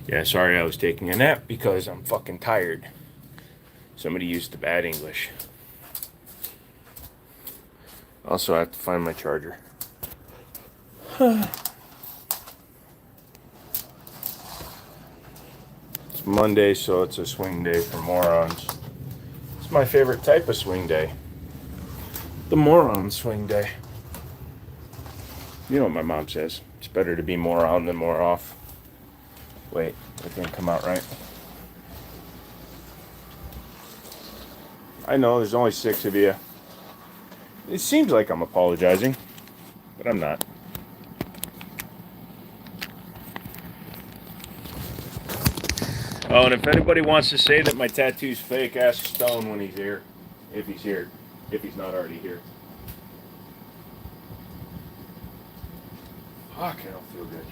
Yeah, sorry I was taking a nap because I'm fucking tired. Somebody used the bad English. Also, I have to find my charger. It's Monday, so it's a swing day for morons. It's my favorite type of swing day. The moron swing day. You know what my mom says. It's better to be more on than more off. Wait, that didn't come out right. I know, there's only 6 of you. It seems like I'm apologizing, but I'm not. Oh, and if anybody wants to say that my tattoo's fake, ask Stone when he's here. If he's here. If he's not already here. Fuck, I don't feel good.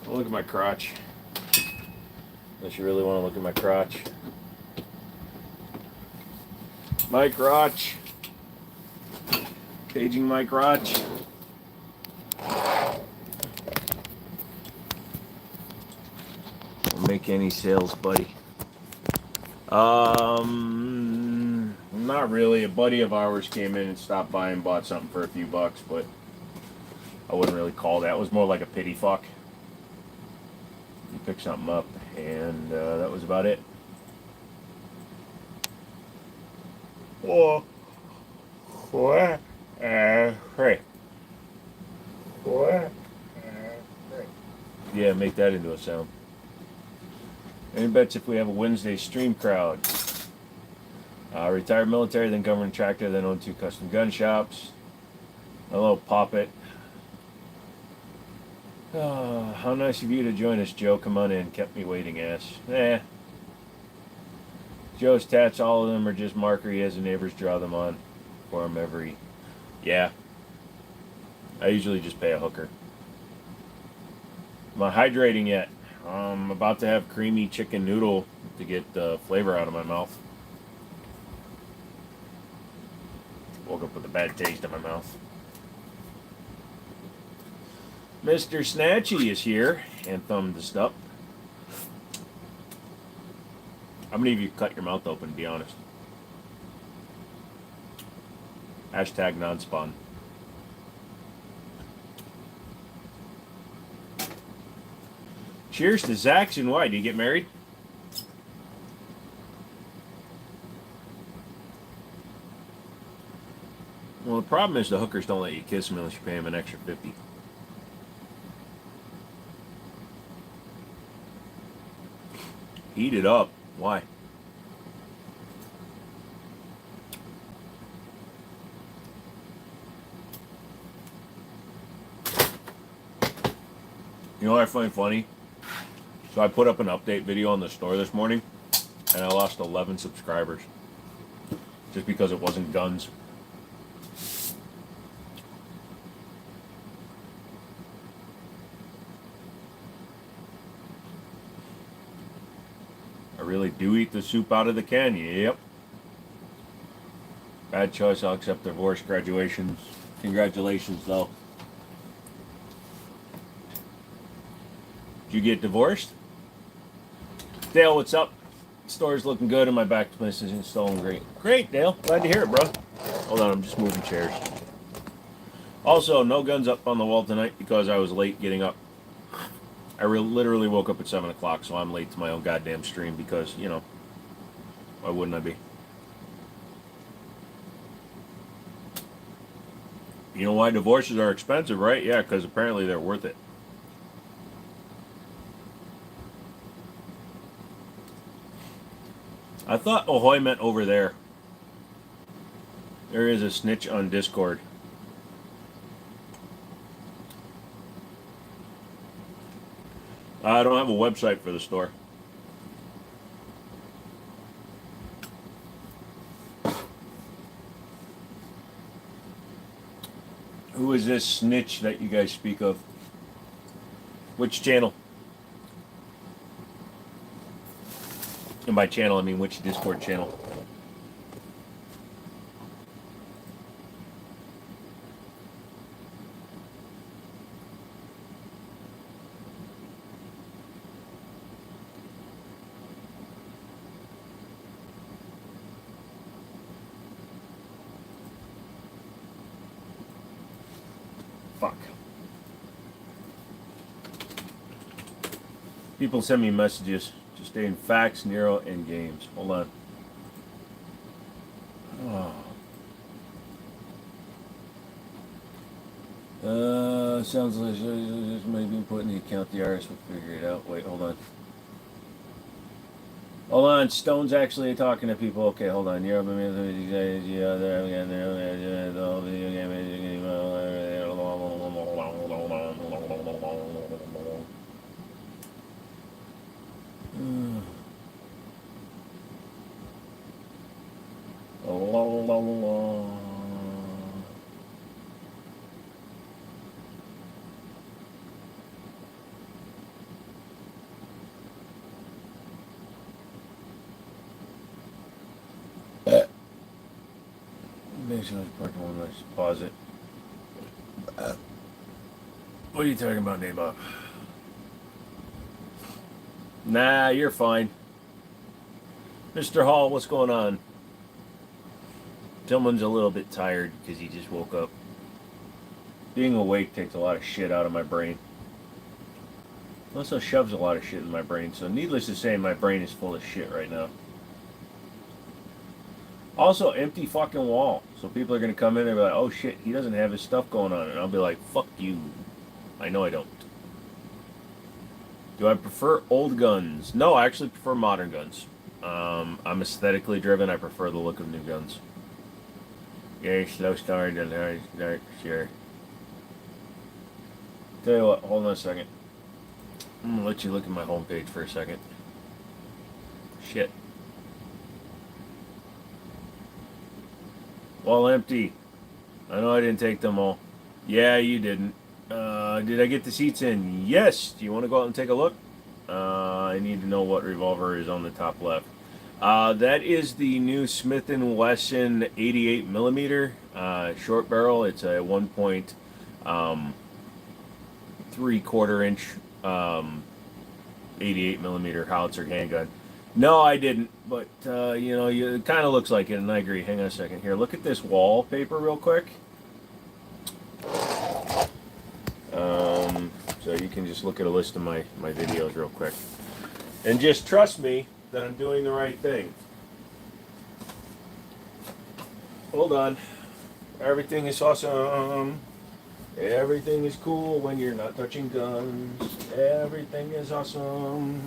Don't look at my crotch. Unless you really want to look at my crotch. My crotch. Paging my crotch. Don't make any sales, buddy. Not really. A buddy of ours came in and stopped by and bought something for a few bucks, but I wouldn't really call that. It was more like a pity fuck. He picked something up, and that was about it. Whoa. What? Hey. What? Yeah, make that into a sound. Any bets if we have a Wednesday stream crowd? Retired military, then government tractor, then owned 2 custom gun shops. Hello, Pop It. How nice of you to join us, Joe. Come on in. Kept me waiting, ass. Joe's tats, all of them are just marker. He has the neighbors draw them on for him every... Yeah. I usually just pay a hooker. Am I hydrating yet? I'm about to have creamy chicken noodle to get the flavor out of my mouth. Woke up with a bad taste in my mouth. Mr. Snatchy is here and thumbed this up. How many of you cut your mouth open, to be honest? Hashtag non-spawn. Cheers to Zach's and why? Did you get married? Well, the problem is the hookers don't let you kiss them unless you pay them an extra 50. Heat it up. Why? You know what I find funny? So I put up an update video on the store this morning, and I lost 11 subscribers. Just because it wasn't guns. I really do eat the soup out of the can, yep. Bad choice, I'll accept divorce. Graduations. Congratulations, though. Did you get divorced? Dale, what's up? Store's looking good and my back place is installing great. Great, Dale. Glad to hear it, bro. Hold on, I'm just moving chairs. Also, no guns up on the wall tonight because I was late getting up. I literally woke up at 7 o'clock, so I'm late to my own goddamn stream because, you know, why wouldn't I be? You know why divorces are expensive, right? Yeah, because apparently they're worth it. I thought Ahoy meant over there. There is a snitch on Discord. I don't have a website for the store. Who is this snitch that you guys speak of? Which channel? And by channel, I mean which Discord channel? Fuck. People send me messages. Just stay in facts, Nero, and games. Hold on. Sounds like just maybe put in the account. The IRS will figure it out. Wait, hold on. Hold on. Stone's actually talking to people. Okay, hold on. Let's pause it. What are you talking about, Nabob? Nah, you're fine. Mr. Hall, what's going on? Tillman's a little bit tired because he just woke up. Being awake takes a lot of shit out of my brain. Also shoves a lot of shit in my brain, so needless to say, my brain is full of shit right now. Also, empty fucking wall. So people are going to come in and be like, oh shit, he doesn't have his stuff going on. And I'll be like, fuck you. I know I don't. Do I prefer old guns? No, I actually prefer modern guns. I'm aesthetically driven. I prefer the look of new guns. Yeah, slow start and hard start, sure. Tell you what, hold on a second. I'm going to let you look at my homepage for a second. Shit. Wall empty. I know I didn't take them all. Yeah, you didn't. Did I get the seats in? Yes. Do you want to go out and take a look? I need to know what revolver is on the top left. That is the new Smith & Wesson 88 millimeter short barrel. It's a 1.3 inch 88 millimeter howitzer handgun. No, I didn't, but you know, it kind of looks like it, and I agree. Hang on a second here. Look at this wallpaper real quick. So you can just look at a list of my videos real quick. And just trust me that I'm doing the right thing. Hold on. Everything is awesome. Everything is cool when you're not touching guns. Everything is awesome.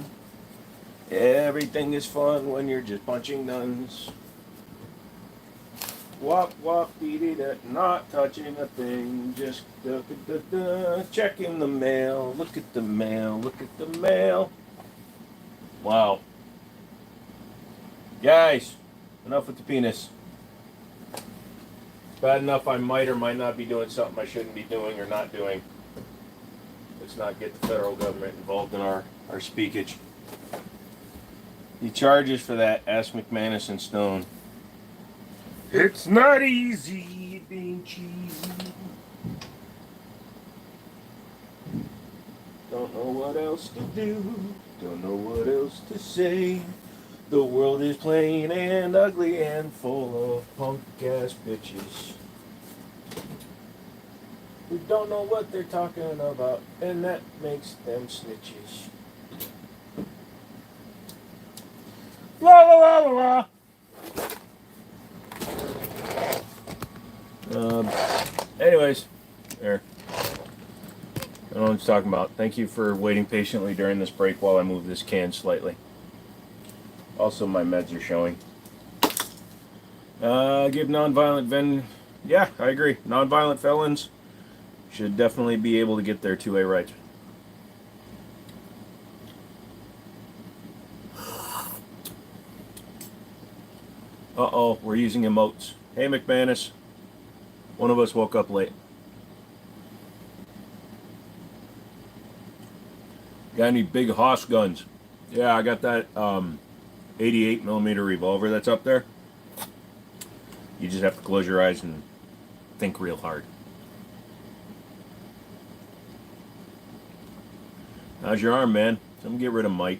Everything is fun when you're just punching guns. Wop wop dee dee da, not touching a thing, just da, da, da, da, checking the mail. Look at the mail, look at the mail. Wow. Guys, enough with the penis. It's bad enough I might or might not be doing something I shouldn't be doing or not doing. Let's not get the federal government involved in our speakage. The charges for that, ask McManus and Stone. It's not easy being cheesy. Don't know what else to do. Don't know what else to say. The world is plain and ugly and full of punk ass bitches who don't know what they're talking about, and that makes them snitches. La la la la la. Anyways, there. I don't know what I'm talking about. Thank you for waiting patiently during this break while I move this can slightly. Also, my meds are showing. Give nonviolent yeah, I agree. Nonviolent felons should definitely be able to get their 2A rights. Uh-oh, we're using emotes. Hey, McManus. One of us woke up late. Got any big hoss guns? Yeah, I got that 88 millimeter revolver that's up there. You just have to close your eyes and think real hard. How's your arm, man? Someone get rid of Mike.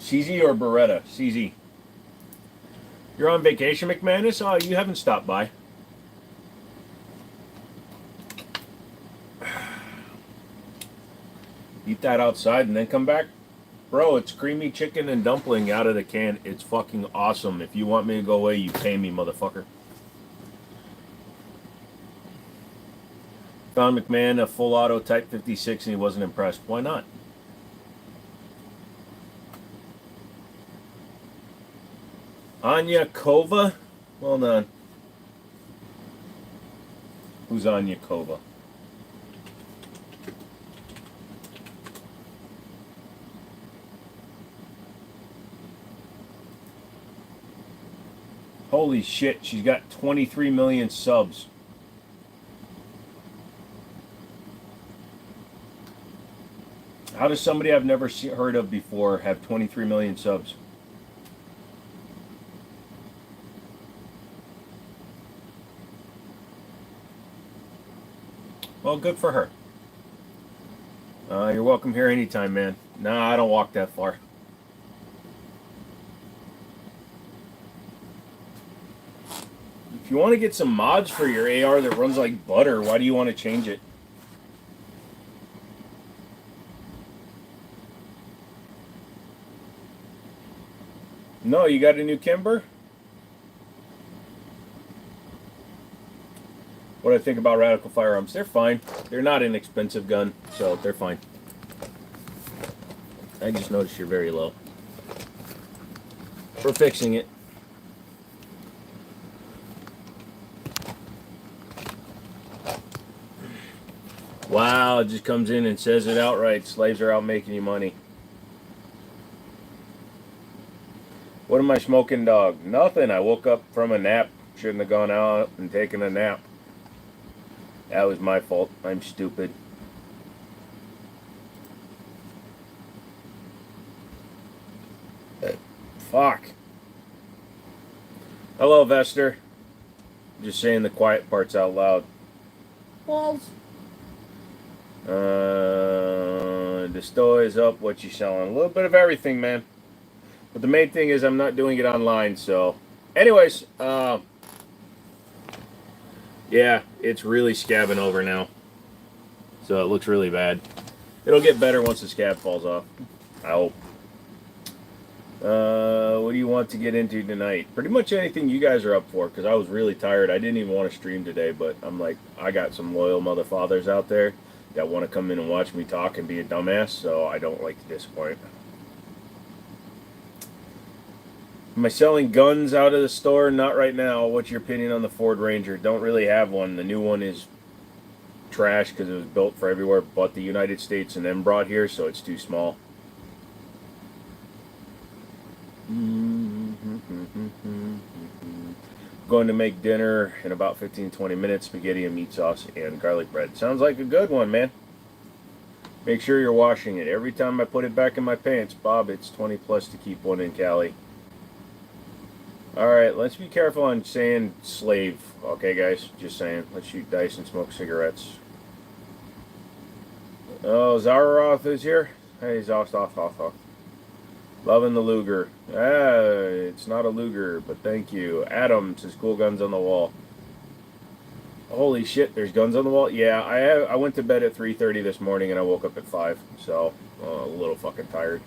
CZ or Beretta? CZ. You're on vacation, McManus? Oh, you haven't stopped by. Eat that outside and then come back. Bro, it's creamy chicken and dumpling out of the can. It's fucking awesome. If you want me to go away, you pay me, motherfucker. Found McMahon a full auto Type 56 and he wasn't impressed. Why not? Anya Kova? Well done. Who's Anya Kova? Holy shit, she's got 23 million subs. How does somebody I've never heard of before have 23 million subs? Well, good for her. You're welcome here anytime, man. Nah, I don't walk that far. If you want to get some mods for your AR that runs like butter, why do you want to change it? No, you got a new Kimber? What do I think about Radical Firearms? They're fine. They're not an expensive gun, so they're fine. I just noticed you're very low. We're fixing it. Wow, it just comes in and says it outright. Slaves are out making you money. What am I smoking, dog? Nothing. I woke up from a nap. Shouldn't have gone out and taken a nap. That was my fault. I'm stupid. Fuck. Hello, Vester. Just saying the quiet parts out loud. Walls. The store is up. What you selling? A little bit of everything, man. But the main thing is I'm not doing it online, so... Anyways, yeah, it's really scabbing over now. So it looks really bad. It'll get better once the scab falls off. I hope. What do you want to get into tonight? Pretty much anything you guys are up for, because I was really tired. I didn't even want to stream today, but I'm like, I got some loyal motherfathers out there that want to come in and watch me talk and be a dumbass, so I don't like to disappoint. Am I selling guns out of the store? Not right now. What's your opinion on the Ford Ranger? Don't really have one. The new one is trash because it was built for everywhere but the United States and then brought here, so it's too small. Going to make dinner in about 15-20 minutes. Spaghetti and meat sauce and garlic bread. Sounds like a good one, man. Make sure you're washing it. Every time I put it back in my pants, Bob, it's 20 plus to keep one in Cali. Alright, let's be careful on saying slave. Okay, guys? Just saying. Let's shoot dice and smoke cigarettes. Oh, Zararoth is here? Hey, off. Loving the Luger. It's not a Luger, but thank you. Adam says cool guns on the wall. Holy shit, there's guns on the wall? Yeah, I went to bed at 3:30 this morning and I woke up at 5, so a little fucking tired.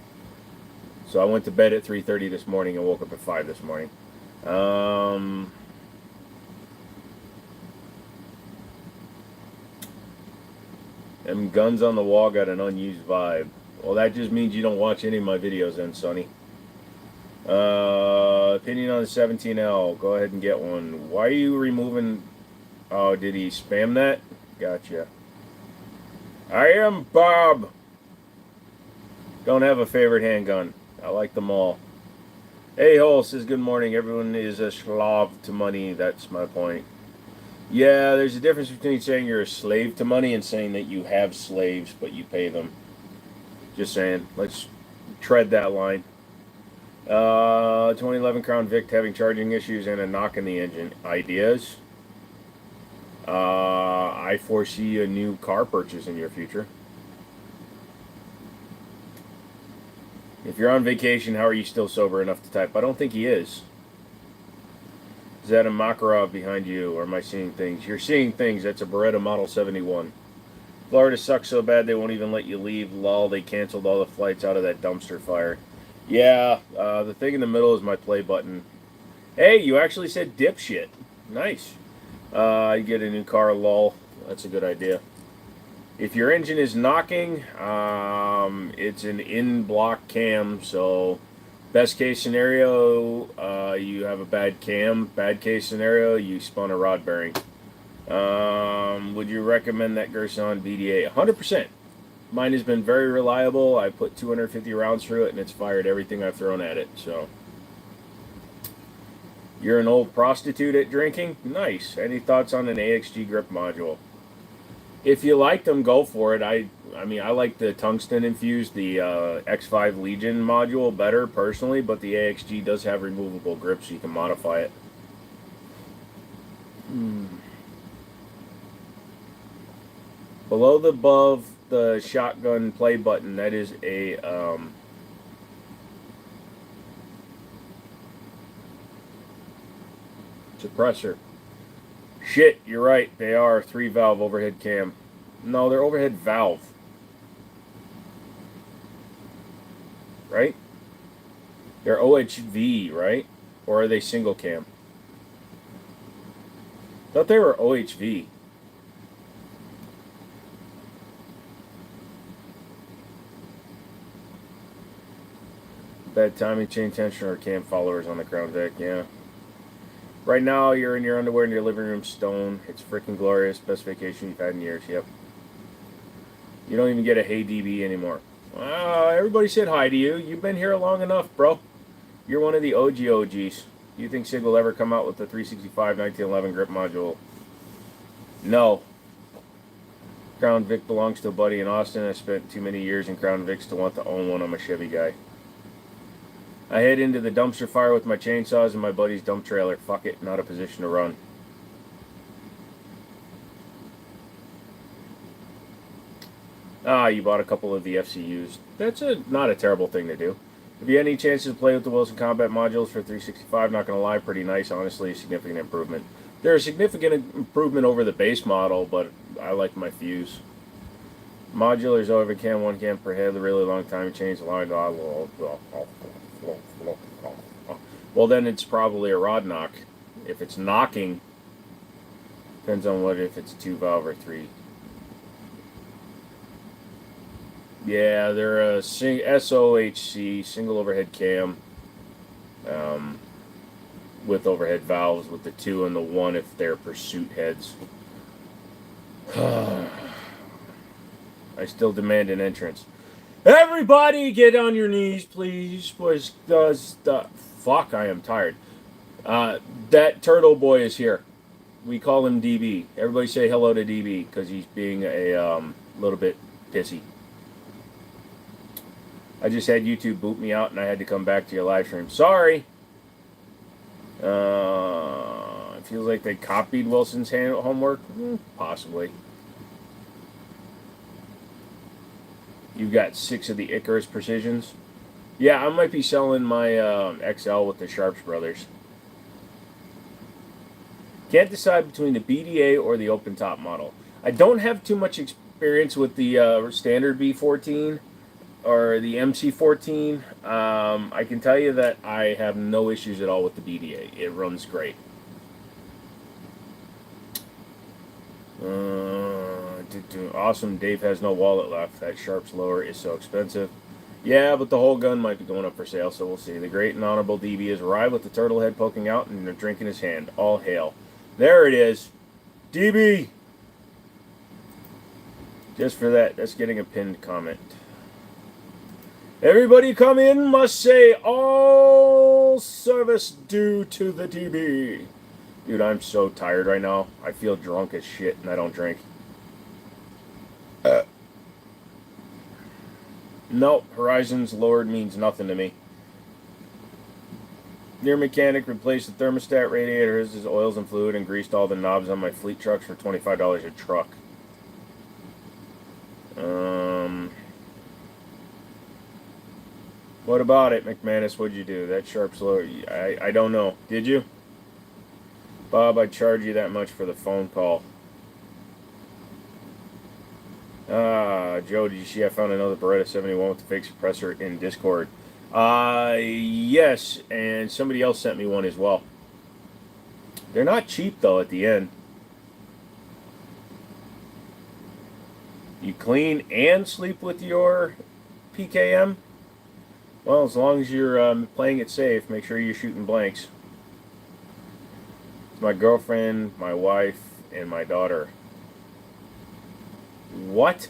So I went to bed at 3:30 this morning and woke up at 5 this morning. Them guns on the wall got an unused vibe. Well, that just means you don't watch any of my videos then, Sonny. Opinion on the 17L. Go ahead and get one. Why are you removing... Oh, did he spam that? Gotcha. I am Bob. Don't have a favorite handgun. I like them all. Hey, Hole says good morning. Everyone is a slav to money. That's my point. Yeah, there's a difference between saying you're a slave to money and saying that you have slaves, but you pay them. Just saying. Let's tread that line. 2011 Crown Vic having charging issues and a knock in the engine. Ideas? I foresee a new car purchase in your future. If you're on vacation, how are you still sober enough to type? I don't think he is. Is that a Makarov behind you, or am I seeing things? You're seeing things. That's a Beretta Model 71. Florida sucks so bad they won't even let you leave. Lol, they canceled all the flights out of that dumpster fire. Yeah, the thing in the middle is my play button. Hey, you actually said dipshit. Nice. You get a new car, lol. That's a good idea. If your engine is knocking, it's an in-block cam, so best case scenario, you have a bad cam. Bad case scenario, you spun a rod bearing. Would you recommend that Gerson BDA? 100%. Mine has been very reliable. I put 250 rounds through it, and it's fired everything I've thrown at it. So, you're an old prostitute at drinking? Nice. Any thoughts on an AXG grip module? If you like them, go for it. I mean, I like the tungsten infused, the X5 Legion module better personally, but the AXG does have removable grips, so you can modify it. Below the shotgun play button, that is a suppressor. Shit, you're right. They are 3-valve overhead cam. No, they're overhead valve. Right? They're OHV, right? Or are they single cam? Thought they were OHV. Bad timing, chain tension, or cam followers on the Crown Vic, yeah. Right now, you're in your underwear in your living room stone. It's freaking glorious. Best vacation you've had in years, yep. You don't even get a hey DB anymore. Everybody said hi to you. You've been here long enough, bro. You're one of the OGs. Do you think SIG will ever come out with the 365 1911 grip module? No. Crown Vic belongs to a buddy in Austin. I spent too many years in Crown Vics to want to own one. I'm a Chevy guy. I head into the dumpster fire with my chainsaws and my buddy's dump trailer. Fuck it, not a position to run. You bought a couple of the FCUs. That's not a terrible thing to do. Have you had any chances to play with the Wilson Combat modules for 365? Not going to lie, pretty nice, honestly. A significant improvement. They're a significant improvement over the base model, but I like my fuse. Modulars over cam, 1 cam per head, a really long time to change the line. Well, then it's probably a rod knock. If it's knocking, depends on if it's a 2-valve or 3. Yeah, they're a SOHC, single overhead cam, with overhead valves, with the 2 and the 1 if they're pursuit heads. I still demand an entrance. Everybody get on your knees, please. Fuck, I am tired. That turtle boy is here. We call him DB. Everybody say hello to DB, because he's being a little bit pissy. I just had YouTube boot me out, and I had to come back to your live stream. Sorry. It feels like they copied Wilson's homework. Possibly. You've got 6 of the Icarus Precisions. Yeah, I might be selling my XL with the Sharps brothers. Can't decide between the BDA or the open top model. I don't have too much experience with the standard B14 or the MC14. I can tell you that I have no issues at all with the BDA. It runs great. Awesome. Dave has no wallet left. That Sharps lower is so expensive. Yeah, but the whole gun might be going up for sale, so we'll see. The great and honorable DB has arrived with the turtle head poking out and a drink in his hand. All hail. There it is. DB! Just for that, that's getting a pinned comment. Everybody come in must say all service due to the DB. Dude, I'm so tired right now. I feel drunk as shit and I don't drink. No, Horizons lowered means nothing to me. Near mechanic replaced the thermostat radiator, his oils and fluid, and greased all the knobs on my fleet trucks for $25 a truck. What about it, McManus? What'd you do? That sharp slow. I don't know. Did you? Bob, I charge you that much for the phone call. Joe, did you see I found another Beretta 71 with the fake suppressor in Discord? Yes, and somebody else sent me one as well. They're not cheap, though, at the end. You clean and sleep with your PKM? Well, as long as you're playing it safe, make sure you're shooting blanks. It's my girlfriend, my wife, and my daughter. What?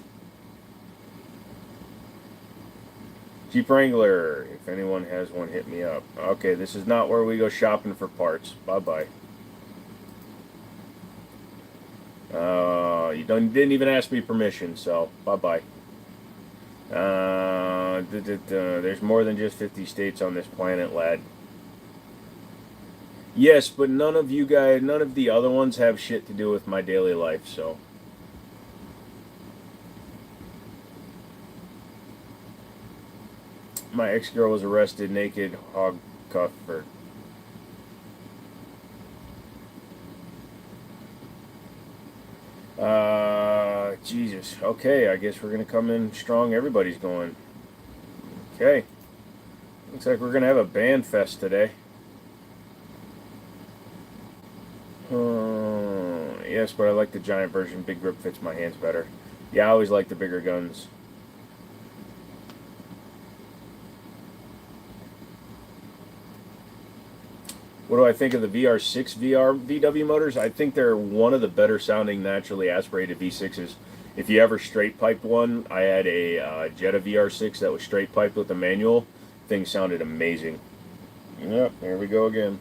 Jeep Wrangler. If anyone has one, hit me up. Okay, this is not where we go shopping for parts. Bye-bye. You didn't even ask me permission, so bye-bye. There's more than just 50 states on this planet, lad. Yes, but none of you guys, none of the other ones have shit to do with my daily life, so. My ex-girl was arrested naked, hog cuffed for. Jesus. Okay, I guess we're gonna come in strong. Everybody's going. Okay. Looks like we're gonna have a band fest today. Yes, but I like the giant version. Big grip fits my hands better. Yeah, I always like the bigger guns. What do I think of the VR6 VW motors? I think they're one of the better sounding naturally aspirated V6s. If you ever straight piped one, I had a Jetta VR6 that was straight piped with a manual. Thing sounded amazing. Yep, there we go again.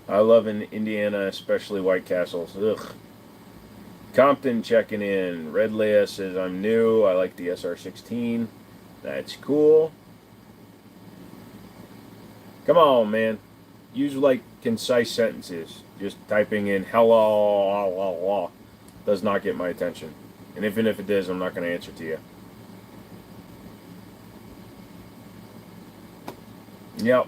I love in Indiana, especially White Castles. Ugh. Compton checking in. Red Leia says I'm new. I like the SR16. That's cool. Come on, man. Use like concise sentences. Just typing in hello does not get my attention. And even if it does, I'm not going to answer to you. Yep.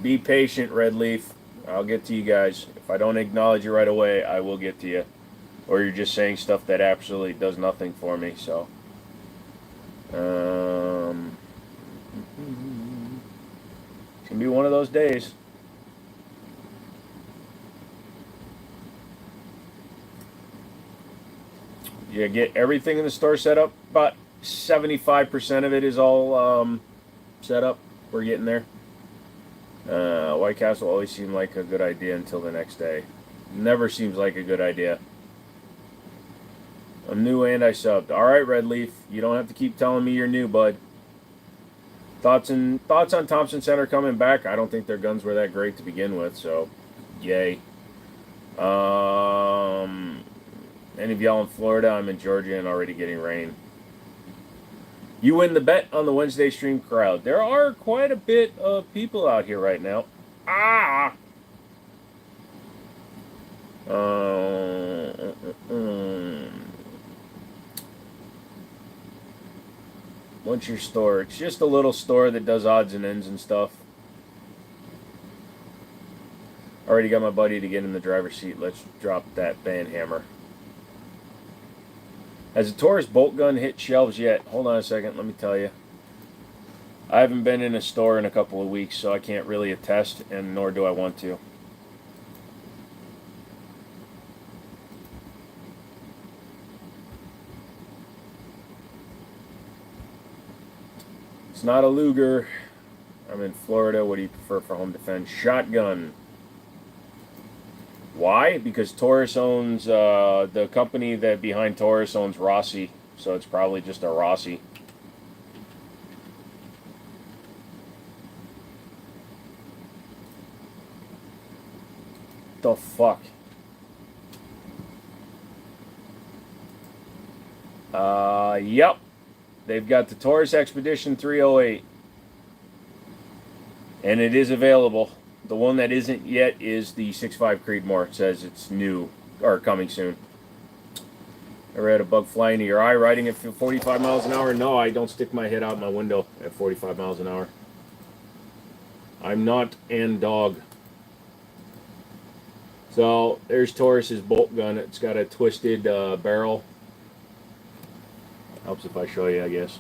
Be patient, Red Leaf. I'll get to you guys. If I don't acknowledge you right away, I will get to you. Or you're just saying stuff that absolutely does nothing for me, so. It's going to be one of those days. You get everything in the store set up. About 75% of it is all set up. We're getting there. White Castle always seemed like a good idea until the next day. Never seems like a good idea. I'm new and I subbed. Alright, Red Leaf. You don't have to keep telling me you're new, bud. Thoughts on Thompson Center coming back? I don't think their guns were that great to begin with, so yay. Any of y'all in Florida? I'm in Georgia and already getting rain. You win the bet on the Wednesday stream crowd. There are quite a bit of people out here right now. What's your store? It's just a little store that does odds and ends and stuff. Already got my buddy to get in the driver's seat. Let's drop that band hammer. Has the Taurus bolt gun hit shelves yet? Hold on a second, let me tell you. I haven't been in a store in a couple of weeks, so I can't really attest, and nor do I want to. It's not a Luger. I'm in Florida. What do you prefer for home defense? Shotgun. Why? Because Taurus owns, the company that behind Taurus owns Rossi, so it's probably just a Rossi. The fuck? Yep. They've got the Taurus Expedition 308. And it is available. The one that isn't yet is the 6.5 Creedmoor. It says it's new, or coming soon. Ever had a bug fly into your eye riding at 45 miles an hour? No, I don't stick my head out my window at 45 miles an hour. I'm not an dog. So there's Taurus's bolt gun. It's got a twisted barrel. Helps if I show you, I guess.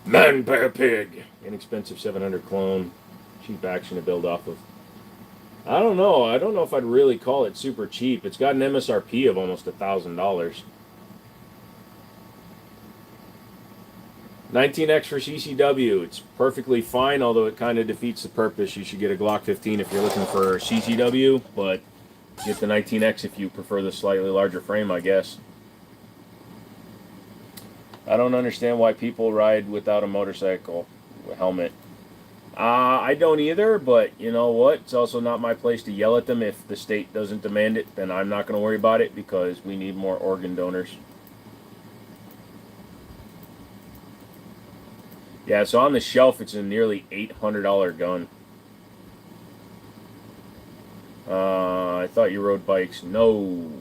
Man, bear, pig. Inexpensive 700 clone. Cheap action to build off of. I don't know. I don't know if I'd really call it super cheap. It's got an MSRP of almost $1,000. 19X for CCW. It's perfectly fine, although it kind of defeats the purpose. You should get a Glock 15 if you're looking for CCW, but get the 19X if you prefer the slightly larger frame, I guess. I don't understand why people ride without a motorcycle helmet. I don't either, but you know what? It's also not my place to yell at them. If the state doesn't demand it, then I'm not going to worry about it because we need more organ donors. Yeah, so on the shelf, it's a nearly $800 gun. I thought you rode bikes. No.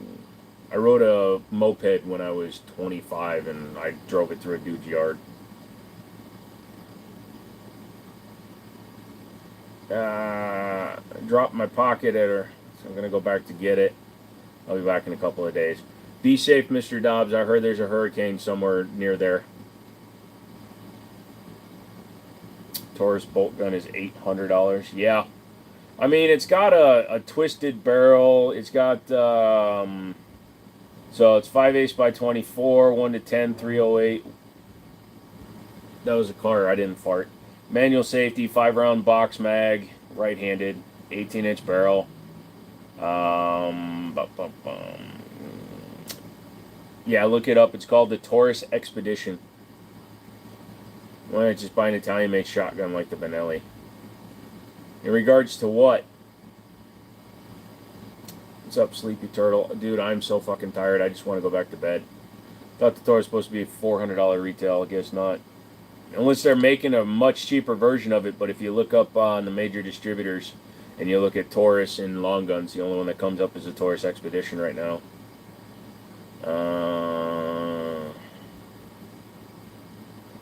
I rode a moped when I was 25, and I drove it through a dude's yard. I dropped my pocket at her, so I'm going to go back to get it. I'll be back in a couple of days. Be safe, Mr. Dobbs. I heard there's a hurricane somewhere near there. Taurus bolt gun is $800. Yeah. I mean, it's got a twisted barrel. It's got, so it's 5/8 by 24, 1 to 10, 308. That was a car. I didn't fart. Manual safety, 5-round box mag, right-handed, 18-inch barrel. Yeah, look it up. It's called the Taurus Expedition. Why not just buy an Italian-made shotgun like the Benelli? In regards to what? What's up, Sleepy Turtle? Dude, I'm so fucking tired. I just want to go back to bed. Thought the Taurus was supposed to be $400 retail. I guess not. Unless they're making a much cheaper version of it, but if you look up on the major distributors and you look at Taurus and long guns, the only one that comes up is the Taurus Expedition right now.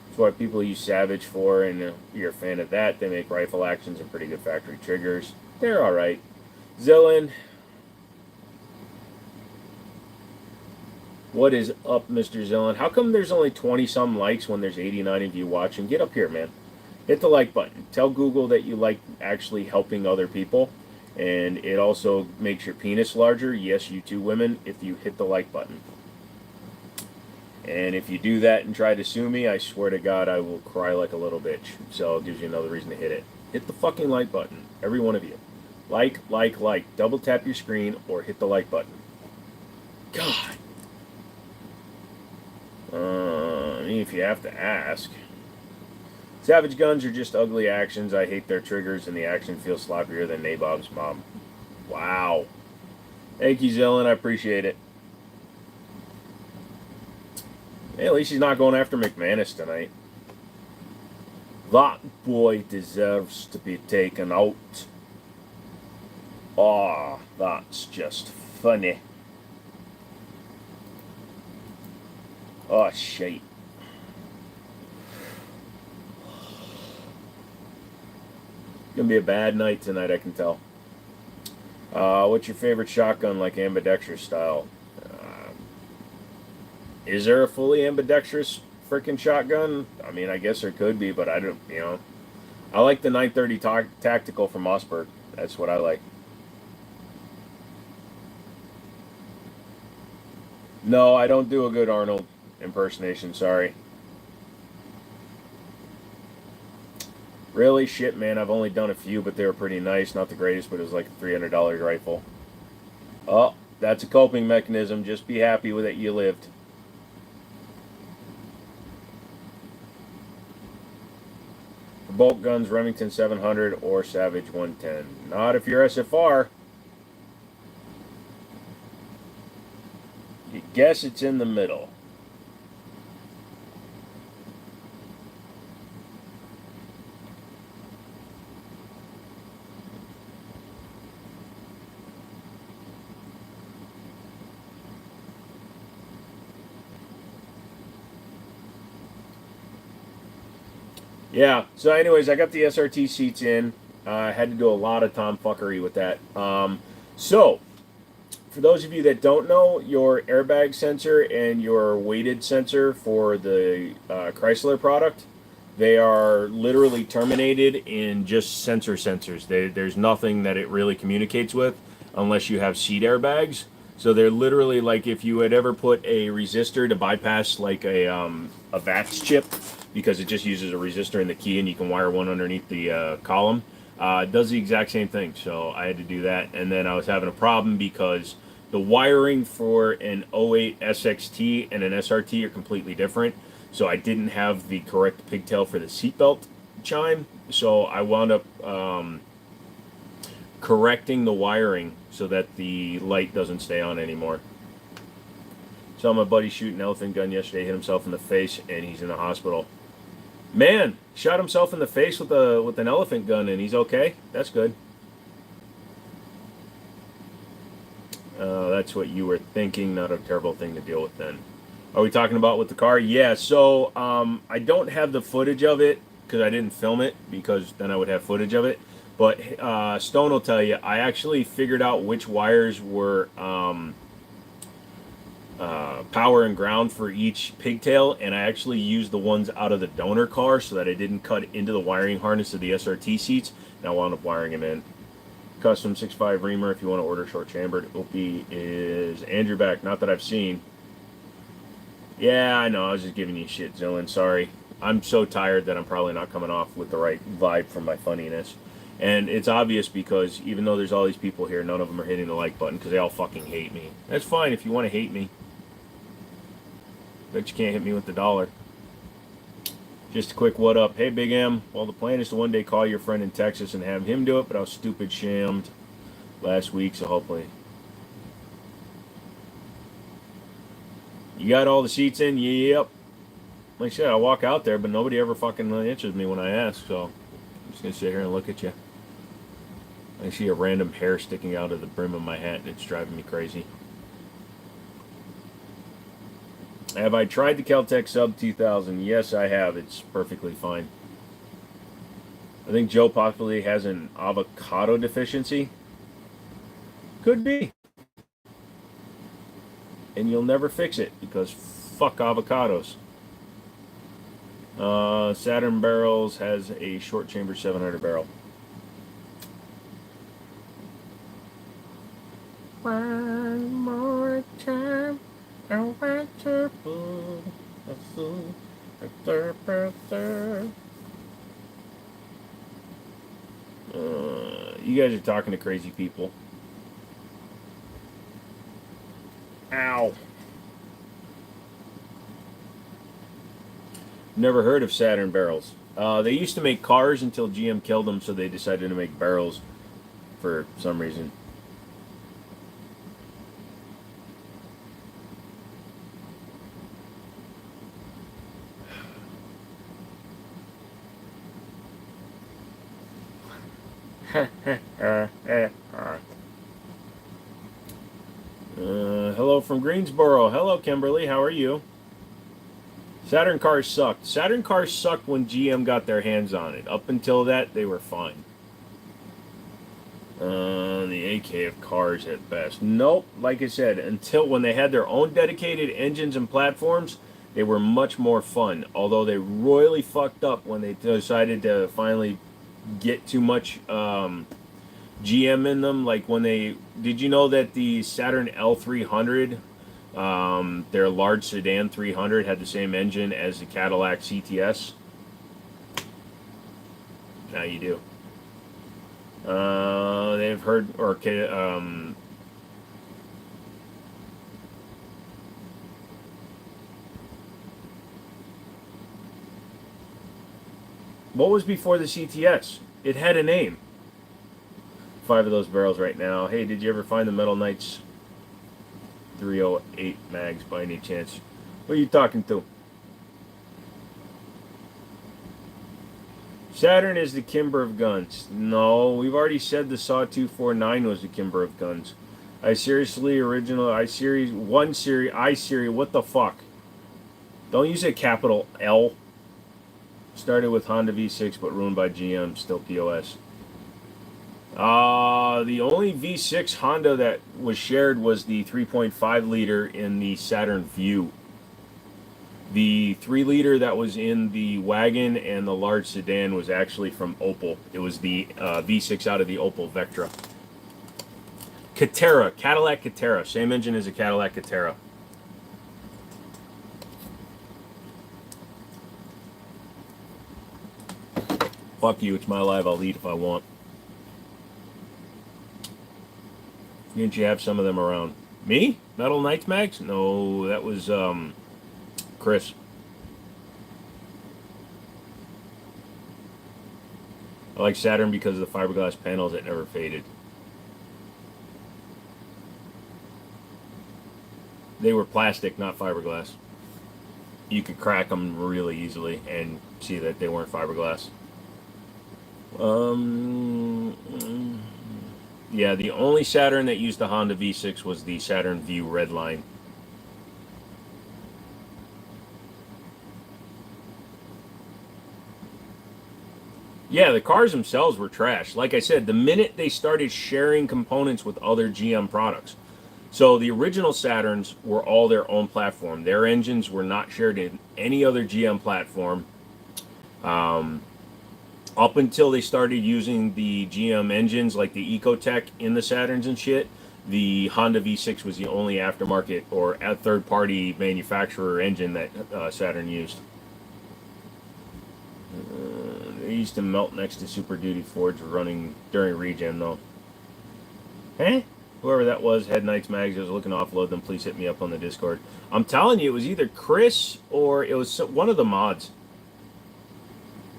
That's what people use Savage for, and if you're a fan of that, they make rifle actions and pretty good factory triggers. They're alright. Zillin. What is up, Mr. Zillin? How come there's only 20-some likes when there's 89 of you watching? Get up here, man. Hit the like button. Tell Google that you like actually helping other people. And it also makes your penis larger. Yes, you too, women, if you hit the like button. And if you do that and try to sue me, I swear to God, I will cry like a little bitch. So it gives you another reason to hit it. Hit the fucking like button. Every one of you. Like. Double tap your screen or hit the like button. God. If you have to ask. Savage guns are just ugly actions. I hate their triggers, and the action feels sloppier than Nabob's mom. Wow. Thank you, Zillin. I appreciate it. Hey, at least he's not going after McManus tonight. That boy deserves to be taken out. Ah, that's just funny. Oh, shit. Gonna be a bad night tonight, I can tell. What's your favorite shotgun, like ambidextrous style? Is there a fully ambidextrous freaking shotgun? I mean, I guess there could be, but I don't, I like the 930 Tactical from Mossberg. That's what I like. No, I don't do a good Arnold impersonation, sorry. Really? Shit, man, I've only done a few, but they were pretty nice. Not the greatest, but it was like a $300 rifle. Oh, that's a coping mechanism. Just be happy with it. You lived. For bolt guns, Remington 700 or Savage 110. Not if you're SFR. You guess it's in the middle. Yeah. So, anyways, I got the SRT seats in. I had to do a lot of tomfuckery with that. So, for those of you that don't know, your airbag sensor and your weighted sensor for the Chrysler product, they are literally terminated in just sensors. There's nothing that it really communicates with unless you have seat airbags. So they're literally like if you had ever put a resistor to bypass like a VAX chip, because it just uses a resistor in the key and you can wire one underneath the column. It does the exact same thing. So I had to do that, and then I was having a problem because the wiring for an '08 SXT and an SRT are completely different. So I didn't have the correct pigtail for the seatbelt chime. So I wound up correcting the wiring so that the light doesn't stay on anymore. Saw my buddy shoot an elephant gun yesterday, hit himself in the face, and he's in the hospital. Man, shot himself in the face with an elephant gun, and he's okay. That's good. That's what you were thinking. Not a terrible thing to deal with then. Are we talking about with the car? Yeah. So I don't have the footage of it because I didn't film it, because then I would have footage of it. But Stone will tell you, I actually figured out which wires were power and ground for each pigtail, and I actually used the ones out of the donor car so that I didn't cut into the wiring harness of the SRT seats, and I wound up wiring them in. Custom 6.5 reamer if you want to order short chambered. Opie is Andrew back, not that I've seen. Yeah, I know, I was just giving you shit, Zillin, sorry. I'm so tired that I'm probably not coming off with the right vibe from my funniness. And it's obvious because even though there's all these people here, none of them are hitting the like button because they all fucking hate me. That's fine if you want to hate me. Bet you can't hit me with the dollar. Just a quick what up. Hey, Big M. Well, the plan is to one day call your friend in Texas and have him do it, but I was stupid shammed last week, so hopefully. You got all the seats in? Yep. Like I said, I walk out there, but nobody ever fucking answers me when I ask, so I'm just going to sit here and look at you. I see a random hair sticking out of the brim of my hat, and it's driving me crazy. Have I tried the Keltec Sub 2000? Yes, I have. It's perfectly fine. I think Joe possibly has an avocado deficiency. Could be. And you'll never fix it because fuck avocados. Saturn Barrels has a short chamber 700 barrel. One more time. You guys are talking to crazy people. Ow. Never heard of Saturn barrels. They used to make cars until GM killed them, so they decided to make barrels for some reason. Hello from Greensboro. Hello, Kimberly. How are you? Saturn cars sucked. Saturn cars sucked when GM got their hands on it. Up until that, they were fine. The AK of cars at best. Nope. Like I said, until when they had their own dedicated engines and platforms, they were much more fun. Although they royally fucked up when they decided to finally get too much GM in them. Like when they, did you know that the Saturn L300, their large sedan 300, had the same engine as the Cadillac CTS? Now you do. They've heard, or what was before the CTS? It had a name. 5 of those barrels right now. Hey, did you ever find the Metal Knights 308 mags by any chance? Who are you talking to? Saturn is the Kimber of guns. No, we've already said the Saw 249 was the Kimber of guns. I-Series, 1 Series, I-Series, what the fuck? Don't use a capital L. Started with Honda V6, but ruined by GM. Still POS. The only V6 Honda that was shared was the 3.5 liter in the Saturn Vue. The 3 liter that was in the wagon and the large sedan was actually from Opel. It was the V6 out of the Opel Vectra. Cadillac Catera. Same engine as a Cadillac Catera. Fuck you, it's my life, I'll eat if I want. Didn't you have some of them around? Me? Metal Knights Mags? No, that was Chris. I like Saturn because of the fiberglass panels that never faded. They were plastic, not fiberglass. You could crack them really easily and see that they weren't fiberglass. Yeah, the only Saturn that used the Honda V6 was the Saturn Vue Redline. Yeah, the cars themselves were trash. Like I said, the minute they started sharing components with other GM products. So the original Saturns were all their own platform. Their engines were not shared in any other GM platform. Up until they started using the GM engines like the Ecotec in the Saturns and shit, the Honda V6 was the only aftermarket or third-party manufacturer engine that Saturn used. They used to melt next to Super Duty Fords running during regen though. Huh? Whoever that was, Headlights Mags, I was looking to offload them. Please hit me up on the Discord. I'm telling you, it was either Chris or it was one of the mods.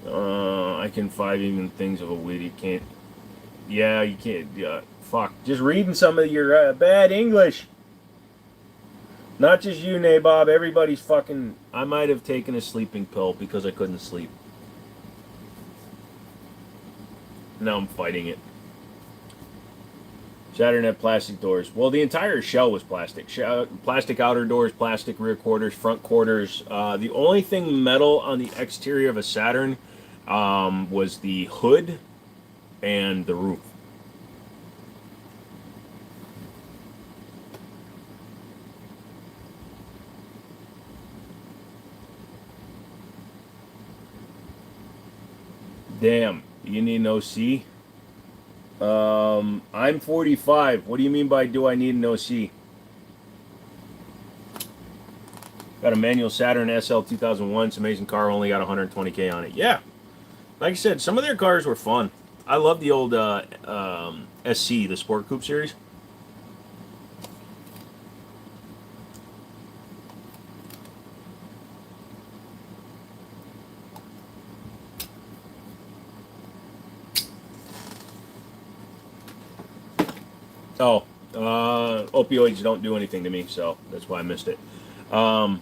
I can 5 even things of a wit. You can't. Yeah, you can't. Fuck. Just reading some of your bad English. Not just you, Nabob. Everybody's fucking. I might have taken a sleeping pill because I couldn't sleep. Now I'm fighting it. Saturn had plastic doors. Well, the entire shell was plastic. Plastic outer doors, plastic rear quarters, front quarters. The only thing metal on the exterior of a Saturn was the hood and the roof. Damn, you need an OC? I'm 45. What do you mean by do I need an OC? Got a manual Saturn SL 2001. It's an amazing car. Only got 120K on it. Yeah. Like I said, some of their cars were fun. I love the old SC, the Sport Coupe series. Oh, opioids don't do anything to me, so that's why I missed it. What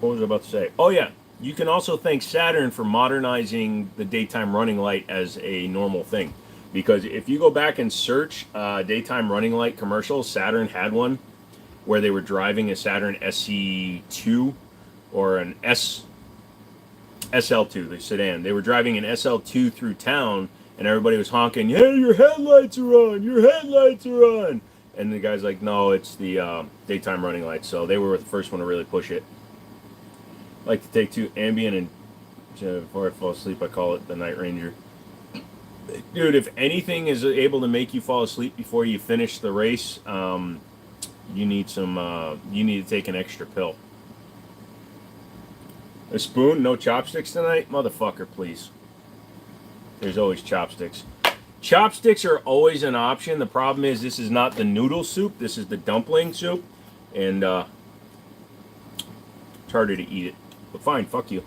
was I about to say? Oh, yeah. You can also thank Saturn for modernizing the daytime running light as a normal thing. Because if you go back and search daytime running light commercials, Saturn had one where they were driving a Saturn SC2 or an SL2, the sedan. They were driving an SL2 through town, and everybody was honking, "Hey, your headlights are on! Your headlights are on!" And the guy's like, "No, it's the daytime running lights." So they were the first one to really push it. I like to take 2 Ambien, and before I fall asleep, I call it the Night Ranger. Dude, if anything is able to make you fall asleep before you finish the race, you need some. You need to take an extra pill. A spoon? No chopsticks tonight? Motherfucker, please. There's always chopsticks. Chopsticks are always an option. The problem is this is not the noodle soup. This is the dumpling soup. And it's harder to eat it. But fine, fuck you.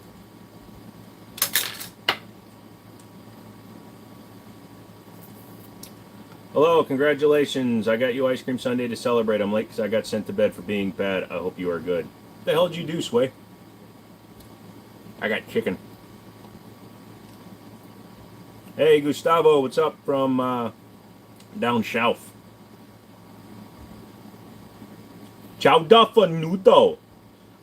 Hello, congratulations. I got you ice cream sundae to celebrate. I'm late because I got sent to bed for being bad. I hope you are good. What the hell did you do, Sway? I got chicken. Hey, Gustavo, what's up from down south? Chow da for noodle.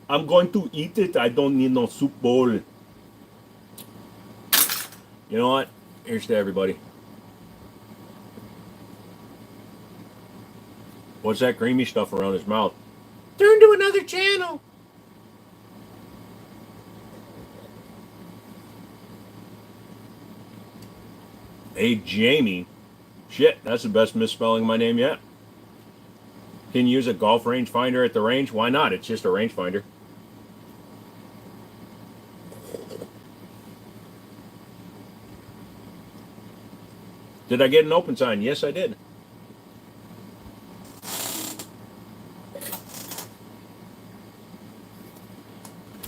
I'm going to eat it. I don't need no soup bowl. You know what? Here's to everybody. What's that creamy stuff around his mouth? Turn to another channel. Hey, Jamie. Shit, that's the best misspelling of my name yet. Can you use a golf range finder at the range? Why not? It's just a range finder. Did I get an open sign? Yes, I did.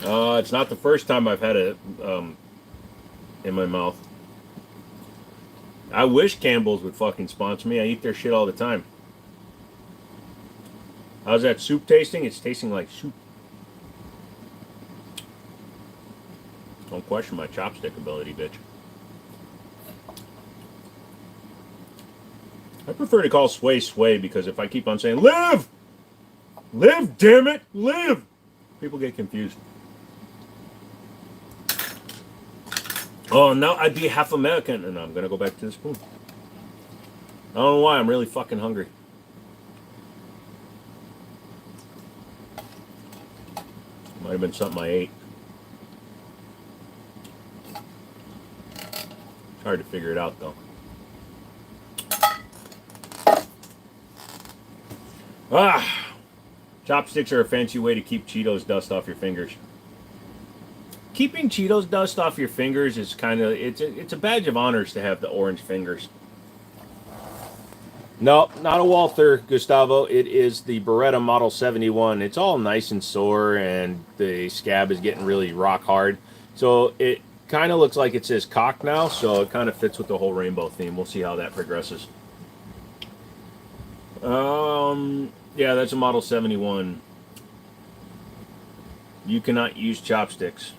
It's not the first time I've had it in my mouth. I wish Campbell's would fucking sponsor me. I eat their shit all the time. How's that soup tasting? It's tasting like soup. Don't question my chopstick ability, bitch. I prefer to call Sway Sway because if I keep on saying live, live, damn it, live, people get confused. Oh, no, I'd be half American. And I'm going to go back to the spoon. I don't know why. I'm really fucking hungry. Might have been something I ate. It's hard to figure it out, though. Chopsticks are a fancy way to keep Cheetos dust off your fingers. Keeping Cheetos dust off your fingers is kind of, it's a badge of honors to have the orange fingers. No, not a Walther, Gustavo. It is the Beretta Model 71. It's all nice and sore, and the scab is getting really rock hard. So it kind of looks like it says cock now, so it kind of fits with the whole rainbow theme. We'll see how that progresses. Yeah, that's a Model 71. You cannot use chopsticks.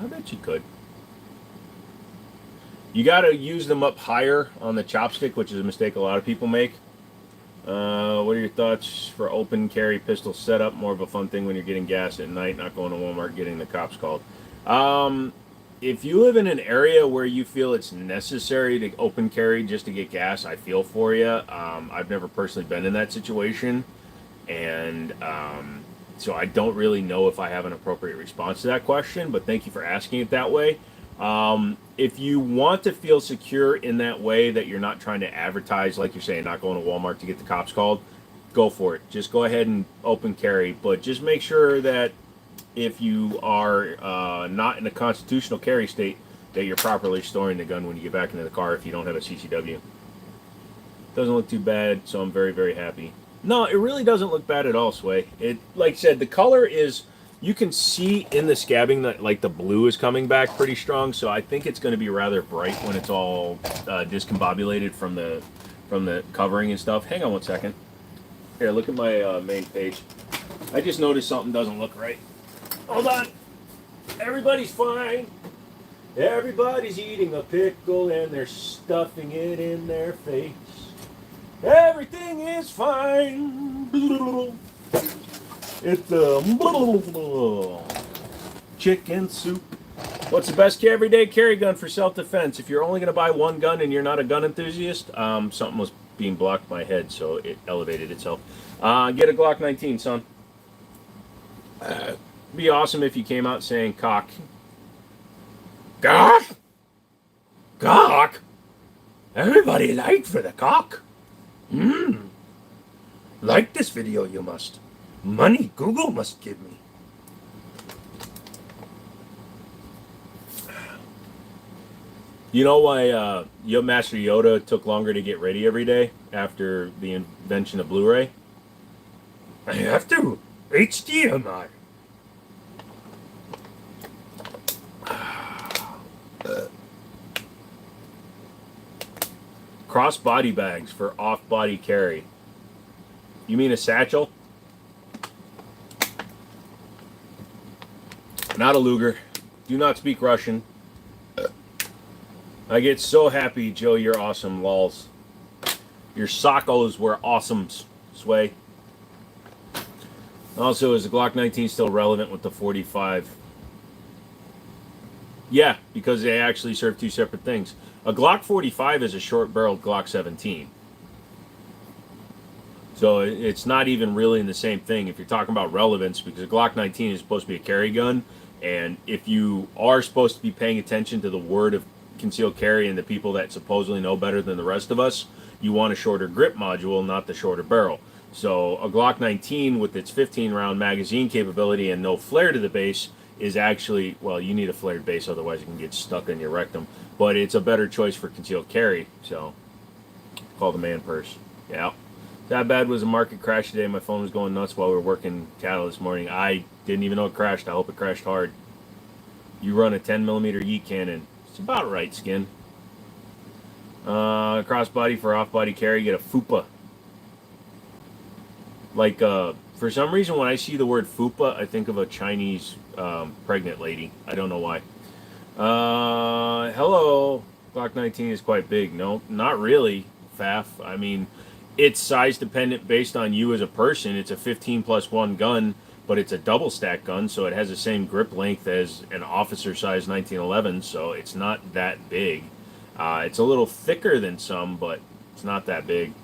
I bet you could. You got to use them up higher on the chopstick, which is a mistake a lot of people make. What are your thoughts for open carry pistol setup? More of a fun thing when you're getting gas at night, not going to Walmart, getting the cops called. If you live in an area where you feel it's necessary to open carry just to get gas, I feel for you. I've never personally been in that situation, and so I don't really know if I have an appropriate response to that question, but thank you for asking it that way. If you want to feel secure in that way, that you're not trying to advertise, like you're saying, not going to Walmart to get the cops called, go for it. Just go ahead and open carry, but just make sure that if you are not in a constitutional carry state, that you're properly storing the gun when you get back into the car if you don't have a CCW. Doesn't look too bad, so I'm very, very happy. No, it really doesn't look bad at all, Sway. It, like I said, the color is, you can see in the scabbing that like the blue is coming back pretty strong, so I think it's going to be rather bright when it's all discombobulated from the covering and stuff. Hang on one second. Here, look at my main page. I just noticed something doesn't look right. Hold on. Everybody's fine. Everybody's eating a pickle and they're stuffing it in their face. Everything is fine. It's chicken soup. What's the best everyday carry gun for self-defense? If you're only going to buy one gun and you're not a gun enthusiast, something was being blocked by my head, so it elevated itself. Get a Glock 19, son. Be awesome if you came out saying cock. Cock? Cock? Everybody like for the cock. Like this video, you must. Money Google must give me. You know why Master Yoda took longer to get ready every day after the invention of Blu-ray? I have to. HDMI. Cross body bags for off-body carry. You mean a satchel? Not a Luger. Do not speak Russian. I get so happy, Joe. You're awesome, lols. Your sockos were awesome, Sway. Also, is the Glock 19 still relevant with the 45? Yeah, because they actually serve two separate things. A Glock 45 is a short-barreled Glock 17. So it's not even really in the same thing if you're talking about relevance, because a Glock 19 is supposed to be a carry gun, and if you are supposed to be paying attention to the word of concealed carry and the people that supposedly know better than the rest of us, you want a shorter grip module, not the shorter barrel. So a Glock 19 with its 15 round magazine capability and no flare to the base is actually, well, you need a flared base, otherwise it can get stuck in your rectum, but it's a better choice for concealed carry. So call the man purse. Yeah. That bad was a market crash today. My phone was going nuts while we were working cattle this morning. I didn't even know it crashed. I hope it crashed hard. You run a 10 millimeter yeet cannon. It's about right, Skin. Crossbody for off-body carry, get a FUPA. Like, for some reason, when I see the word FUPA, I think of a Chinese pregnant lady. I don't know why. Hello. Glock 19 is quite big. No, not really, Faf. I mean, it's size dependent based on you as a person. It's a 15+1 gun, but it's a double stack gun, so it has the same grip length as an officer size 1911, so it's not that big. It's a little thicker than some, but it's not that big.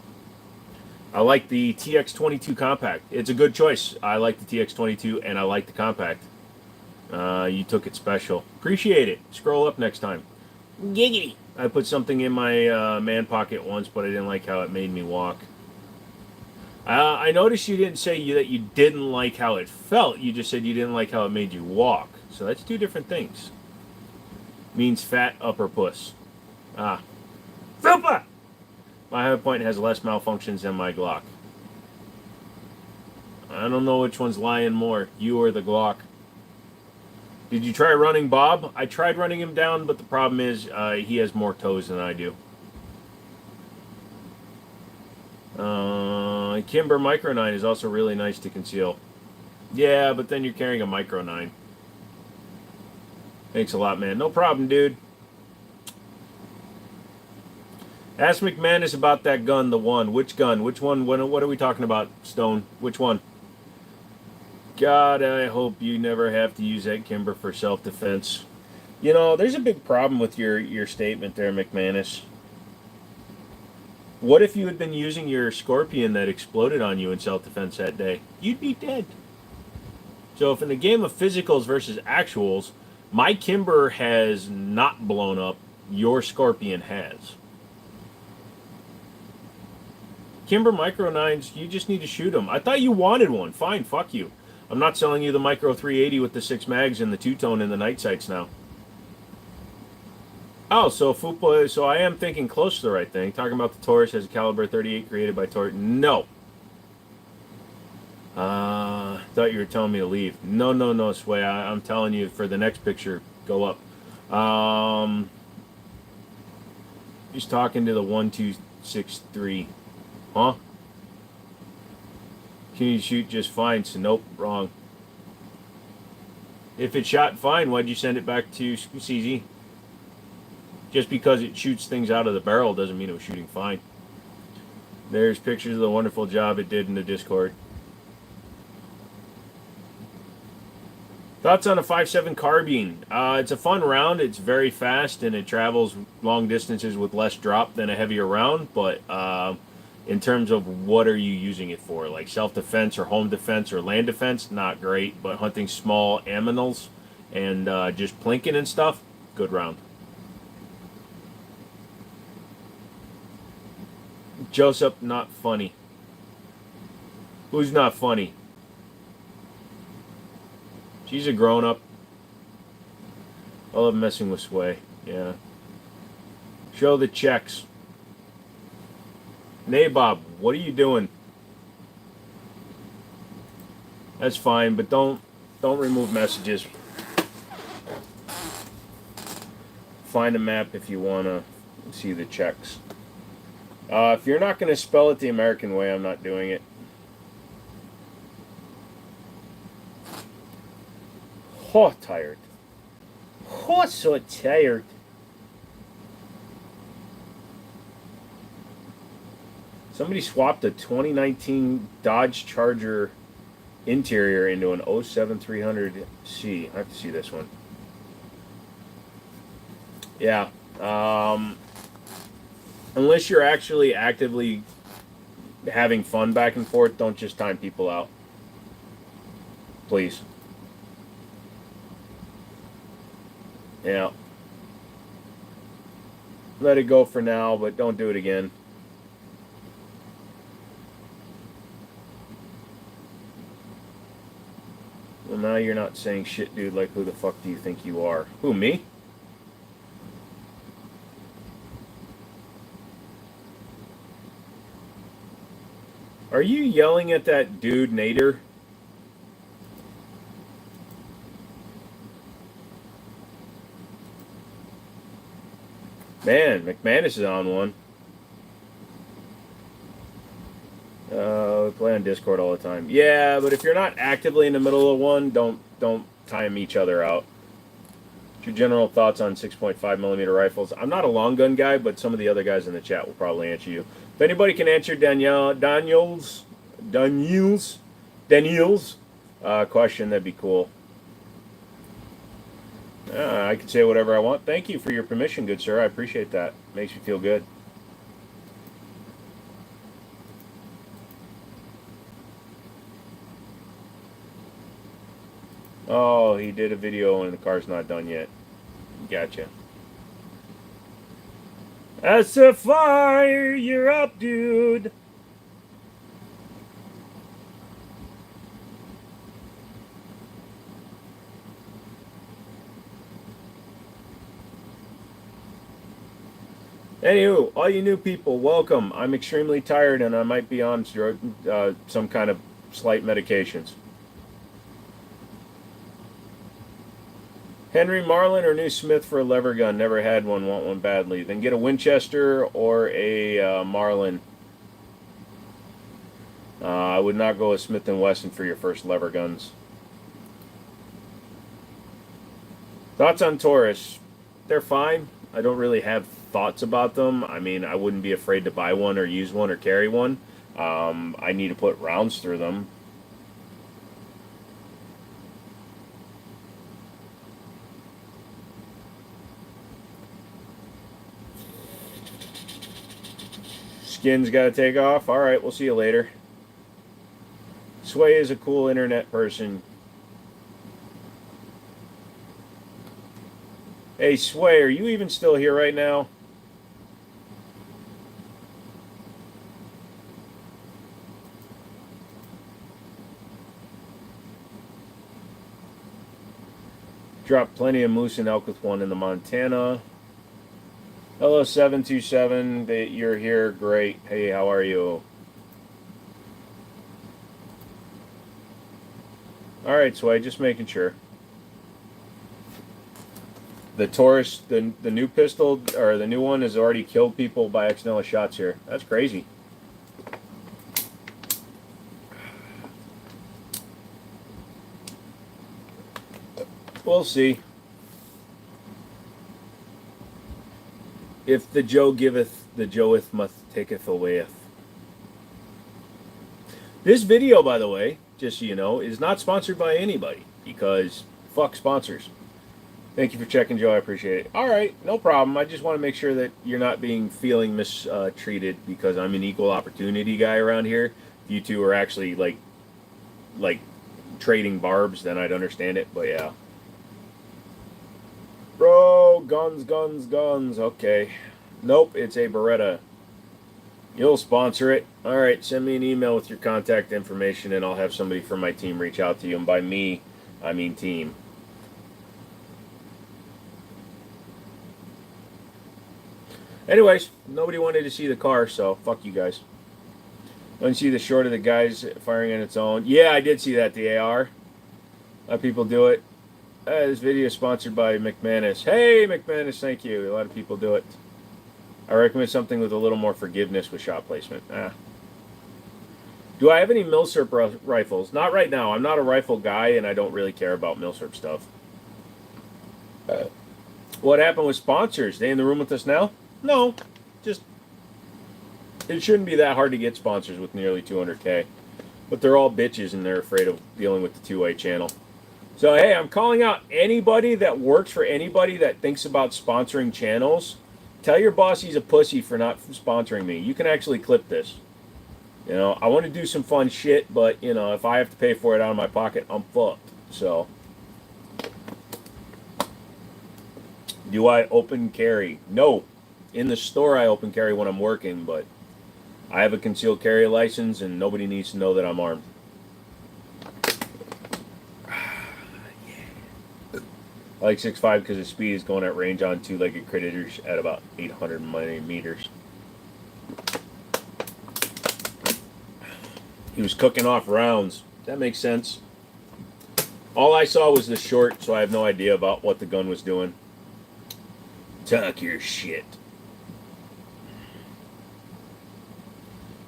I like the TX22 compact. It's a good choice. I like the TX22 and I like the compact. You took it special. Appreciate it. Scroll up next time. Giggity. I put something in my man pocket once, but I didn't like how it made me walk. I noticed you didn't say that you didn't like how it felt. You just said you didn't like how it made you walk. So that's two different things. Means fat upper puss. Ah. Fupa! My high point has less malfunctions than my Glock. I don't know which one's lying more, you or the Glock. Did you try running Bob? I tried running him down, but the problem is he has more toes than I do. Kimber Micro 9 is also really nice to conceal. Yeah, but then you're carrying a Micro 9. Thanks a lot, man. No problem, dude. Ask McManus about that gun, the one. Which gun? Which one? What are we talking about, Stone? Which one? God, I hope you never have to use that Kimber for self-defense. You know, there's a big problem with your statement there, McManus. What if you had been using your Scorpion that exploded on you in self-defense that day? You'd be dead. So if in the game of physicals versus actuals, my Kimber has not blown up, your Scorpion has. Kimber Micro 9s, you just need to shoot them. I thought you wanted one. Fine, fuck you. I'm not selling you the Micro 380 with the 6 mags and the two-tone and the night sights now. Oh, so FUPA, so I am thinking close to the right thing. Talking about the Taurus has a caliber 38 created by Taurus. No. Thought you were telling me to leave. No, Sway. I'm telling you for the next picture, go up. Just talking to the 1263. Huh? Can you shoot just fine? So nope, wrong. If it shot fine, why'd you send it back to CZ? Just because it shoots things out of the barrel doesn't mean it was shooting fine. There's pictures of the wonderful job it did in the Discord. Thoughts on a 5.7 carbine? It's a fun round. It's very fast and it travels long distances with less drop than a heavier round. But in terms of what are you using it for, like self-defense or home defense or land defense, not great. But hunting small aminals and just plinking and stuff, good round. Joseph, not funny. Who's not funny? She's a grown-up. I love messing with Sway. Yeah. Show the checks. Nabob, what are you doing? That's fine, but don't remove messages. Find a map if you want to see the checks. If you're not going to spell it the American way, I'm not doing it. Oh, tired. Oh, so tired. Somebody swapped a 2019 Dodge Charger interior into an 07300C. I have to see this one. Yeah. Unless you're actually actively having fun back and forth, don't just time people out. Please. Yeah. Let it go for now, but don't do it again. Well, now you're not saying shit, dude. Like, who the fuck do you think you are? Who, me? Are you yelling at that dude, Nader? Man, McManus is on one. We play on Discord all the time. Yeah, but if you're not actively in the middle of one, don't time each other out. What's your general thoughts on 6.5 millimeter rifles? I'm not a long gun guy, but some of the other guys in the chat will probably answer you. If anybody can answer Daniel's question, that'd be cool. I can say whatever I want. Thank you for your permission, good sir. I appreciate that. Makes me feel good. Oh, he did a video and the car's not done yet. Gotcha. That's a fire, you're up, dude. Anywho, all you new people, welcome. I'm extremely tired and I might be on some kind of slight medications. Henry Marlin or new Smith for a lever gun? Never had one, want one badly. Then get a Winchester or a Marlin. I would not go with Smith & Wesson for your first lever guns. Thoughts on Taurus? They're fine. I don't really have thoughts about them. I mean, I wouldn't be afraid to buy one or use one or carry one. I need to put rounds through them. Skin's got to take off. All right, we'll see you later. Sway is a cool internet person. Hey, Sway, are you even still here right now? Dropped plenty of moose and elk with one in the Montana. Hello, 727. You're here. Great. Hey, how are you? All right, Sway, just making sure. The Taurus, the new pistol, or the new one, has already killed people by accidental shots here. That's crazy. We'll see. If the Joe giveth, the Joeth must taketh awayeth. This video, by the way, just so you know, is not sponsored by anybody, because fuck sponsors. Thank you for checking, Joe. I appreciate it. All right, no problem. I just want to make sure that you're not feeling mistreated, because I'm an equal opportunity guy around here. If you two are actually like trading barbs, then I'd understand it. But yeah. Bro, guns. Okay. Nope, it's a Beretta. You'll sponsor it. All right, send me an email with your contact information, and I'll have somebody from my team reach out to you. And by me, I mean team. Anyways, nobody wanted to see the car, so fuck you guys. Don't see the short of the guys firing on its own. Yeah, I did see that, the AR. A lot of people do it. This video is sponsored by McManus. Hey, McManus, thank you. A lot of people do it. I recommend something with a little more forgiveness with shot placement. Do I have any Milsurp rifles? Not right now. I'm not a rifle guy, and I don't really care about Milsurp stuff. What happened with sponsors? They in the room with us now? No. Just, it shouldn't be that hard to get sponsors with nearly 200K. But they're all bitches, and they're afraid of dealing with the two-way channel. So, hey, I'm calling out anybody that works for anybody that thinks about sponsoring channels. Tell your boss he's a pussy for not sponsoring me. You can actually clip this. You know, I want to do some fun shit, but, you know, if I have to pay for it out of my pocket, I'm fucked. So, do I open carry? No. In the store, I open carry when I'm working, but I have a concealed carry license, and nobody needs to know that I'm armed. I like 6.5 because the speed is going at range on two-legged critters at about 800 meters. He was cooking off rounds. That makes sense. All I saw was the short, so I have no idea about what the gun was doing. Tuck your shit.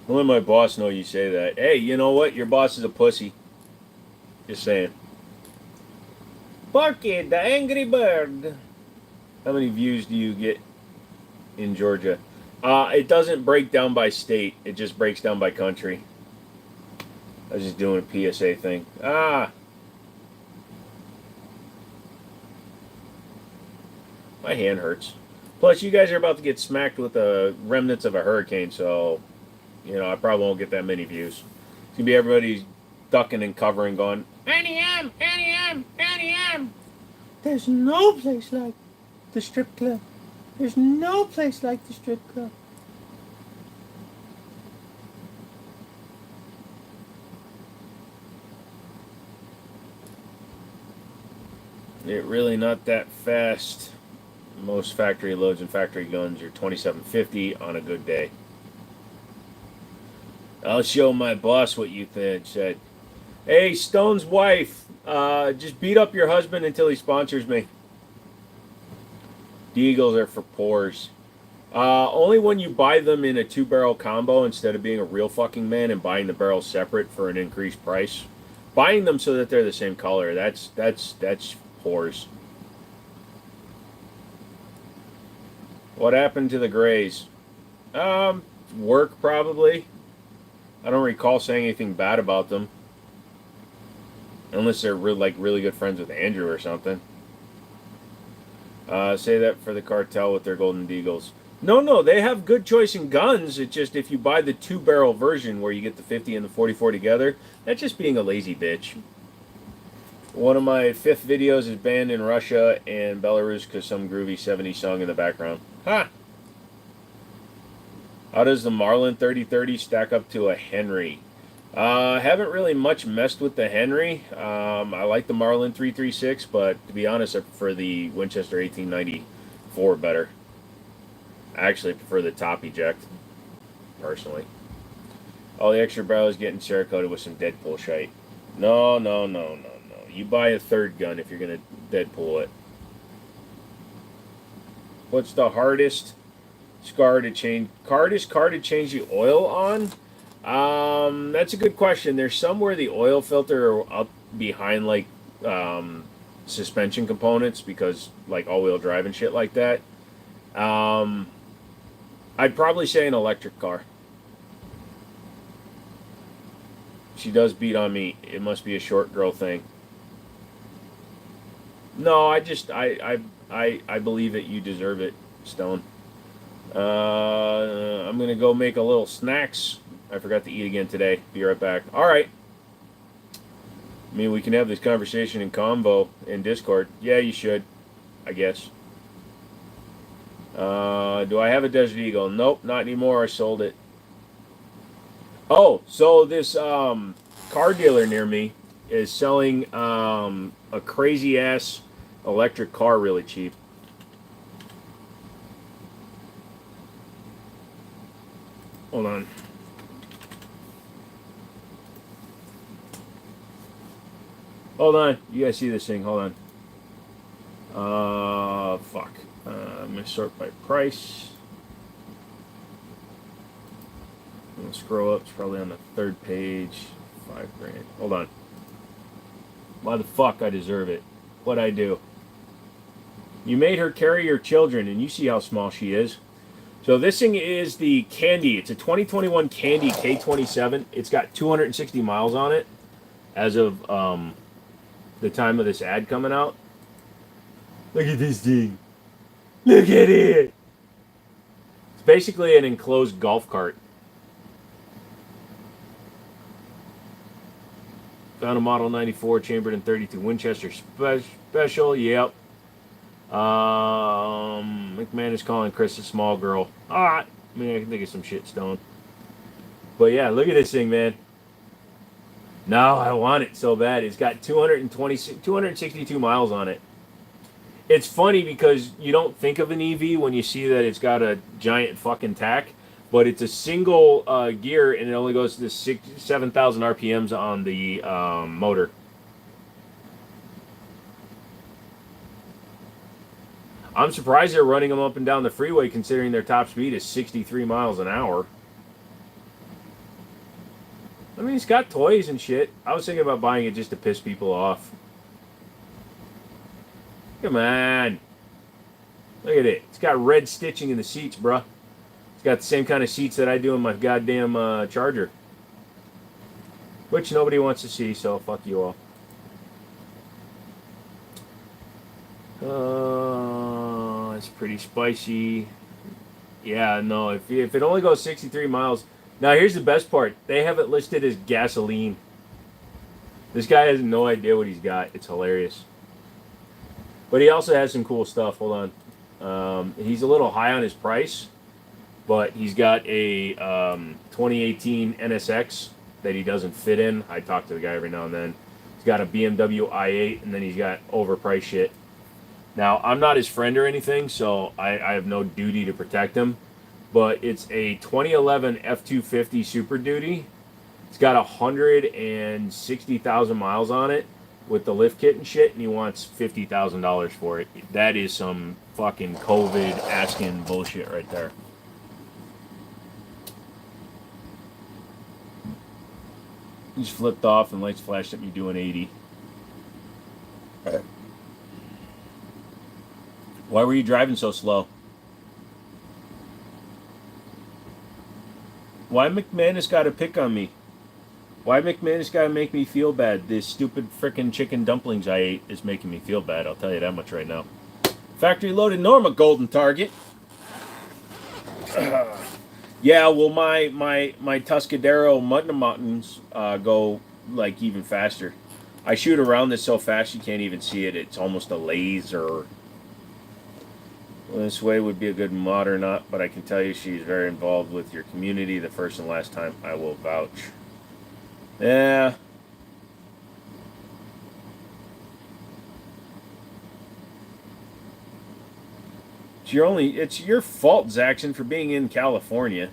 I'll let my boss know you say that. Hey, you know what? Your boss is a pussy. Just saying. Barky, the angry bird. How many views do you get in Georgia? It doesn't break down by state. It just breaks down by country. I was just doing a PSA thing. My hand hurts. Plus, you guys are about to get smacked with the remnants of a hurricane, so, you know, I probably won't get that many views. It's going to be everybody ducking and covering going, NEM, NEM, NEM. There's no place like the strip club. There's no place like the strip club. It really not that fast. Most factory loads and factory guns are 2750 on a good day. I'll show my boss what you said. Hey, Stone's wife, just beat up your husband until he sponsors me. Deagles are for pores. Only when you buy them in a 2-barrel combo instead of being a real fucking man and buying the barrels separate for an increased price. Buying them so that they're the same color, that's pores. What happened to the grays? Work probably. I don't recall saying anything bad about them. Unless they're really good friends with Andrew or something. Say that for the cartel with their golden deagles. No, they have good choice in guns. It's just if you buy the 2-barrel version where you get the 50 and the 44 together, that's just being a lazy bitch. One of my 5th videos is banned in Russia and Belarus because some groovy 70s song in the background. Ha! How does the Marlin 3030 stack up to a Henry? Haven't really much messed with the Henry. I like the Marlin 336, but to be honest, I prefer the Winchester 1894 better. I actually prefer the top eject, personally. All the extra barrels getting Cerakoted with some Deadpool shite. No. You buy a third gun if you're going to Deadpool it. What's the hardest car to change the oil on? That's a good question. There's some where the oil filter are up behind like suspension components because like all-wheel drive and shit like that. I'd probably say an electric car. She does beat on me. It must be a short girl thing. No, I believe that you deserve it, Stone. I'm gonna go make a little snacks. I forgot to eat again today. Be right back. All right. I mean, we can have this conversation in combo in Discord. Yeah, you should. I guess. Do I have a Desert Eagle? Nope, not anymore. I sold it. Oh, so this car dealer near me is selling a crazy ass electric car really cheap. Hold on. Hold on. You guys see this thing? Hold on. Fuck. I'm going to sort by price. I'm going to scroll up. It's probably on the 3rd page. $5,000. Hold on. Why the fuck I deserve it? What'd I do? You made her carry your children, and you see how small she is. So this thing is the Candy. It's a 2021 Candy K27. It's got 260 miles on it as of the time of this ad coming out. Look at this thing. Look at it. It's basically an enclosed golf cart. Found a Model 94 chambered in 32 Winchester special. Yep. McMahon is calling Chris a small girl. Alright. I mean, I can think of some shit stone. But yeah, look at this thing, man. No, I want it so bad. It's got 262 miles on it. It's funny because you don't think of an EV when you see that it's got a giant fucking tack, but it's a single gear and it only goes to 7,000 RPMs on the motor. I'm surprised they're running them up and down the freeway considering their top speed is 63 miles an hour. I mean, it's got toys and shit. I was thinking about buying it just to piss people off. Come on. Look at it. It's got red stitching in the seats, bruh. It's got the same kind of seats that I do in my goddamn Charger. Which nobody wants to see, so fuck you all. It's pretty spicy. Yeah, no, if it only goes 63 miles... Now, here's the best part. They have it listed as gasoline. This guy has no idea what he's got. It's hilarious. But he also has some cool stuff. Hold on. He's a little high on his price, but he's got a 2018 NSX that he doesn't fit in. I talk to the guy every now and then. He's got a BMW i8, and then he's got overpriced shit. Now, I'm not his friend or anything, so I have no duty to protect him. But it's a 2011 F-250 Super Duty. It's got 160,000 miles on it with the lift kit and shit, and he wants $50,000 for it. That is some fucking COVID asking bullshit right there. He's flipped off and lights flashed at me doing 80. Why were you driving so slow? Why McManus got to pick on me? Why McManus got to make me feel bad? This stupid frickin' chicken dumplings I ate is making me feel bad. I'll tell you that much right now. Factory loaded Norma golden target. Yeah, well, my Tuscadero Mountains go like even faster. I shoot around this so fast you can't even see it. It's almost a laser. Well, this way would be a good mod or not, but I can tell you she's very involved with your community. The first and last time I will vouch. Yeah. It's your fault, Zaxxon, for being in California.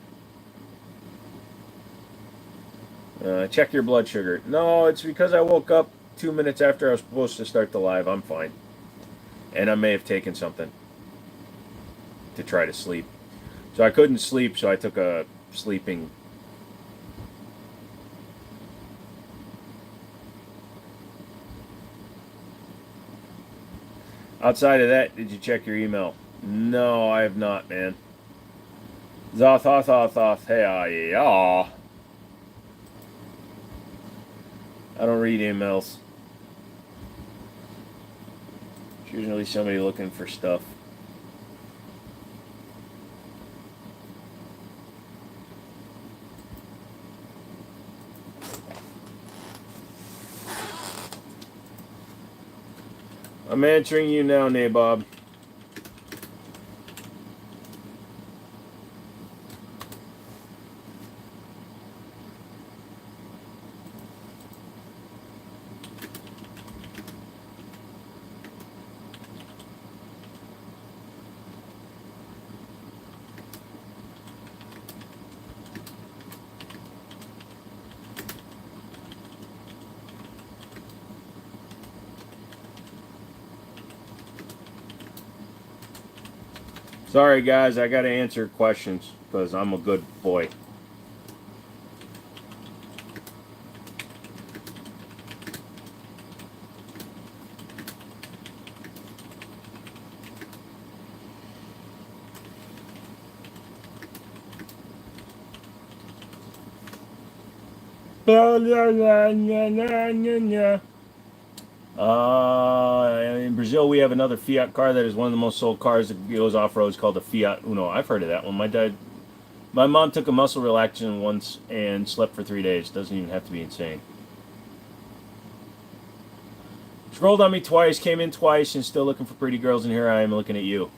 Check your blood sugar. No, it's because I woke up 2 minutes after I was supposed to start the live. I'm fine. And I may have taken something to try to sleep. So I couldn't sleep, so I took a sleeping. Outside of that, did you check your email? No, I have not, man. Zoth, hey, yeah. I don't read emails. It's usually somebody looking for stuff. I'm answering you now, Nabob. Sorry, guys, I got to answer questions because I'm a good boy. In Brazil, we have another Fiat car that is one of the most sold cars that goes off road. It's called the Fiat Uno. I've heard of that one. My mom took a muscle relaxant once and slept for 3 days. Doesn't even have to be insane. Scrolled on me twice, came in twice, and still looking for pretty girls, and here I am looking at you.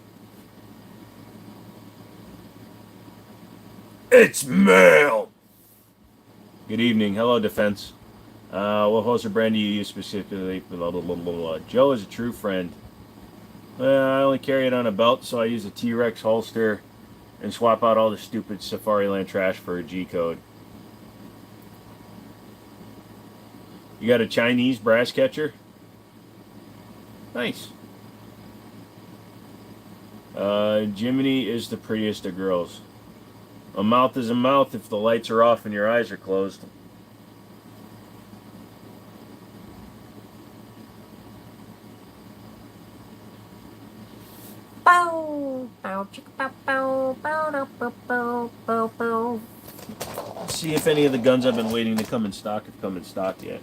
It's male! Good evening. Hello, Defense. What holster brand do you use specifically? Blah, blah, blah, blah, blah. Joe is a true friend. I only carry it on a belt, so I use a T-Rex holster and swap out all the stupid Safariland trash for a G-code. You got a Chinese brass catcher? Nice. Jiminy is the prettiest of girls. A mouth is a mouth if the lights are off and your eyes are closed. Let's see if any of the guns I've been waiting to come in stock have come in stock yet.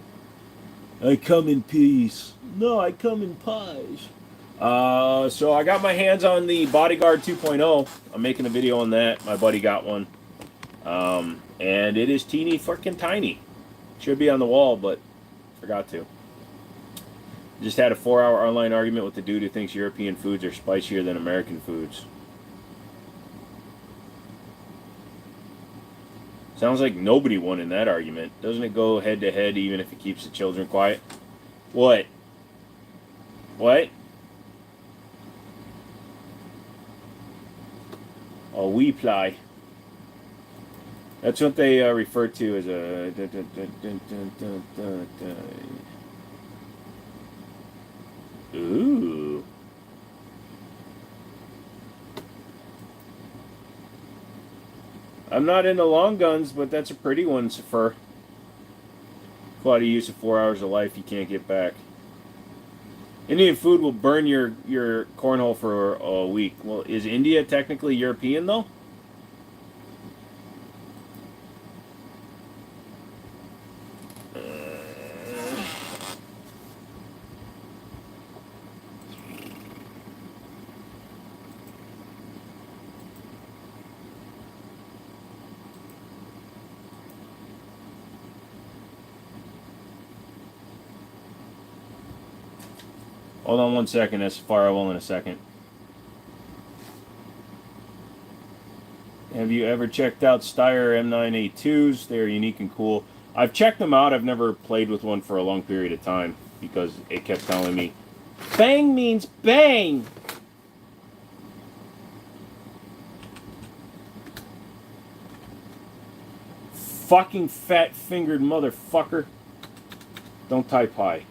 I come in peace. No, I come in pies. So I got my hands on the Bodyguard 2.0. I'm making a video on that. My buddy got one. And it is teeny freaking tiny. Should be on the wall, but forgot to. Just had a 4-hour online argument with the dude who thinks European foods are spicier than American foods. Sounds like nobody won in that argument. Doesn't it go head to head even if it keeps the children quiet? What? What? Oh, we ply. That's what they refer to as a... Ooh. I'm not into long guns, but that's a pretty one, Safer. Quality use of 4 hours of life you can't get back. Indian food will burn your cornhole for a week. Well, is India technically European, though? Hold on 1 second, that's fire I will in a second. Have you ever checked out Steyr M9A2s? They are unique and cool. I've checked them out. I've never played with one for a long period of time because it kept telling me, bang means bang! Fucking fat-fingered motherfucker. Don't type hi.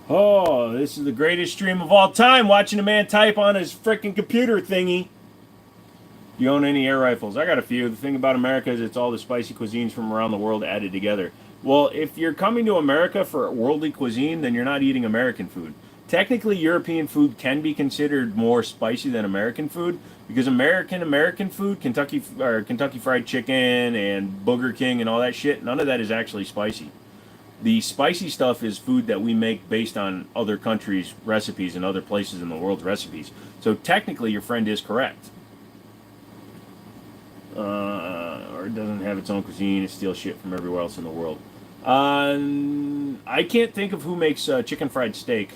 Oh, this is the greatest stream of all time, watching a man type on his freaking computer thingy. Do you own any air rifles? I got a few. The thing about America is it's all the spicy cuisines from around the world added together. Well, if you're coming to America for worldly cuisine, then you're not eating American food. Technically, European food can be considered more spicy than American food because American food, Kentucky Fried Chicken and Booger King and all that shit, none of that is actually spicy. The spicy stuff is food that we make based on other countries' recipes and other places in the world's recipes. So technically, your friend is correct. Or it doesn't have its own cuisine. It steals shit from everywhere else in the world. I can't think of who makes chicken fried steak.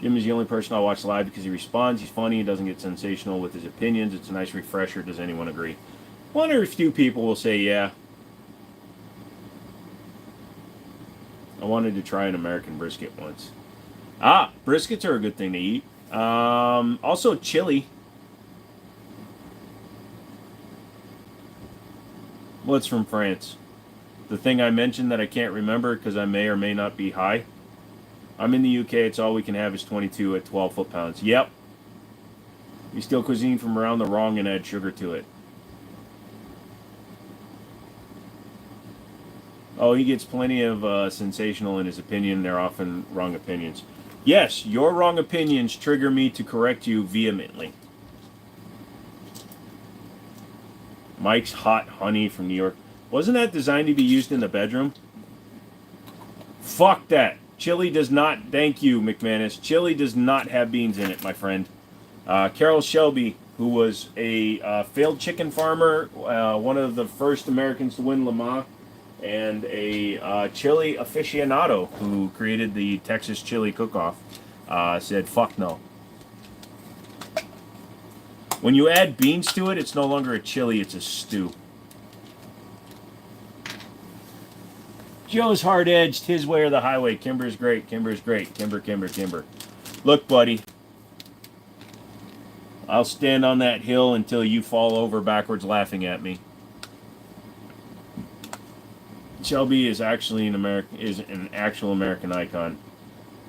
Jim is the only person I watch live because he responds. He's funny. He doesn't get sensational with his opinions. It's a nice refresher. Does anyone agree? One or a few people will say yeah. I wanted to try an American brisket once. Ah, briskets are a good thing to eat. Also chili. What's from France? The thing I mentioned that I can't remember because I may or may not be high. I'm in the UK. It's all we can have is 22 at 12 foot-pounds. Yep. You steal cuisine from around the wrong and add sugar to it. Oh, he gets plenty of sensational in his opinion. They're often wrong opinions. Yes, your wrong opinions trigger me to correct you vehemently. Mike's Hot Honey from New York. Wasn't that designed to be used in the bedroom? Fuck that. Chili does not, thank you, McManus. Chili does not have beans in it, my friend. Carol Shelby, who was a failed chicken farmer, one of the first Americans to win Le Mans, and a chili aficionado who created the Texas chili cook-off, said, fuck no. When you add beans to it, it's no longer a chili, it's a stew. Joe's hard-edged, his way or the highway. Kimber's great, Kimber's great. Kimber. Look, buddy. I'll stand on that hill until you fall over backwards laughing at me. Shelby is actually an actual American icon.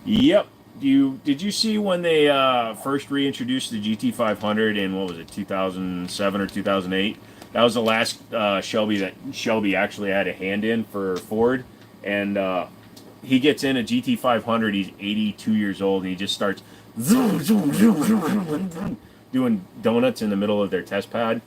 Yep. Did you see when they first reintroduced the GT500 in, what was it, 2007 or 2008? That was the last Shelby that Shelby actually had a hand in for Ford, and he gets in a GT500. He's 82 years old, and he just starts doing donuts in the middle of their test pad.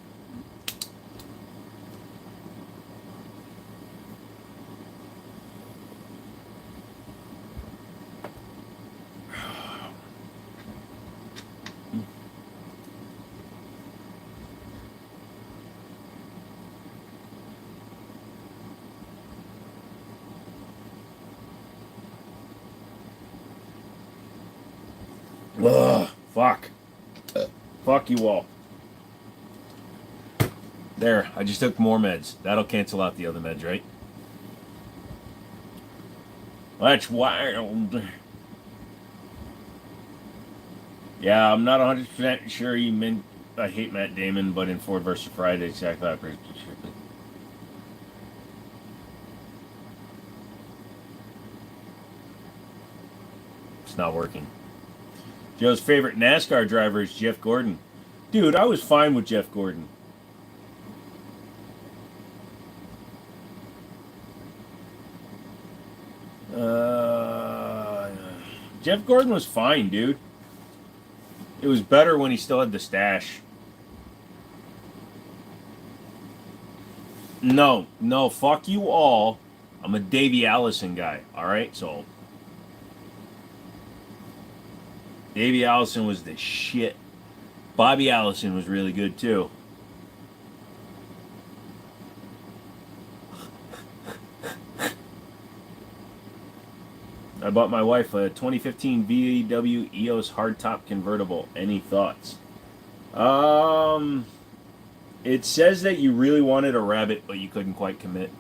Ugh, fuck. Fuck you all. There, I just took more meds. That'll cancel out the other meds, right? That's wild. Yeah, I'm not 100% sure you meant I hate Matt Damon, but in Ford vs. Friday, exactly. It's not working. Joe's favorite NASCAR driver is Jeff Gordon. Dude, I was fine with Jeff Gordon. Jeff Gordon was fine, dude. It was better when he still had the stash. No, fuck you all. I'm a Davey Allison guy, alright? So, Davey Allison was the shit. Bobby Allison was really good too. I bought my wife a 2015 VW EOS hardtop convertible. Any thoughts? It says that you really wanted a Rabbit, but you couldn't quite commit.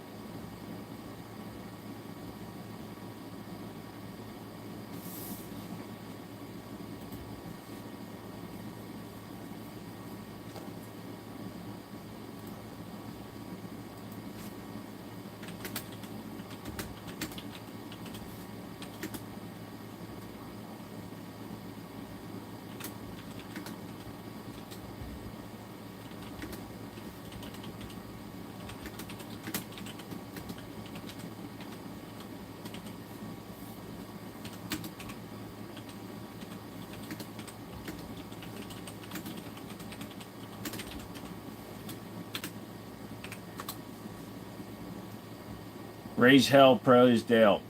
Raise hell, praise Dale.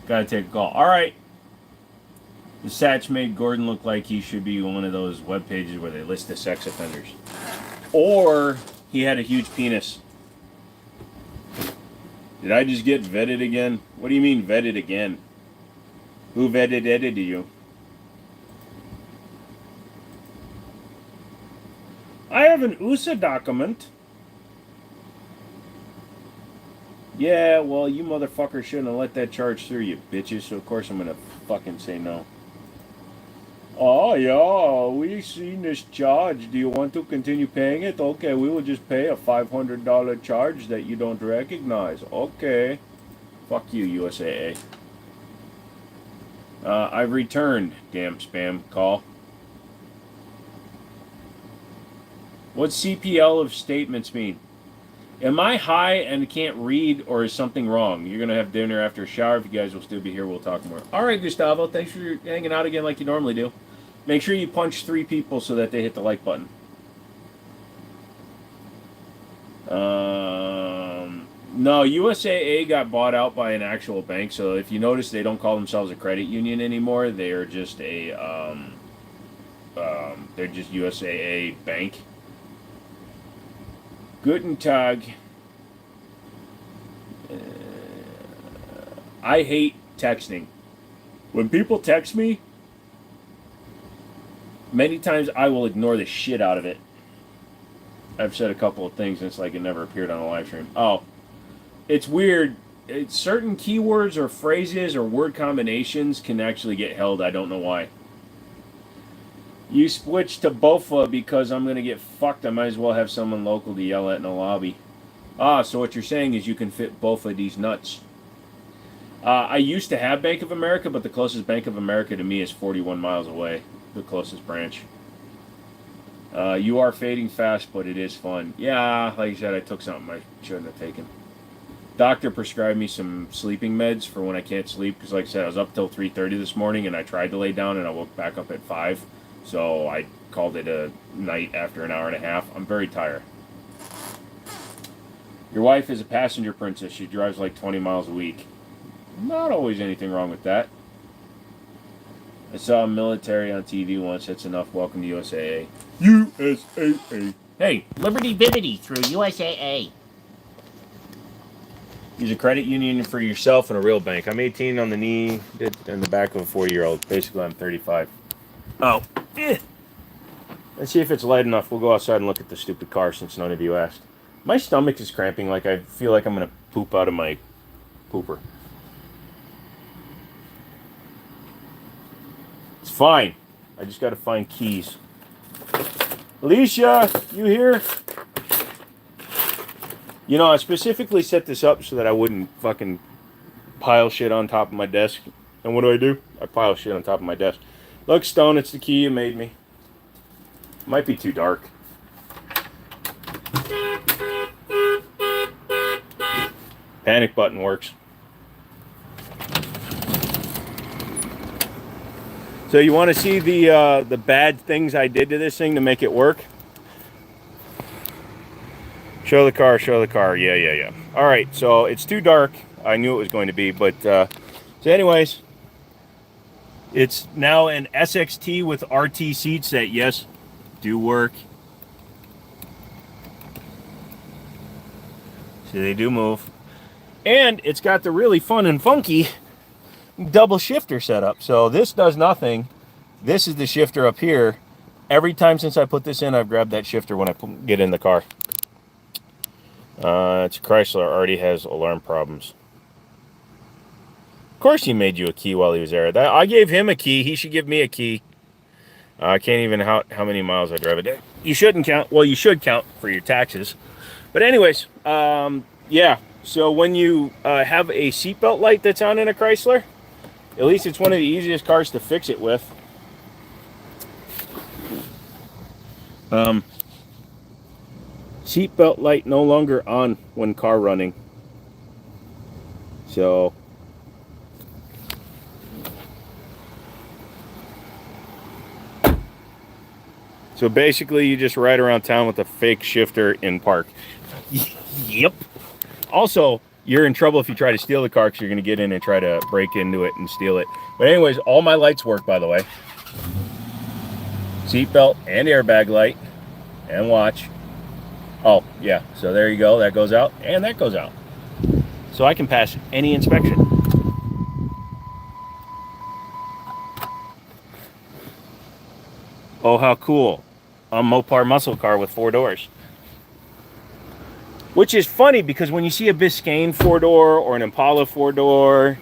Gotta take a call. Alright. The Satch made Gordon look like he should be one of those web pages where they list the sex offenders. Or he had a huge penis. Did I just get vetted again? What do you mean vetted again? Who vetted you? I have an USA document. Yeah, well, you motherfucker shouldn't have let that charge through, you bitches. So of course I'm gonna fucking say no. Oh yeah, we seen this charge. Do you want to continue paying it? Okay, we will just pay a $500 charge that you don't recognize. Okay. Fuck you, USAA. I've returned. Damn spam call. What's CPL of statements mean? Am I high and can't read, or is something wrong? You're gonna have dinner after a shower. If you guys will still be here, we'll talk more. All right, Gustavo. Thanks for hanging out again like you normally do. Make sure you punch 3 people so that they hit the like button. No, USAA got bought out by an actual bank. So if you notice, they don't call themselves a credit union anymore. They are just they're just USAA Bank. Guten Tag. I hate texting. When people text me, many times I will ignore the shit out of it. I've said a couple of things and it's like it never appeared on a live stream. Oh, it's weird. Certain keywords or phrases or word combinations can actually get held. I don't know why. You switched to BOFA because I'm going to get fucked. I might as well have someone local to yell at in the lobby. Ah, so what you're saying is you can fit both of these nuts. I used to have Bank of America, but the closest Bank of America to me is 41 miles away, the closest branch. You are fading fast, but it is fun. Yeah, like you said, I took something I shouldn't have taken. Doctor prescribed me some sleeping meds for when I can't sleep, because like I said, I was up till 3:30 this morning, and I tried to lay down, and I woke back up at 5. So I called it a night after an hour and a half. I'm very tired. Your wife is a passenger princess. She drives like 20 miles a week. Not always anything wrong with that. I saw a military on TV once. That's enough. Welcome to USAA. USAA. Hey, Liberty Bibbity through USAA. Use a credit union for yourself and a real bank. I'm 18 on the knee in the back of a 40-year-old. Basically, I'm 35. Oh. Let's see if it's light enough. We'll go outside and look at the stupid car since none of you asked. My stomach is cramping like I feel like I'm going to poop out of my pooper. It's fine. I just got to find keys. Alicia, you here? You know, I specifically set this up so that I wouldn't fucking pile shit on top of my desk. And what do? I pile shit on top of my desk. Look, Stone, it's the key you made me. Might be too dark. Panic button works. So you want to see the bad things I did to this thing to make it work? Show the car, show the car. Yeah. All right, so it's too dark. I knew it was going to be, but so anyways, it's now an SXT with RT seats that, yes, do work. See, they do move. And it's got the really fun and funky double shifter setup. So this does nothing. This is the shifter up here. Every time since I put this in, I've grabbed that shifter when I get in the car. It's Chrysler, already has alarm problems. Of course he made you a key while he was there. I gave him a key. He should give me a key. I can't even how many miles I drive a day. You shouldn't count. Well, you should count for your taxes. But anyways, yeah. So when you have a seatbelt light that's on in a Chrysler, at least it's one of the easiest cars to fix it with. Seatbelt light no longer on when car running. So basically you just ride around town with a fake shifter in park. Yep. Also, you're in trouble if you try to steal the car because you're going to get in and try to break into it and steal it. But anyways, all my lights work, by the way. Seatbelt and airbag light. And watch. Oh, yeah. So there you go. That goes out. And that goes out. So I can pass any inspection. Oh, how cool. A Mopar muscle car with 4 doors. Which is funny because when you see a Biscayne four-door or an Impala four-door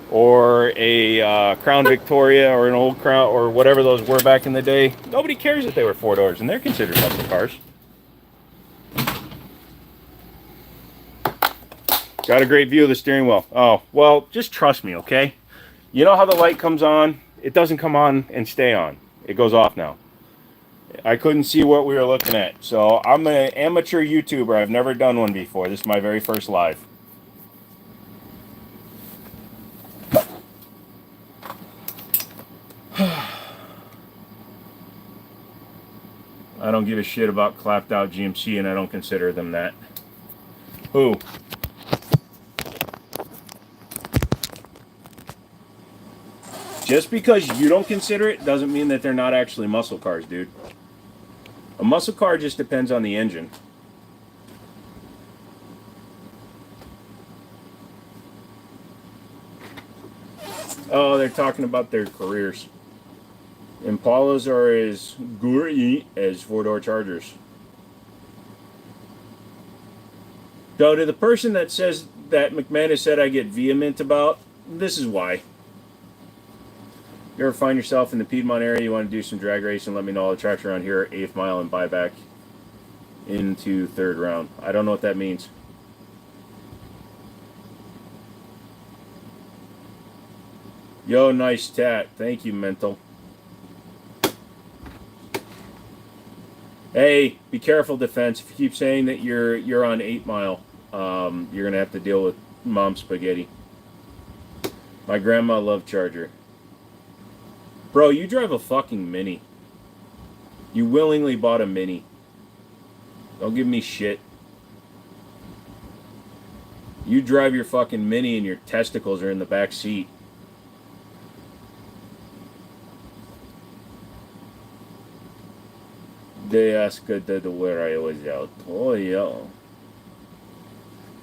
or a Crown Victoria or an old Crown or whatever those were back in the day, nobody cares that they were four doors and they're considered muscle cars. Got a great view of the steering wheel. Oh, well, just trust me, okay? You know how the light comes on? It doesn't come on and stay on. It goes off now. I couldn't see what we were looking at. So I'm an amateur YouTuber. I've never done one before. This is my very first live. I don't give a shit about clapped out GMC and I don't consider them that. Who? Just because you don't consider it doesn't mean that they're not actually muscle cars, dude. A muscle car just depends on the engine. Oh, they're talking about their careers. Impalas are as gory as four-door Chargers. Though to the person that says that McManus said I get vehement about, this is why. You ever find yourself in the Piedmont area, you want to do some drag racing, let me know. All the tracks around here, 8th mile and buyback into 3rd round. I don't know what that means. Yo, nice tat. Thank you, Mental. Hey, be careful, Defense. If you keep saying that you're on 8 Mile, you're going to have to deal with mom spaghetti. My grandma loved Charger. Bro, you drive a fucking Mini. You willingly bought a Mini. Don't give me shit. You drive your fucking Mini and your testicles are in the back seat. They asked where I was out. Oh, yeah.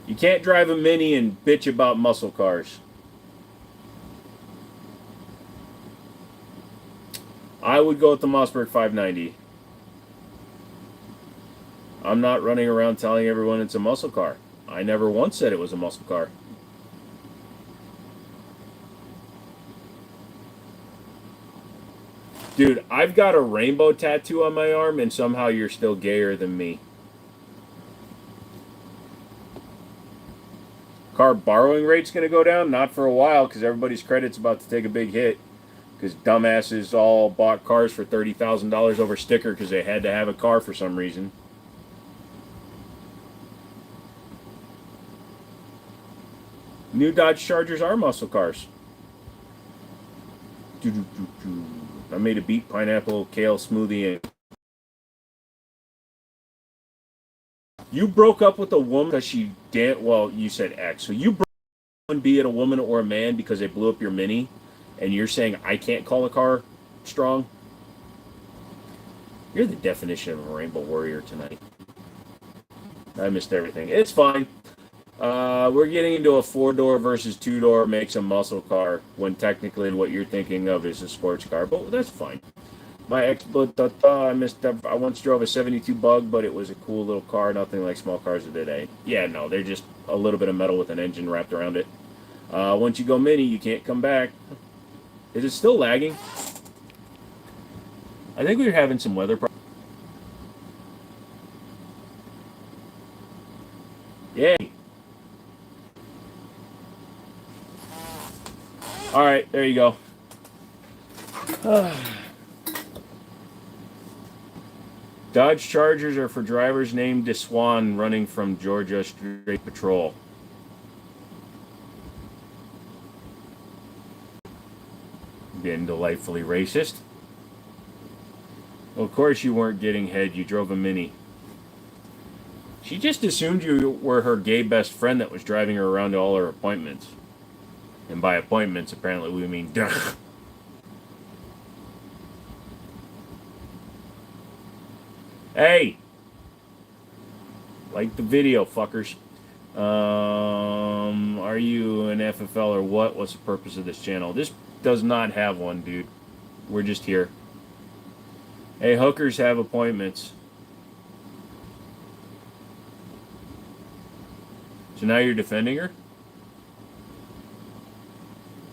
You can't drive a Mini and bitch about muscle cars. I would go with the Mossberg 590. I'm not running around telling everyone it's a muscle car. I never once said it was a muscle car. Dude, I've got a rainbow tattoo on my arm and somehow you're still gayer than me. Car borrowing rate's going to go down? Not for a while because everybody's credit's about to take a big hit. Because dumbasses all bought cars for $30,000 over sticker because they had to have a car for some reason. New Dodge Chargers are muscle cars. I made a beet pineapple kale smoothie. And you broke up with a woman because she didn't. Well, you said X. So you broke up, be it a woman or a man, because they blew up your Mini. And you're saying I can't call a car strong? You're the definition of a rainbow warrior tonight. I missed everything. It's fine. We're getting into a 4-door versus 2-door makes a muscle car when technically what you're thinking of is a sports car. But that's fine. My ex, I missed. I once drove a 72 Bug, but it was a cool little car. Nothing like small cars of today. Yeah, no, they're just a little bit of metal with an engine wrapped around it. Once you go Mini, you can't come back. Is it still lagging? I think we were having some weather problems. Yay. Alright, there you go. Dodge Chargers are for drivers named DeSwan running from Georgia State Patrol. Being delightfully racist. Well, of course you weren't getting head. You drove a Mini. She just assumed you were her gay best friend that was driving her around to all her appointments. And by appointments, apparently we mean duh. Hey! Like the video, fuckers. Are you an FFL or what? What's the purpose of this channel? This does not have one, dude. We're just here. Hey, hookers have appointments. So now you're defending her?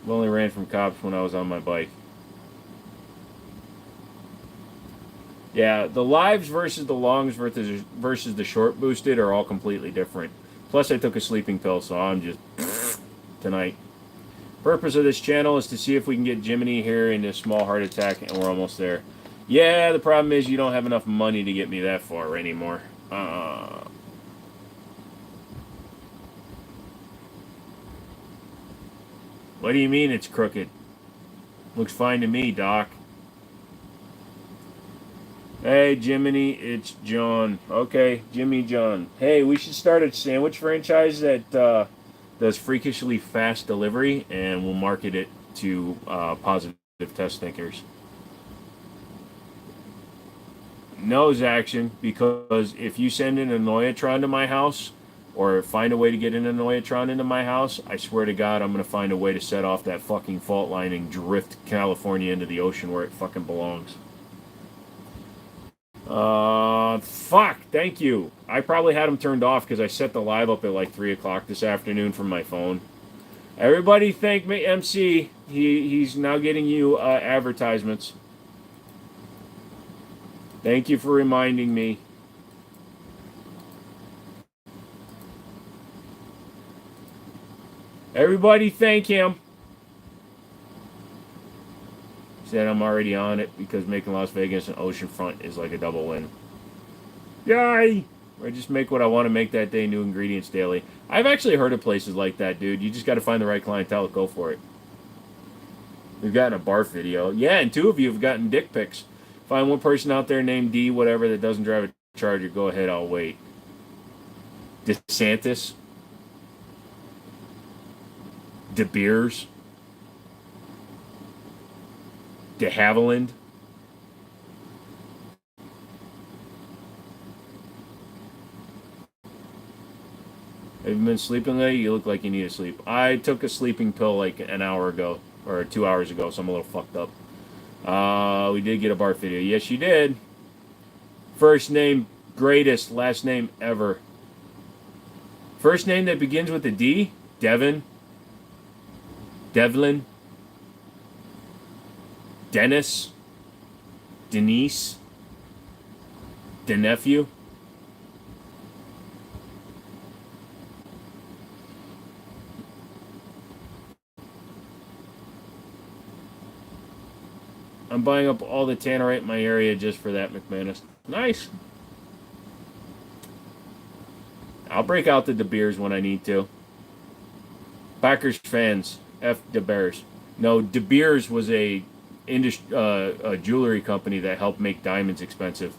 I only ran from cops when I was on my bike. Yeah, the lives versus the longs versus the short boosted are all completely different. Plus, I took a sleeping pill, so I'm just tonight. Purpose of this channel is to see if we can get Jiminy here into a small heart attack, and we're almost there. Yeah, the problem is you don't have enough money to get me that far anymore. What do you mean it's crooked? Looks fine to me, Doc. Hey, Jiminy, it's John. Okay, Jimmy John. Hey, we should start a sandwich franchise that does freakishly fast delivery, and we'll market it to positive test thinkers. Nose action, because if you send an Annoyatron to my house, or find a way to get an Annoyatron into my house, I swear to God, I'm going to find a way to set off that fucking fault line and drift California into the ocean where it fucking belongs. Fuck, thank you. I probably had him turned off because I set the live up at like 3 o'clock this afternoon from my phone. Everybody thank me, MC. He's now getting you advertisements. Thank you for reminding me. Everybody thank him. Said I'm already on it because making Las Vegas an oceanfront is like a double win. Yay! I just make what I want to make that day, new ingredients daily. I've actually heard of places like that, dude. You just got to find the right clientele to go for it. We've gotten a barf video. Yeah, and 2 of you have gotten dick pics. Find one person out there named D, whatever, that doesn't drive a Charger. Go ahead, I'll wait. DeSantis. De Beers. De Haviland. Have you been sleeping late? You look like you need to sleep. I took a sleeping pill like an hour ago, or 2 hours ago, so I'm a little fucked up. We did get a barf video. Yes, you did. First name, greatest. Last name, ever. First name that begins with a D? Devin. Devlin. Dennis. Denise. DeNephew. I'm buying up all the tannerite in my area just for that, McManus. Nice. I'll break out the De Beers when I need to. Packers fans, F De Beers. No, De Beers was a jewelry company that helped make diamonds expensive.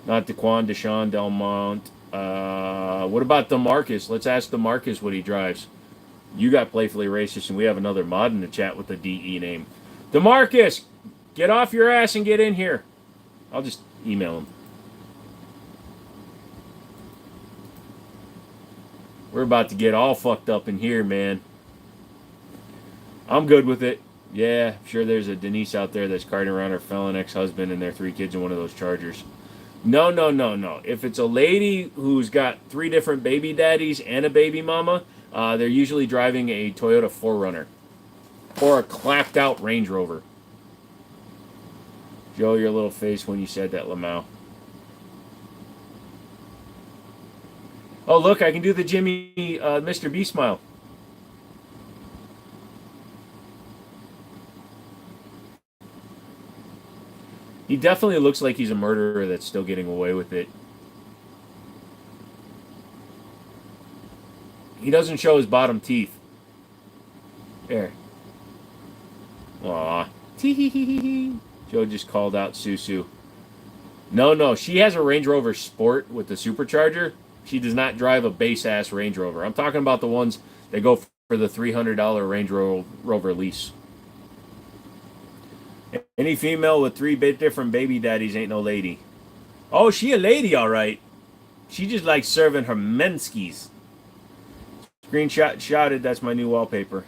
Not Daquan, Deshaun, Delmont. What about DeMarcus? Let's ask DeMarcus what he drives. You got Playfully Racist, and we have another mod in the chat with the DE name. DeMarcus, get off your ass and get in here. I'll just email him. We're about to get all fucked up in here, man. I'm good with it. Yeah, I'm sure there's a Denise out there that's carting around her felon ex-husband and their 3 kids in one of those Chargers. No, no, no, no. If it's a lady who's got 3 different baby daddies and a baby mama, they're usually driving a Toyota 4Runner. Or a clapped out Range Rover. Joe, your little face when you said that, Lamau. Oh, look, I can do the Jimmy, Mr. B smile. He definitely looks like he's a murderer that's still getting away with it. He doesn't show his bottom teeth. There. Aw. Tee-hee-hee-hee. Joe just called out Susu. No, no. She has a Range Rover Sport with the supercharger. She does not drive a base-ass Range Rover. I'm talking about the ones that go for the $300 Range Rover lease. Any female with 3 different baby daddies ain't no lady. Oh, she a lady, all right. She just likes serving her menskis. Screenshot shotted. That's my new wallpaper.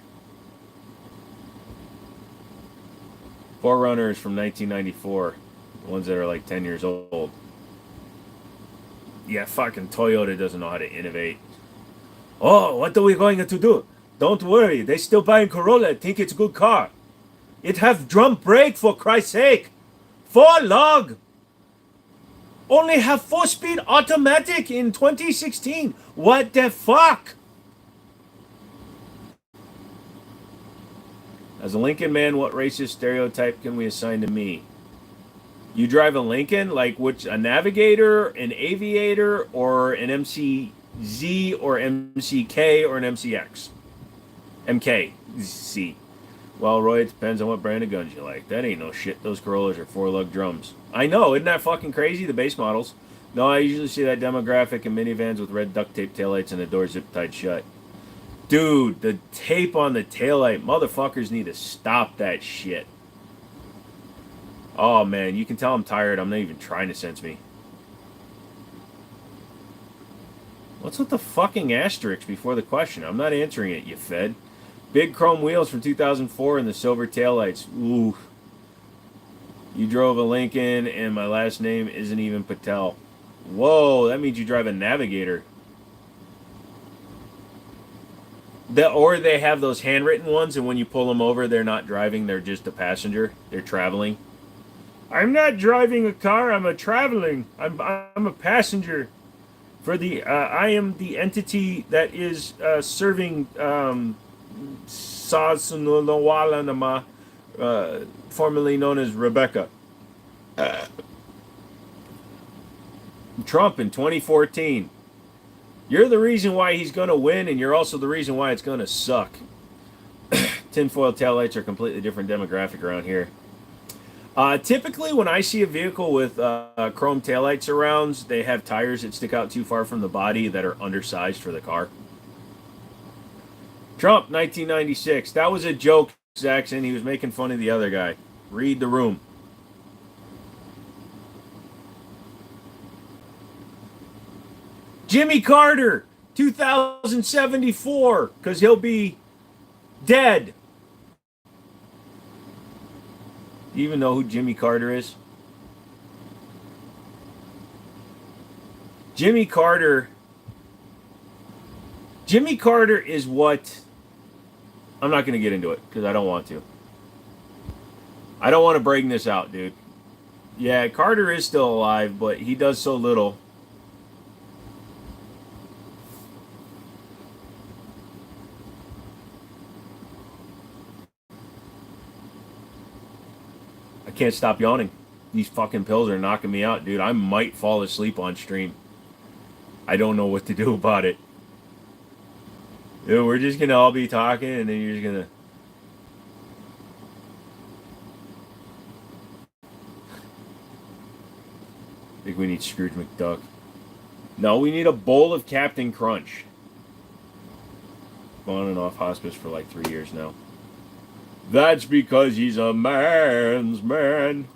4Runners from 1994. The ones that are like 10 years old. Yeah, fucking Toyota doesn't know how to innovate. Oh, what are we going to do? Don't worry, they still buying Corolla, think it's a good car. It have drum brake, for Christ's sake. 4 lug. Only have 4-speed automatic in 2016. What the fuck? As a Lincoln man, what racist stereotype can we assign to me? You drive a Lincoln, like which, a Navigator, an Aviator, or an MCZ, or MCK, or an MCX? MKC. Well, Roy, it depends on what brand of guns you like. That ain't no shit. Those Corollas are 4-lug drums. I know, isn't that fucking crazy? The base models. No, I usually see that demographic in minivans with red duct tape taillights and the door zip tied shut. Dude, the tape on the taillight, motherfuckers need to stop that shit. Oh man, you can tell I'm tired. I'm not even trying to sense me. What's with the fucking asterisk before the question? I'm not answering it, you fed. Big chrome wheels from 2004 and the silver taillights. Ooh. You drove a Lincoln and my last name isn't even Patel. Whoa, that means you drive a Navigator. Or they have those handwritten ones, and when you pull them over, they're not driving, they're just a passenger. They're traveling. I'm not driving a car, I'm a traveling. I'm a passenger. For the I am the entity that is serving Sasunulawalanama, formerly known as Rebecca. Trump in 2014. You're the reason why he's going to win, and you're also the reason why it's going to suck. Tinfoil taillights are a completely different demographic around here. Typically, when I see a vehicle with chrome taillight surrounds, they have tires that stick out too far from the body that are undersized for the car. Trump, 1996. That was a joke, Saxon. He was making fun of the other guy. Read the room. Jimmy Carter, 2074, because he'll be dead. Do you even know who Jimmy Carter is? Jimmy Carter is what... I'm not going to get into it, because I don't want to. I don't want to bring this out, dude. Yeah, Carter is still alive, but he does so little. I can't stop yawning. These fucking pills are knocking me out, dude. I might fall asleep on stream. I don't know what to do about it. Dude, we're just gonna all be talking, and then you're just gonna... I think we need Scrooge McDuck. No, we need a bowl of Captain Crunch. On and off hospice for like 3 years now. That's because he's a man's man.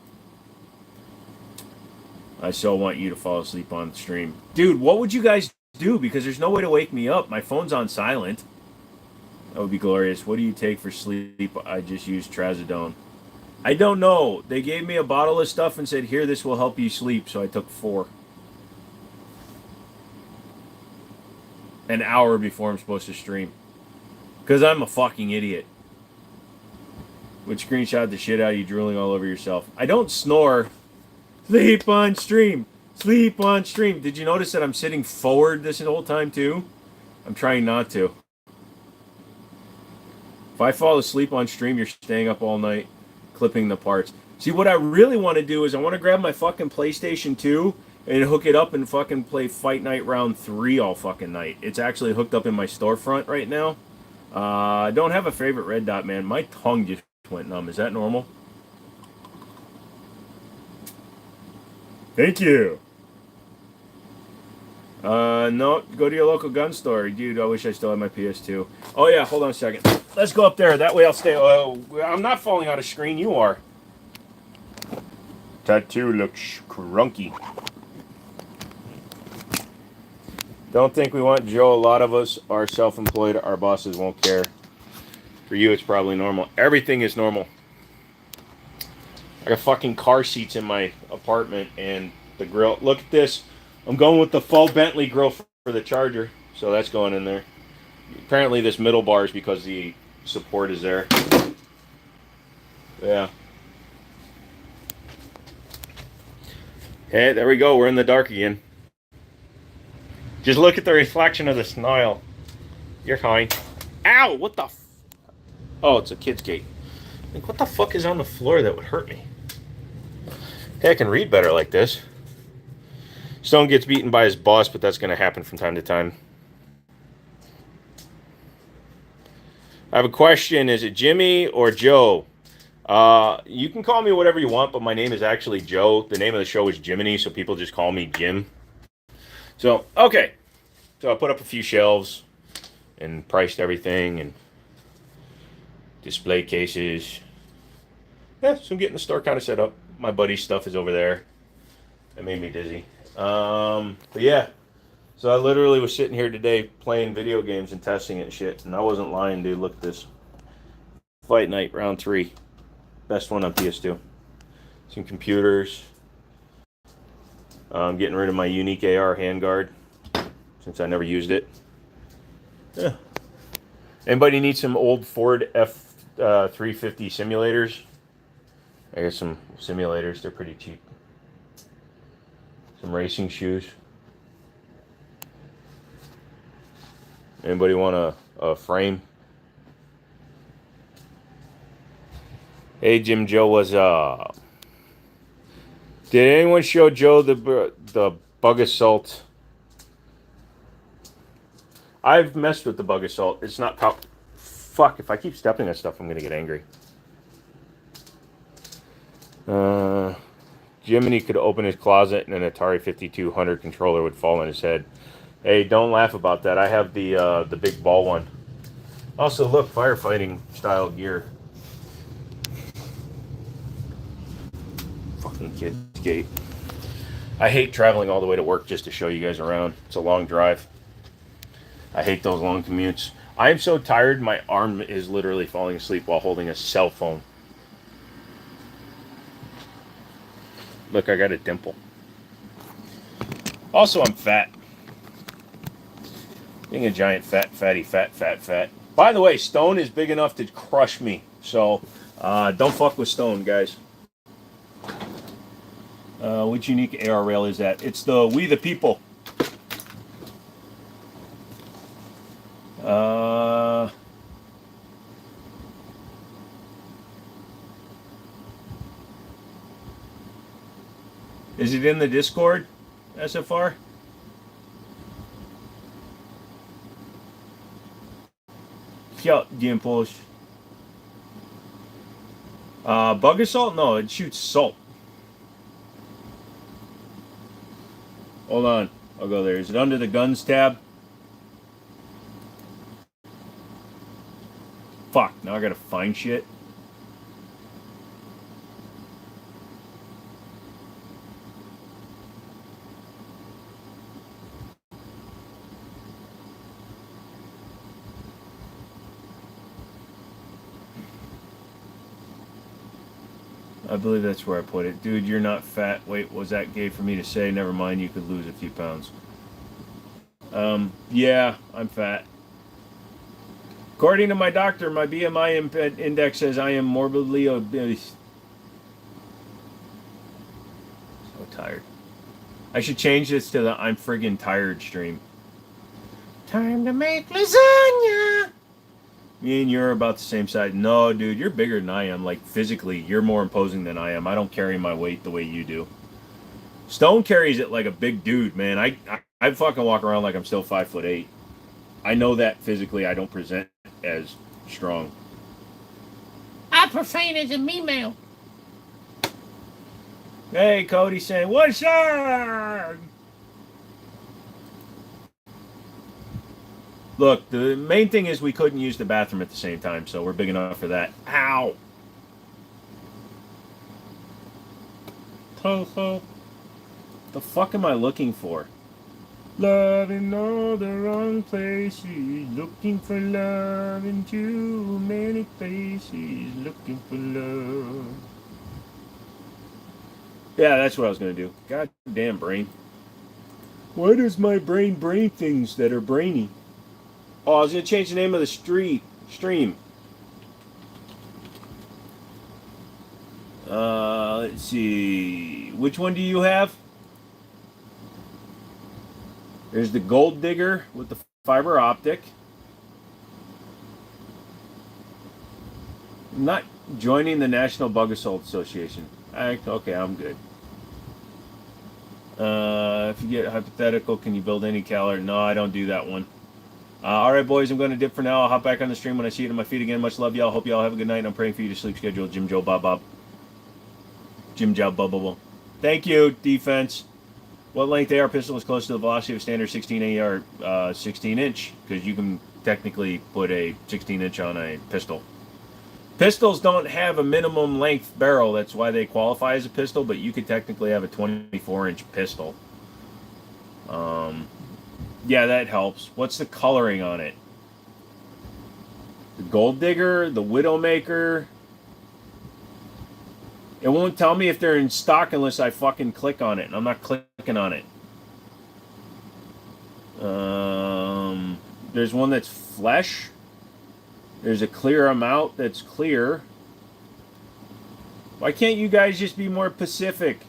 I so want you to fall asleep on stream. Dude, what would you guys do? Because there's no way to wake me up. My phone's on silent. That would be glorious. What do you take for sleep? I just use Trazodone. I don't know. They gave me a bottle of stuff and said, here, this will help you sleep. So I took 4. An hour before I'm supposed to stream. Because I'm a fucking idiot. Would screenshot the shit out of you drooling all over yourself. I don't snore. Sleep on stream. Sleep on stream. Did you notice that I'm sitting forward this whole time too? I'm trying not to. If I fall asleep on stream, you're staying up all night clipping the parts. See, what I really want to do is I want to grab my fucking PlayStation 2 and hook it up and fucking play Fight Night Round 3 all fucking night. It's actually hooked up in my storefront right now. I don't have a favorite red dot, man. My tongue just went numb. Is that normal? Thank you. No, go to your local gun store. Dude, I wish I still had my PS2. Oh yeah, hold on a second. Let's go up there. That way I'll stay. Oh, I'm not falling out of screen. You are. Tattoo looks crunky. Don't think we want Joe. A lot of us are self-employed. Our bosses won't care. For you, it's probably normal. Everything is normal. I got fucking car seats in my apartment and the grill. Look at this. I'm going with the full Bentley grill for the Charger. So that's going in there. Apparently this middle bar is because the support is there. Yeah. Hey, there we go. We're in the dark again. Just look at the reflection of the snarl. You're fine. Ow! What the? Oh, it's a kid's gate. Like, what the fuck is on the floor that would hurt me? Hey, I can read better like this. Stone gets beaten by his boss, but that's going to happen from time to time. I have a question. Is it Jimmy or Joe? You can call me whatever you want, but my name is actually Joe. The name of the show is Jiminy, so people just call me Jim. So, okay. So I put up a few shelves and priced everything and display cases. Yeah, so I'm getting the store kind of set up. My buddy's stuff is over there. That made me dizzy. But yeah. So I literally was sitting here today playing video games and testing it and shit. And I wasn't lying, dude. Look at this. Fight Night Round 3. Best one on PS2. Some computers. I'm getting rid of my unique AR handguard since I never used it. Yeah. Anybody need some old Ford F350 simulators? I got some simulators. They're pretty cheap. Some racing shoes. Anybody want a frame? Hey, Jim Joe, what's up? Did anyone show Joe the bug assault? I've messed with the bug assault. It's not pow. Fuck! If I keep stepping on stuff, I'm gonna get angry. Jiminy could open his closet and an Atari 5200 controller would fall on his head. Hey, don't laugh about that. I have the big ball one. Also, look, firefighting style gear. Fucking kid's gate. I hate traveling all the way to work just to show you guys around. It's a long drive. I hate those long commutes. I am so tired, my arm is literally falling asleep while holding a cell phone. Look, I got a dimple. Also, I'm fat. Being a giant fatty. By the way, Stone is big enough to crush me. So, don't fuck with Stone, guys. Which unique AR rail is that? It's the We the People. Is it in the Discord, SFR? Yeah, Gimpos. Bug assault? No, it shoots salt. Hold on, I'll go there. Is it under the guns tab? Fuck, now I gotta find shit. I believe that's where I put it. Dude, you're not fat. Wait, was that gay for me to say? Never mind, you could lose a few pounds. Yeah, I'm fat. According to my doctor, my BMI index says I am morbidly obese. So tired. I should change this to the I'm friggin' tired stream. Time to make lasagna! Me and you're about the same size. No, dude, you're bigger than I am. Like, physically, you're more imposing than I am. I don't carry my weight the way you do. Stone carries it like a big dude, man. I fucking walk around like I'm still 5'8". I know that physically I don't present as strong. I profane as a female. Hey, Cody saying, what's up? Look, the main thing is we couldn't use the bathroom at the same time, so we're big enough for that. Ow! Ho. The fuck am I looking for? Love in all the wrong places, looking for love in too many places, looking for love. Yeah, that's what I was gonna do. God damn brain. Why does my brain things that are brainy? Oh, I was going to change the name of the stream. Let's see. Which one do you have? There's the Gold Digger with the fiber optic. I'm not joining the National Bug Assault Association. Okay, I'm good. If you get hypothetical, can you build any caliber? No, I don't do that one. All right, boys, I'm going to dip for now. I'll hop back on the stream when I see it on my feet again. Much love, y'all. Hope y'all have a good night. I'm praying for you to sleep schedule. Jim Joe Bob Bob. Jim Jow Bob Bob. Thank you, defense. What length AR pistol is close to the velocity of a standard 16 AR 16 inch? Because you can technically put a 16 inch on a pistol. Pistols don't have a minimum length barrel. That's why they qualify as a pistol, but you could technically have a 24-inch pistol. Yeah, that helps. What's the coloring on it? The Gold Digger, the Widowmaker. It won't tell me if they're in stock unless I fucking click on it, and I'm not clicking on it. There's one that's flesh. There's a clear amount that's clear. Why can't you guys just be more Pacific?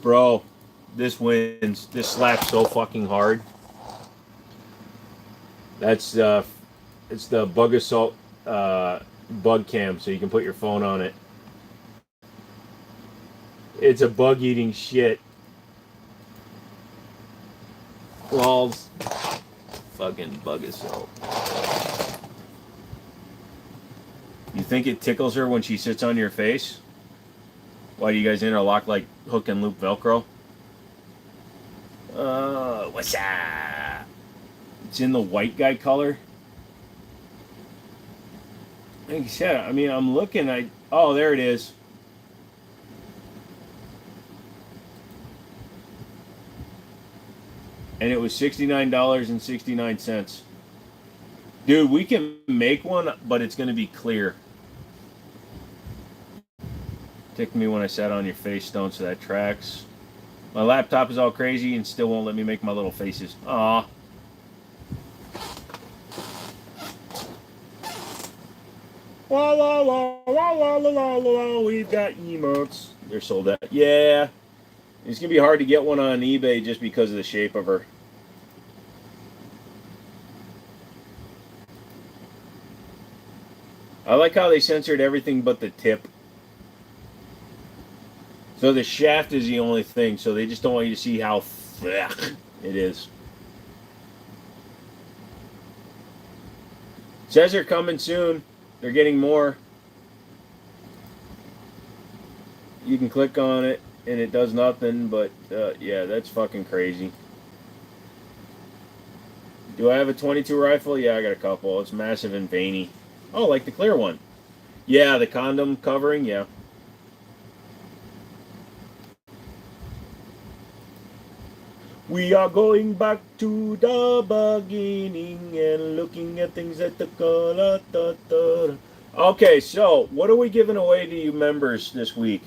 Bro, this wins. This slaps so fucking hard. That's it's the Bug Assault bug cam, so you can put your phone on it. It's a bug eating shit. Walls. Fucking Bug Assault. You think it tickles her when she sits on your face? Why do you guys interlock like hook and loop Velcro? What's up? It's in the white guy color. Like I said, I mean, I'm looking. Oh, there it is. And it was $69.69. Dude, we can make one, but it's going to be clear. Ticked me when I sat on your face, Stone, so that tracks. My laptop is all crazy and still won't let me make my little faces. Aw. La la la la la la la la. We've got emotes. They're sold out. Yeah. It's going to be hard to get one on eBay just because of the shape of her. I like how they censored everything but the tip. So the shaft is the only thing, so they just don't want you to see how thick it is. Says they're coming soon. They're getting more. You can click on it and it does nothing, but yeah, that's fucking crazy. Do I have a 22 rifle? Yeah, I got a couple. It's massive and veiny. Oh, like the clear one. Yeah, the condom covering, yeah. We are going back to the beginning and looking at things at the color. Okay, so what are we giving away to you members this week?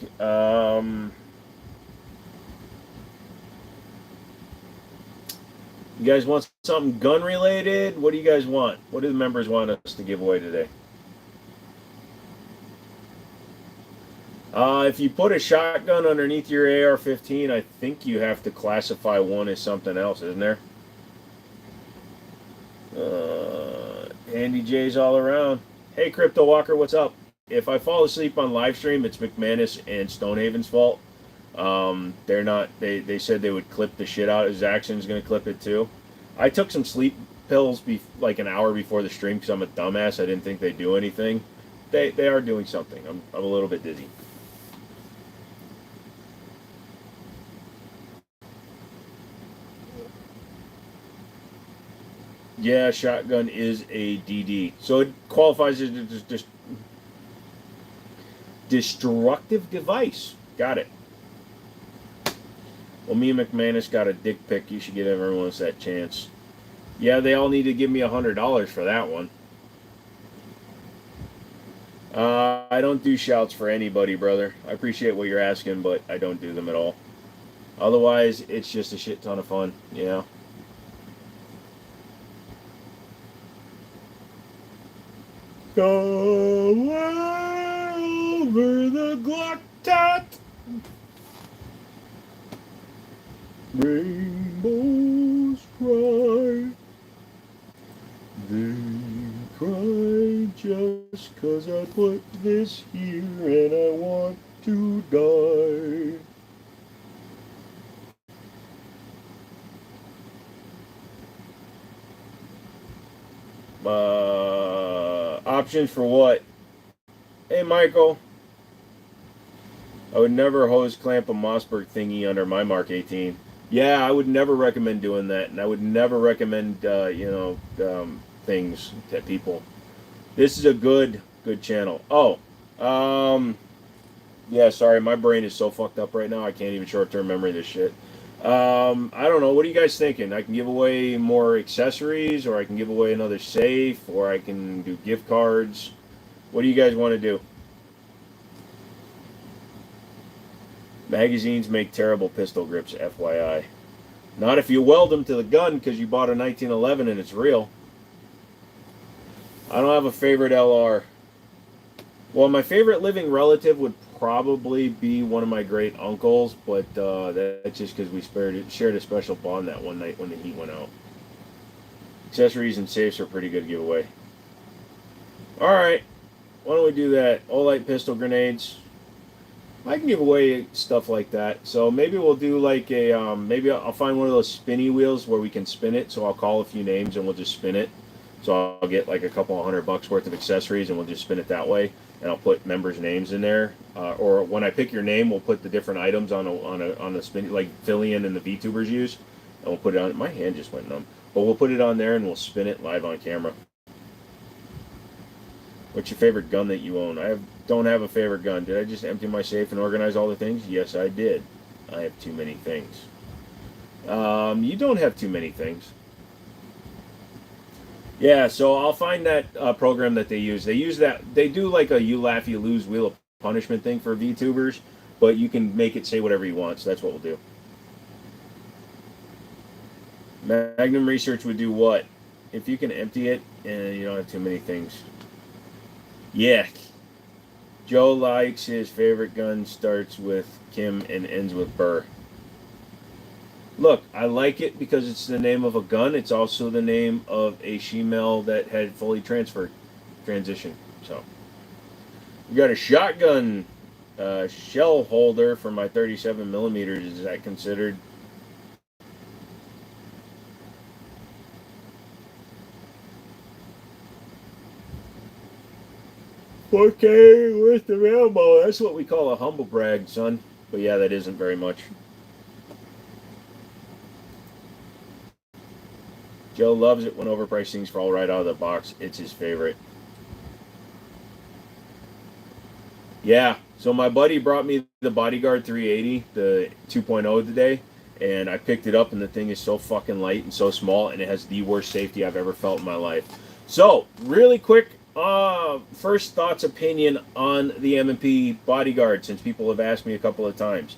You guys want something gun related? What do you guys want? What do the members want us to give away today? If you put a shotgun underneath your AR-15, I think you have to classify one as something else, isn't there? Andy J's all around. Hey, Crypto Walker, what's up? If I fall asleep on live stream, it's McManus and Stonehaven's fault. They're not. They said they would clip the shit out. Zaxxon's going to clip it too. I took some sleep pills like an hour before the stream because I'm a dumbass. I didn't think they'd do anything. They are doing something. I'm a little bit dizzy. Yeah, shotgun is a DD. So it qualifies as just destructive device. Got it. Well, me and McManus got a dick pic. You should give everyone else that chance. Yeah, they all need to give me $100 for that one. I don't do shouts for anybody, brother. I appreciate what you're asking, but I don't do them at all. Otherwise, it's just a shit ton of fun, you know? Go over the Glocktot. Rainbows cry. They cry just 'cause I put this here and I want to die. Options for what? Hey, Michael. I would never hose clamp a Mossberg thingy under my Mark 18. Yeah, I would never recommend doing that, and I would never recommend, things to people. This is a good channel. Oh, yeah, sorry, my brain is so fucked up right now. I can't even short-term memory this shit. I don't know. What are you guys thinking? I can give away more accessories, or I can give away another safe, or I can do gift cards. What do you guys want to do? Magazines make terrible pistol grips, FYI. Not if you weld them to the gun because you bought a 1911 and it's real. I don't have a favorite LR. Well, my favorite living relative would probably be one of my great uncles, but that's just because we shared a special bond that one night when the heat went out. Accessories and safes are pretty good giveaway. Alright, why don't we do that? Olight pistol grenades. I can give away stuff like that. So maybe we'll do like a, maybe I'll find one of those spinny wheels where we can spin it. So I'll call a few names and we'll just spin it. So I'll get like a couple $100 worth of accessories and we'll just spin it that way. And I'll put members' names in there. Or when I pick your name, we'll put the different items on a spin, like Fillion and the VTubers use. And we'll put it on, my hand just went numb. But we'll put it on there and we'll spin it live on camera. What's your favorite gun that you own? Don't have a favorite gun. Did I just empty my safe and organize all the things? Yes, I did. I have too many things. You don't have too many things. Yeah, so I'll find that program that they use. They use that. They do like a you laugh, you lose wheel of punishment thing for VTubers, but you can make it say whatever you want, so that's what we'll do. Magnum Research would do what? If you can empty it and you don't have too many things. Yeah. Joe likes his favorite gun starts with Kim and ends with Burr. Look, I like it because it's the name of a gun. It's also the name of a shemale that had fully transition. So, we got a shotgun shell holder for my 37 millimeters. Is that considered? Okay, with the ammo. That's what we call a humble brag, son. But yeah, that isn't very much. Joe loves it when overpriced things fall right out of the box. It's his favorite. Yeah, so my buddy brought me the Bodyguard 380, the 2.0 today, and I picked it up, and the thing is so fucking light and so small, and it has the worst safety I've ever felt in my life. So, really quick, first thoughts, opinion on the M&P Bodyguard, since people have asked me a couple of times.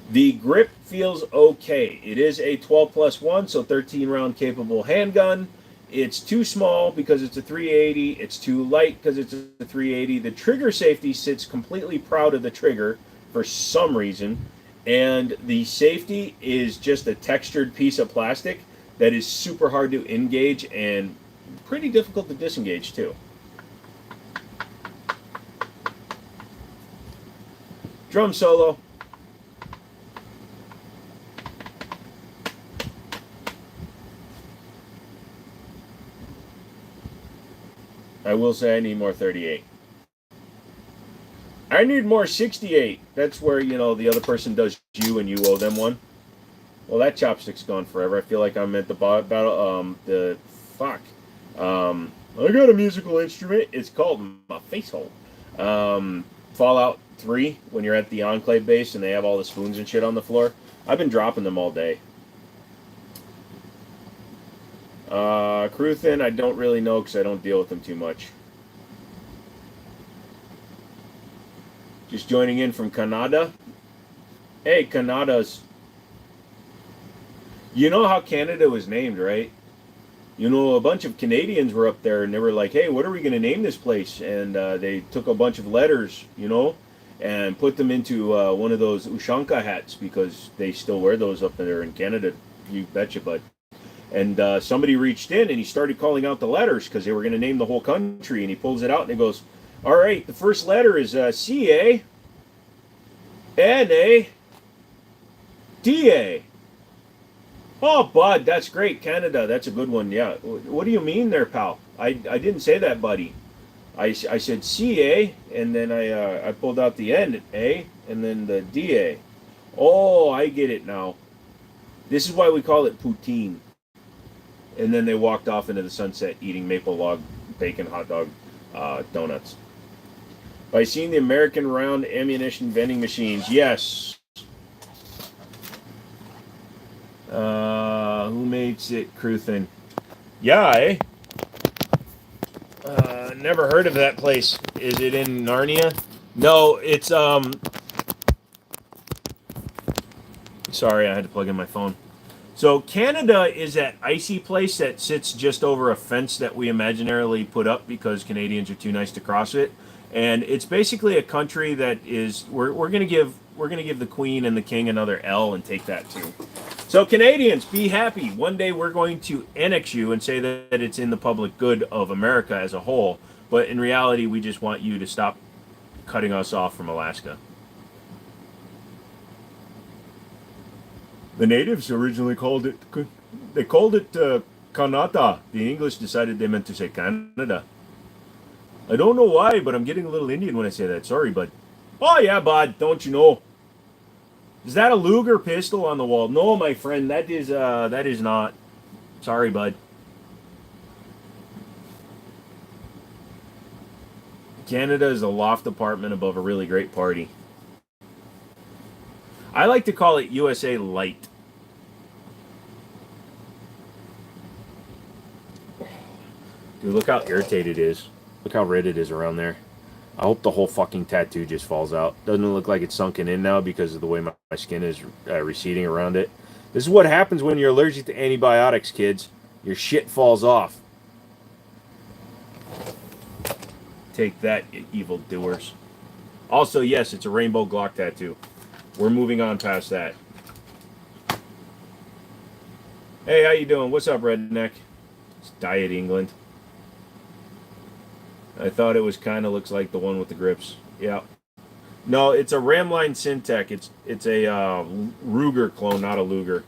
The grip feels okay. It is a 12+1, so 13 round capable handgun. It's too small because it's a 380. It's too light because it's a 380. The trigger safety sits completely proud of the trigger for some reason. And the safety is just a textured piece of plastic that is super hard to engage and pretty difficult to disengage too. Drum solo. I will say I need more 38. I need more 68. That's where, you know, the other person does you and you owe them one. Well, that chopstick's gone forever. I feel like I'm at the fuck. I got a musical instrument. It's called my face hole. Fallout 3, when you're at the Enclave base and they have all the spoons and shit on the floor. I've been dropping them all day. Crew thin, I don't really know because I don't deal with them too much. Just joining in from Canada. Hey, Canada's. You know how Canada was named, right? You know, a bunch of Canadians were up there and they were like, hey, what are we going to name this place? And they took a bunch of letters, you know, and put them into one of those Ushanka hats because they still wear those up there in Canada. You betcha, bud. And somebody reached in and he started calling out the letters because they were going to name the whole country. And he pulls it out and he goes, all right, the first letter is C-A, N-A, D-A. Oh, bud, that's great. Canada, that's a good one. Yeah. What do you mean there, pal? I didn't say that, buddy. I said C-A, and then I pulled out the N-A, and then the D-A. Oh, I get it now. This is why we call it poutine. And then they walked off into the sunset eating maple log bacon hot dog donuts. By seeing the American round ammunition vending machines, yes. Who makes it, Cruthin? Yeah, eh? Never heard of that place. Is it in Narnia? No, it's sorry, I had to plug in my phone. So Canada is that icy place that sits just over a fence that we imaginarily put up because Canadians are too nice to cross it. And it's basically a country that is we're gonna give the Queen and the King another L and take that too. So Canadians, be happy. One day we're going to annex you and say that it's in the public good of America as a whole. But in reality, we just want you to stop cutting us off from Alaska. The natives originally called it Kanata. The English decided they meant to say Canada. I don't know why, but I'm getting a little Indian when I say that. Sorry, bud. Oh yeah, bud. Don't you know? Is that a Luger pistol on the wall? No, my friend, that is not. Sorry, bud. Canada is a loft apartment above a really great party. I like to call it USA Light. Dude, look how irritated it is. Look how red it is around there. I hope the whole fucking tattoo just falls out. Doesn't it look like it's sunken in now because of the way my skin is receding around it? This is what happens when you're allergic to antibiotics, kids. Your shit falls off. Take that, you evil doers. Also, yes, it's a rainbow Glock tattoo. We're moving on past that. Hey, how you doing? What's up, redneck? It's Diet England. I thought it was kind of looks like the one with the grips. Yeah. No, it's a Ramline Syntec. It's a Ruger clone, not a Luger.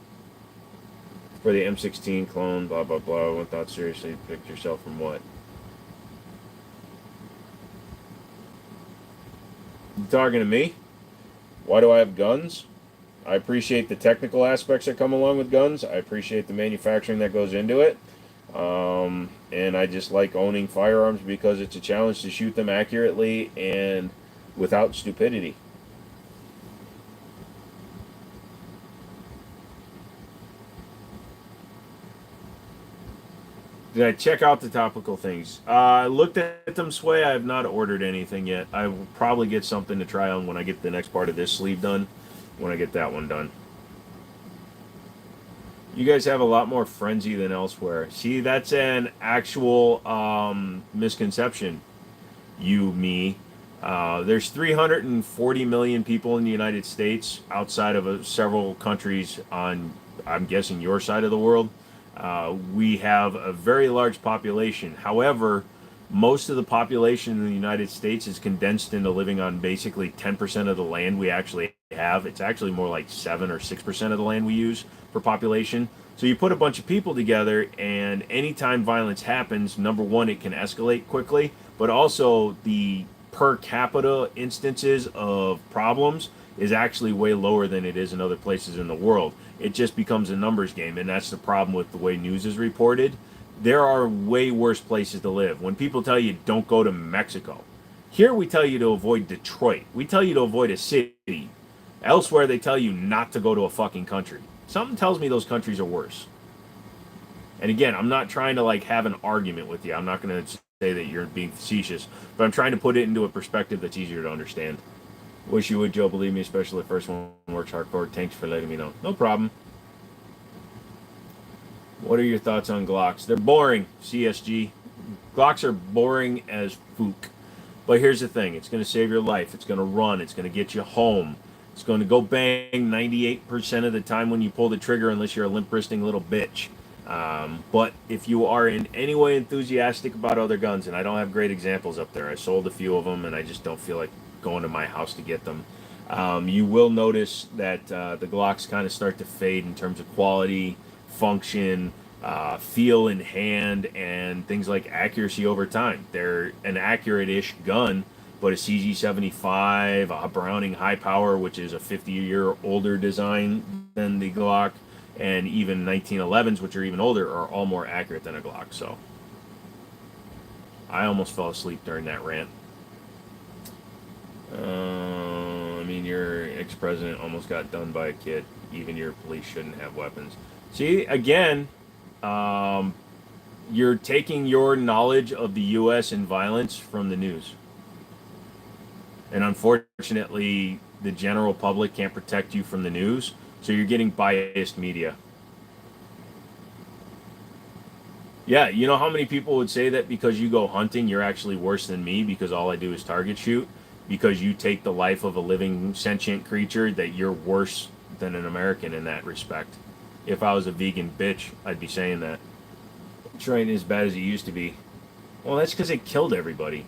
For the M16 clone, blah, blah, blah. I thought seriously, picked yourself from what? You talking to me? Why do I have guns? I appreciate the technical aspects that come along with guns. I appreciate the manufacturing that goes into it. And I just like owning firearms because it's a challenge to shoot them accurately and without stupidity. Did I check out the topical things? I looked at them, Sway. I have not ordered anything yet. I will probably get something to try on when I get the next part of this sleeve done, when I get that one done. You guys have a lot more frenzy than elsewhere. See, that's an actual misconception. You, me. There's 340 million people in the United States outside of several countries on, I'm guessing, your side of the world. We have a very large population. However, most of the population in the United States is condensed into living on basically 10% of the land we actually have. It's actually more like 7 or 6% of the land we use for population. So you put a bunch of people together, and anytime violence happens, number one, it can escalate quickly, but also the per capita instances of problems is actually way lower than it is in other places in the world. It just becomes a numbers game, and that's the problem with the way news is reported. There are way worse places to live. When people tell you don't go to Mexico, here we tell you to avoid Detroit. We tell you to avoid a city. Elsewhere, they tell you not to go to a fucking country. Something tells me those countries are worse. And again, I'm not trying to like have an argument with you. I'm not going to say that you're being facetious, but I'm trying to put it into a perspective that's easier to understand. Wish you would, Joe. Believe me, especially the first one works hardcore. Thanks for letting me know. No problem. What are your thoughts on Glocks? They're boring, CSG. Glocks are boring as fook. But here's the thing. It's going to save your life. It's going to run. It's going to get you home. It's going to go bang 98% of the time when you pull the trigger, unless you're a limp-wristing little bitch. But if you are in any way enthusiastic about other guns, and I don't have great examples up there. I sold a few of them, and I just don't feel like going to my house to get them. You will notice that the Glocks kind of start to fade in terms of quality, function, feel in hand, and things like accuracy over time. They're an accurate-ish gun, but a CG75, a Browning high power, which is a 50-year older design than the Glock, and even 1911s, which are even older, are all more accurate than a Glock. So I almost fell asleep during that rant. I mean, your ex-president almost got done by a kid. Even your police shouldn't have weapons. See, again, you're taking your knowledge of the U.S. and violence from the news. And unfortunately, the general public can't protect you from the news, so you're getting biased media. Yeah, you know how many people would say that because you go hunting, you're actually worse than me because all I do is target shoot? Because you take the life of a living sentient creature, that you're worse than an American in that respect. If I was a vegan bitch, I'd be saying that. Detroit ain't as bad as it used to be. Well, that's because it killed everybody.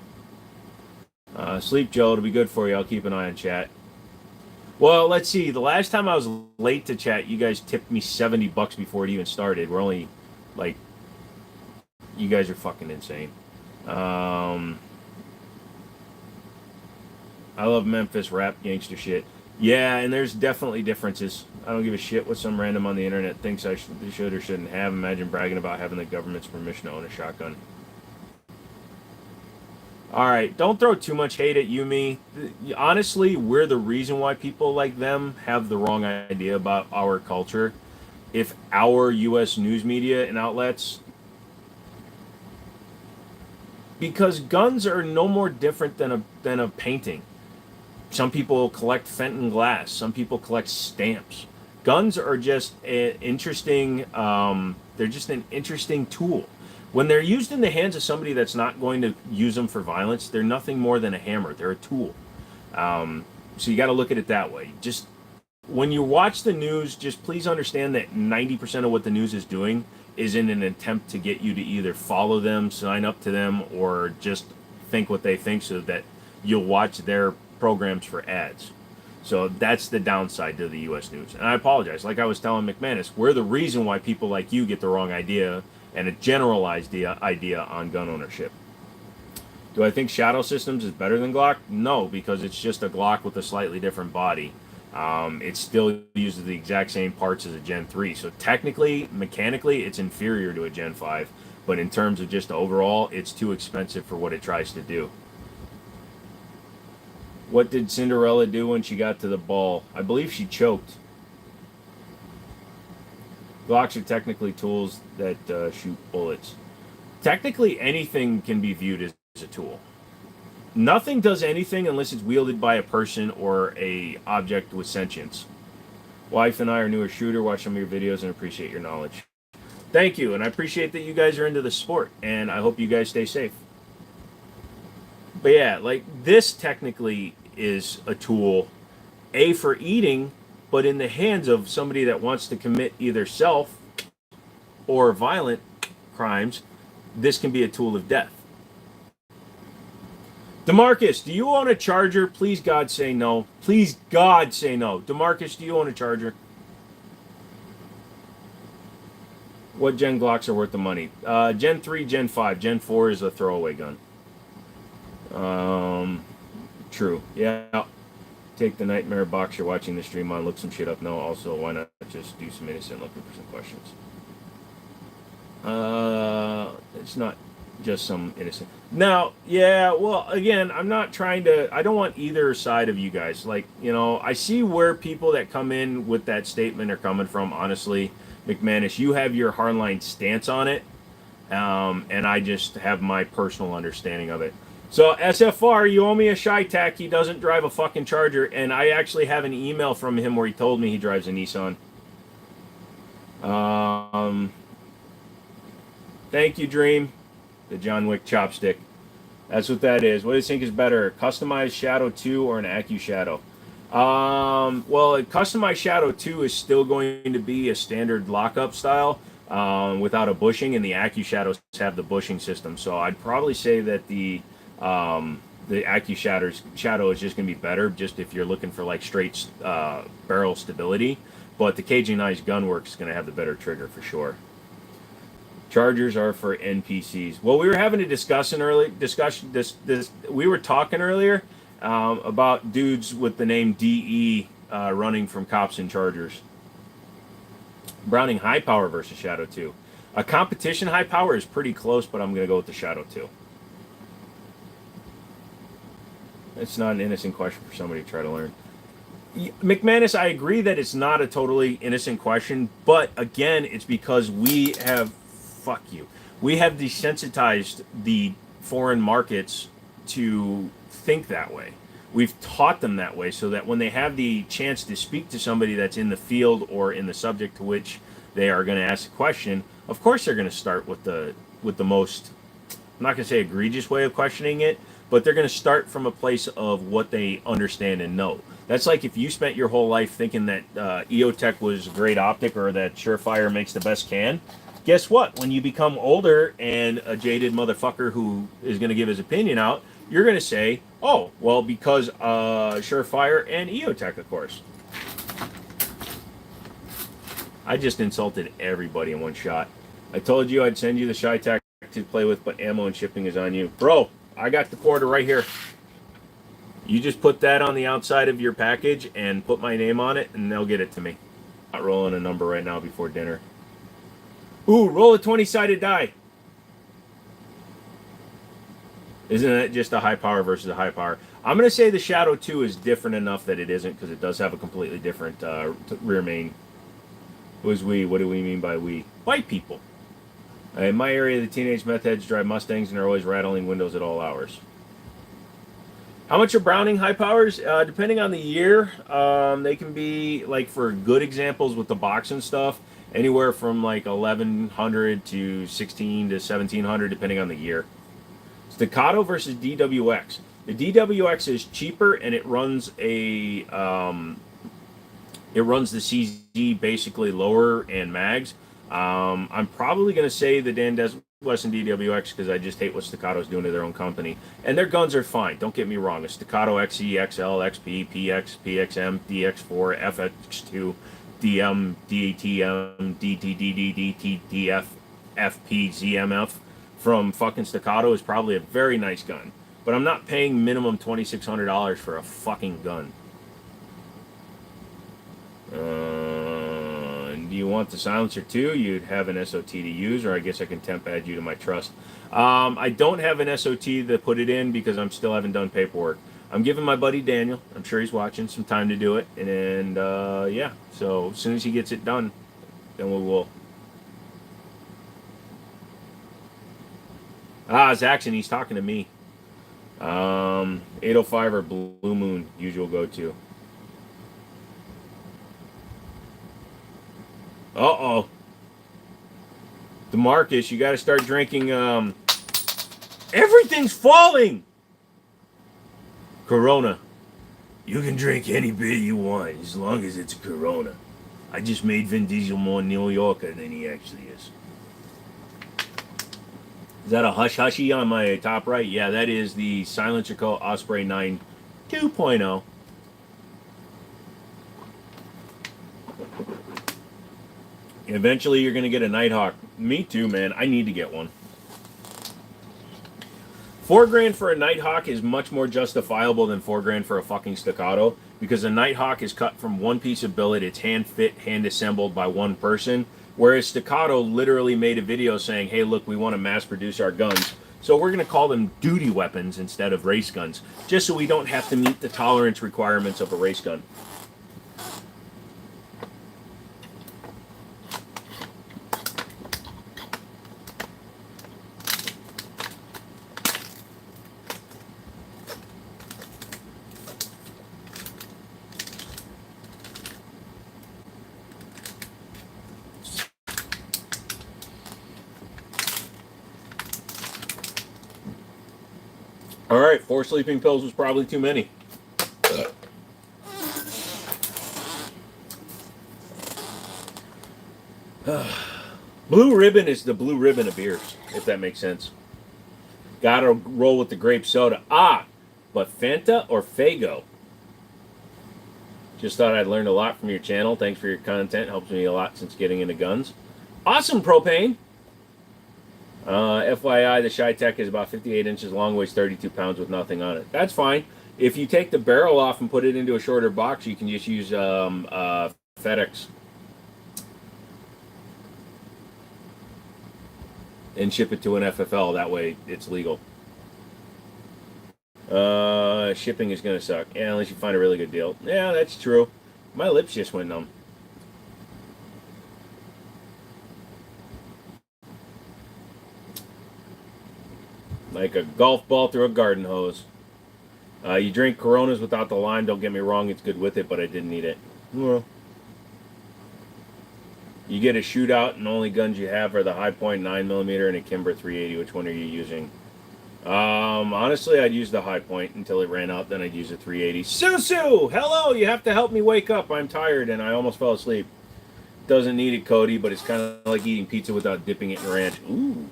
Sleep, Joe. It'll be good for you. I'll keep an eye on chat. Well, let's see. The last time I was late to chat, you guys tipped me $70 before it even started. We're only, like, you guys are fucking insane. I love Memphis rap gangster shit. Yeah, and there's definitely differences. I don't give a shit what some random on the internet thinks I should or shouldn't have. Imagine bragging about having the government's permission to own a shotgun. All right, don't throw too much hate at Yumi. Honestly, we're the reason why people like them have the wrong idea about our culture. If our U.S. news media and outlets, because guns are no more different than a painting. Some people collect Fenton glass. Some people collect stamps. Guns are just an interesting. They're just an interesting tool. When they're used in the hands of somebody that's not going to use them for violence, they're nothing more than a hammer. They're a tool. So you got to look at it that way. Just when you watch the news, just please understand that 90% of what the news is doing is in an attempt to get you to either follow them, sign up to them, or just think what they think so that you'll watch their programs for ads. So that's the downside to the U.S. news. And I apologize. Like I was telling McManus, we're the reason why people like you get the wrong idea and a generalized idea on gun ownership. Do I think Shadow Systems is better than Glock? No, because it's just a Glock with a slightly different body. It still uses the exact same parts as a Gen 3. So technically, mechanically, it's inferior to a Gen 5. But in terms of just overall, it's too expensive for what it tries to do. What did Cinderella do when she got to the ball? I believe she choked. Glocks are technically tools that shoot bullets. Technically, anything can be viewed as a tool. Nothing does anything unless it's wielded by a person or a object with sentience. Wife and I are newer shooter. Watch some of your videos and appreciate your knowledge. Thank you, and I appreciate that you guys are into the sport, and I hope you guys stay safe. But yeah, like this technically is a tool, A, for eating, but in the hands of somebody that wants to commit either self or violent crimes, this can be a tool of death. DeMarcus, do you own a Charger? Please, God, say no. Please, God, say no. DeMarcus, do you own a Charger? What Gen Glocks are worth the money? Gen 3, Gen 5. Gen 4 is a throwaway gun. True. Yeah. Take the Nightmare box you're watching the stream on, look some shit up. No, also, why not just do some innocent looking for some questions? It's not just some innocent. Now, yeah, well, again, I'm not trying to, I don't want either side of you guys. Like, you know, I see where people that come in with that statement are coming from, honestly. McManus, you have your hardline stance on it, and I just have my personal understanding of it. So SFR, you owe me a Shytac. He doesn't drive a fucking Charger, and I actually have an email from him where he told me he drives a Nissan. Thank you, Dream. The John Wick chopstick. That's what that is. What do you think is better, customized Shadow 2 or an Accu Shadow? Well, a customized Shadow 2 is still going to be a standard lockup style without a bushing, and the Accu Shadows have the bushing system. So I'd probably say that the Accu Shadow is just going to be better, just if you're looking for like straight barrel stability. But the KG9's Gunworks is going to have the better trigger for sure. Chargers are for NPCs. Well, we were having a discussion. We were talking earlier about dudes with the name DE running from cops and Chargers. Browning high power versus Shadow 2. A competition high power is pretty close, but I'm going to go with the Shadow 2. It's not an innocent question for somebody to try to learn. McManus, I agree that it's not a totally innocent question, but again, it's because we have we have desensitized the foreign markets to think that way. We've taught them that way so that when they have the chance to speak to somebody that's in the field or in the subject to which they are going to ask a question, of course they're going to start with the most, I'm not going to say egregious way of questioning it, but they're going to start from a place of what they understand and know. That's like if you spent your whole life thinking that EOTech was a great optic or that Surefire makes the best can. Guess what? When you become older and a jaded motherfucker who is going to give his opinion out, you're going to say, oh, well, because Surefire and EOTech, of course. I just insulted everybody in one shot. I told you I'd send you the Shytac to play with, but ammo and shipping is on you. Bro, I got the quarter right here. You just put that on the outside of your package and put my name on it, and they'll get it to me. Not rolling a number right now before dinner. Ooh, roll a 20-sided die. Isn't it just a high power versus a high power? I'm going to say the Shadow 2 is different enough that it isn't, because it does have a completely different rear main. Who's we? What do we mean by we? White people. In my area, the teenage meth heads drive Mustangs and are always rattling windows at all hours. How much are Browning high powers? Depending on the year, they can be, like, for good examples with the box and stuff, anywhere from like 1100 to 16 to 1700, depending on the year. Staccato versus DWX. The DWX is cheaper and it runs the CZ basically lower and mags. I'm probably going to say the Dan Wesson DWX because I just hate what Staccato's doing to their own company. And their guns are fine. Don't get me wrong. A Staccato XE, XL, XP, PX, PXM, DX4, FX2. DM, DATM, DTDD, DTDF, FP, ZMF from fucking Staccato is probably a very nice gun. But I'm not paying minimum $2,600 for a fucking gun. Do you want the silencer too? You'd have an SOT to use, or I guess I can temp add you to my trust. I don't have an SOT to put it in because I'm still haven't done paperwork. I'm giving my buddy Daniel, I'm sure he's watching, some time to do it. And yeah, so as soon as he gets it done, then we will. Zaxxon, he's talking to me. 805 or Blue Moon, usual go-to. Uh-oh. DeMarcus, you got to start drinking, everything's falling! Corona. You can drink any beer you want as long as it's a Corona. I just made Vin Diesel more New Yorker than he actually is. Is that a hush hushy on my top right? Yeah, that is the Silencer Co. Osprey 9 2.0. Eventually you're going to get a Nighthawk. Me too, man. I need to get one. $4,000 for a Nighthawk is much more justifiable than $4,000 for a fucking Staccato, because a Nighthawk is cut from one piece of billet. It's hand fit, hand assembled by one person, whereas Staccato literally made a video saying, hey, look, we want to mass produce our guns, so we're going to call them duty weapons instead of race guns, just so we don't have to meet the tolerance requirements of a race gun. All right, 4 sleeping pills was probably too many. Blue Ribbon is the blue ribbon of beers, if that makes sense. Gotta roll with the grape soda. But Fanta or Faygo? Just thought I'd learned a lot from your channel. Thanks for your content. Helps me a lot since getting into guns. Awesome, Propane. FYI, the Shytech is about 58 inches long, weighs 32 pounds with nothing on it. That's fine. If you take the barrel off and put it into a shorter box, you can just use FedEx. And ship it to an FFL. That way it's legal. Shipping is going to suck. Yeah, unless you find a really good deal. Yeah, that's true. My lips just went numb. Like a golf ball through a garden hose. You drink Coronas without the lime. Don't get me wrong, it's good with it, but I didn't need it. Well, you get a shootout, and the only guns you have are the High Point 9mm and a Kimber 380. Which one are you using? Honestly, I'd use the High Point until it ran out. Then I'd use a 380. Susu, hello. You have to help me wake up. I'm tired and I almost fell asleep. Doesn't need it, Cody, but it's kind of like eating pizza without dipping it in ranch. Ooh.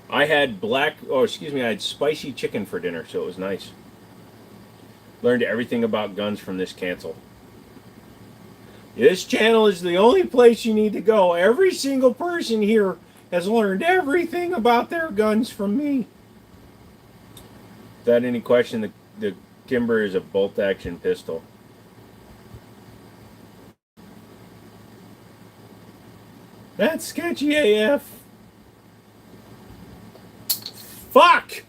I had I had spicy chicken for dinner, so it was nice. Learned everything about guns from this cancel. This channel is the only place you need to go. Every single person here has learned everything about their guns from me. Without any question, the Kimber is a bolt-action pistol. That's sketchy AF. Fuck!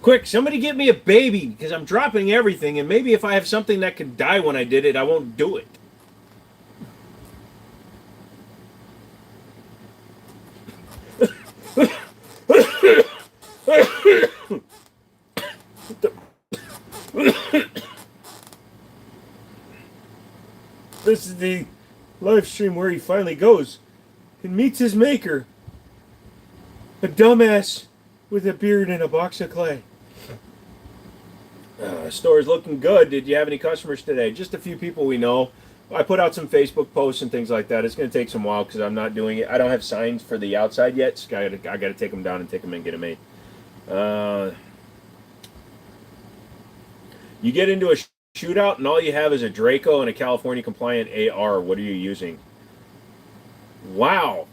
Quick, somebody get me a baby, because I'm dropping everything, and maybe if I have something that could die when I did it, I won't do it. This is the live stream where he finally goes and meets his maker. A dumbass with a beard and a box of clay. Store's looking good. Did you have any customers today? Just a few people we know. I put out some Facebook posts and things like that. It's going to take some while because I'm not doing it. I don't have signs for the outside yet. So I got to take them down and take them in and get them made. You get into a shootout and all you have is a Draco and a California compliant AR. What are you using? Wow.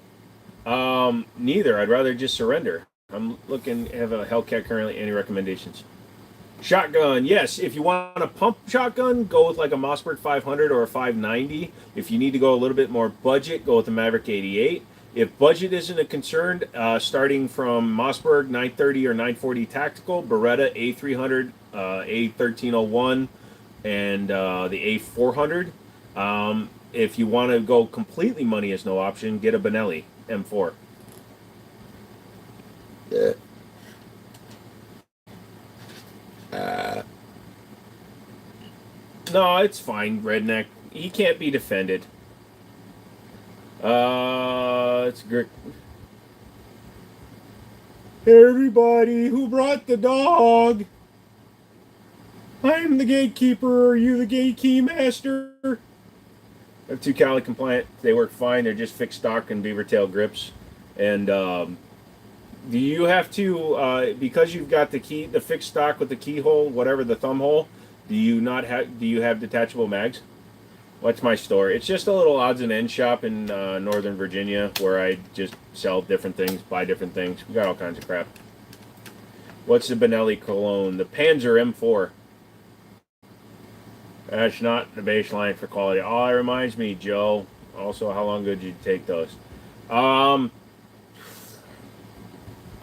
Neither. I'd rather just surrender. I'm looking to have a Hellcat currently. Any recommendations? Shotgun, yes. If you want a pump shotgun, go with like a Mossberg 500 or a 590. If you need to go a little bit more budget, go with the Maverick 88. If budget isn't a concern, starting from Mossberg 930 or 940 Tactical, Beretta A300, A1301, and the A400. If you want to go completely money is no option, get a Benelli M4. No, it's fine, redneck. He can't be defended. It's great. Everybody who brought the dog. I'm the gatekeeper. Are you the gate key master? I have 2 Cali compliant. They work fine. They're just fixed stock and beaver tail grips. And do you have to because you've got the fixed stock with the keyhole, whatever the thumb hole? Do you have detachable mags? What's my store? It's just a little odds and ends shop in Northern Virginia where I just sell different things, buy different things. We got all kinds of crap. What's the Benelli cologne? The Panzer M4. That's not the baseline for quality. Oh, it reminds me, Joe. Also, how long ago did you take those? I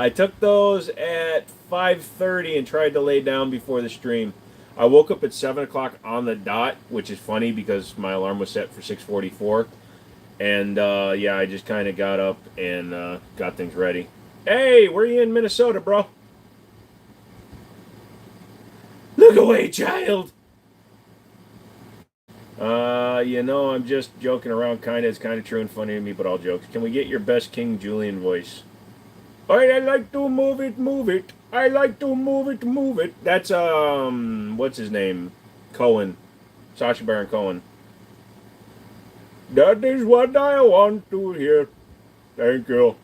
took those at 5:30 and tried to lay down before the stream. I woke up at 7 o'clock on the dot, which is funny because my alarm was set for 6:44. And, yeah, I just kind of got up and got things ready. Hey, where are you in Minnesota, bro? Look away, child! I'm just joking around, kind of. It's kind of true and funny to me, but all jokes. Can we get your best King Julian voice? I like to move it, move it. I like to move it, move it. That's what's his name? Cohen, Sacha Baron Cohen. That is what I want to hear. Thank you.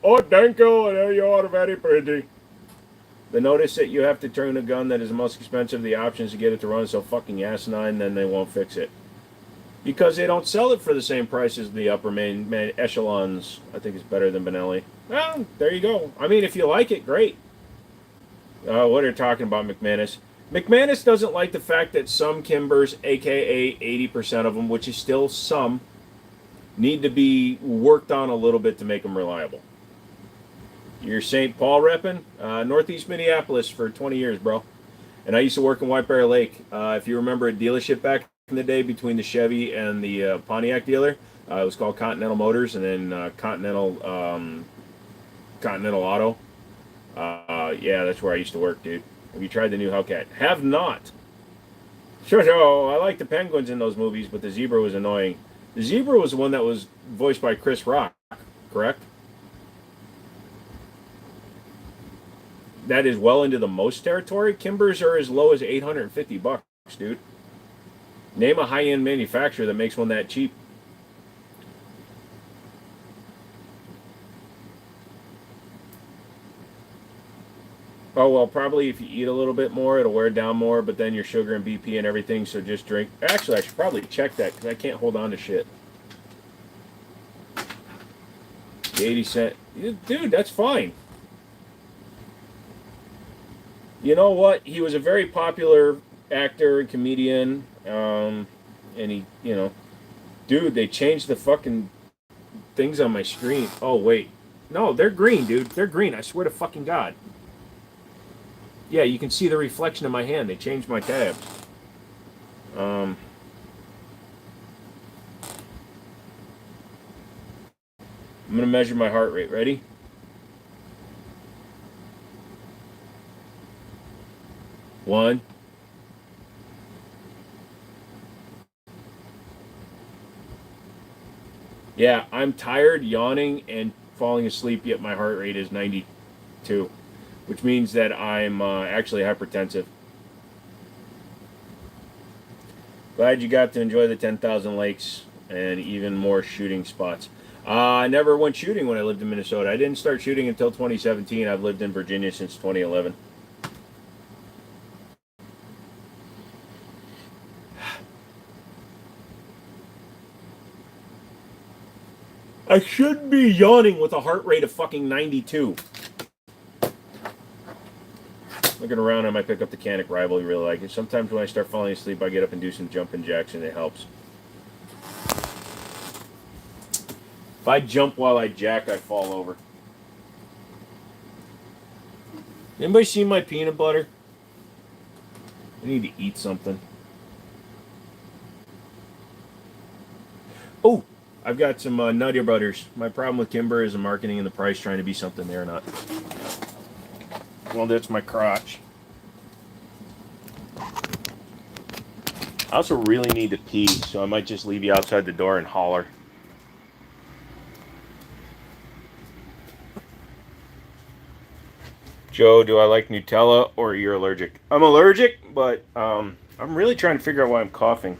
Oh, thank you. You are very pretty. The notice that you have to turn a gun that is the most expensive of the options to get it to run so fucking asinine, then they won't fix it. Because they don't sell it for the same price as the upper main echelons. I think it's better than Benelli. Well, there you go. I mean, if you like it, great. What are you talking about, McManus? McManus doesn't like the fact that some Kimbers, aka 80% of them, which is still some, need to be worked on a little bit to make them reliable. You're St. Paul repping? Northeast Minneapolis for 20 years, bro. And I used to work in White Bear Lake. If you remember a dealership back in the day between the Chevy and the Pontiac dealer, it was called Continental Motors, and then Continental Auto. Yeah, that's where I used to work, dude. Have you tried the new Hellcat? Have not. Sure, I like the penguins in those movies, but the zebra was annoying. The zebra was the one that was voiced by Chris Rock, correct? That is well into the most territory. Kimbers are as low as $850, dude. Name a high-end manufacturer that makes one that cheap. Oh, well, probably if you eat a little bit more, it'll wear down more, but then your sugar and BP and everything, so just drink. Actually, I should probably check that because I can't hold on to shit. The 80 cent. Dude, that's fine. You know what? He was a very popular actor and comedian, and dude, they changed the fucking things on my screen. Oh, wait. No, they're green, dude. They're green. I swear to fucking God. Yeah, you can see the reflection of my hand. They changed my tabs. Um, I'm going to measure my heart rate. Ready? One. Yeah, I'm tired, yawning, and falling asleep, yet my heart rate is 92, which means that I'm actually hypertensive. Glad you got to enjoy the 10,000 lakes and even more shooting spots. I never went shooting when I lived in Minnesota. I didn't start shooting until 2017. I've lived in Virginia since 2011. I should be yawning with a heart rate of fucking 92. Looking around, I might pick up the Canic Rival. You really like it. Sometimes when I start falling asleep, I get up and do some jumping jacks, and it helps. If I jump while I jack, I fall over. Anybody see my peanut butter? I need to eat something. Oh, I've got some Nutty Butters. My problem with Kimber is the marketing and the price trying to be something they're not. Well, that's my crotch. I also really need to pee, so I might just leave you outside the door and holler. Joe, do I like Nutella or you're allergic? I'm allergic, but I'm really trying to figure out why I'm coughing.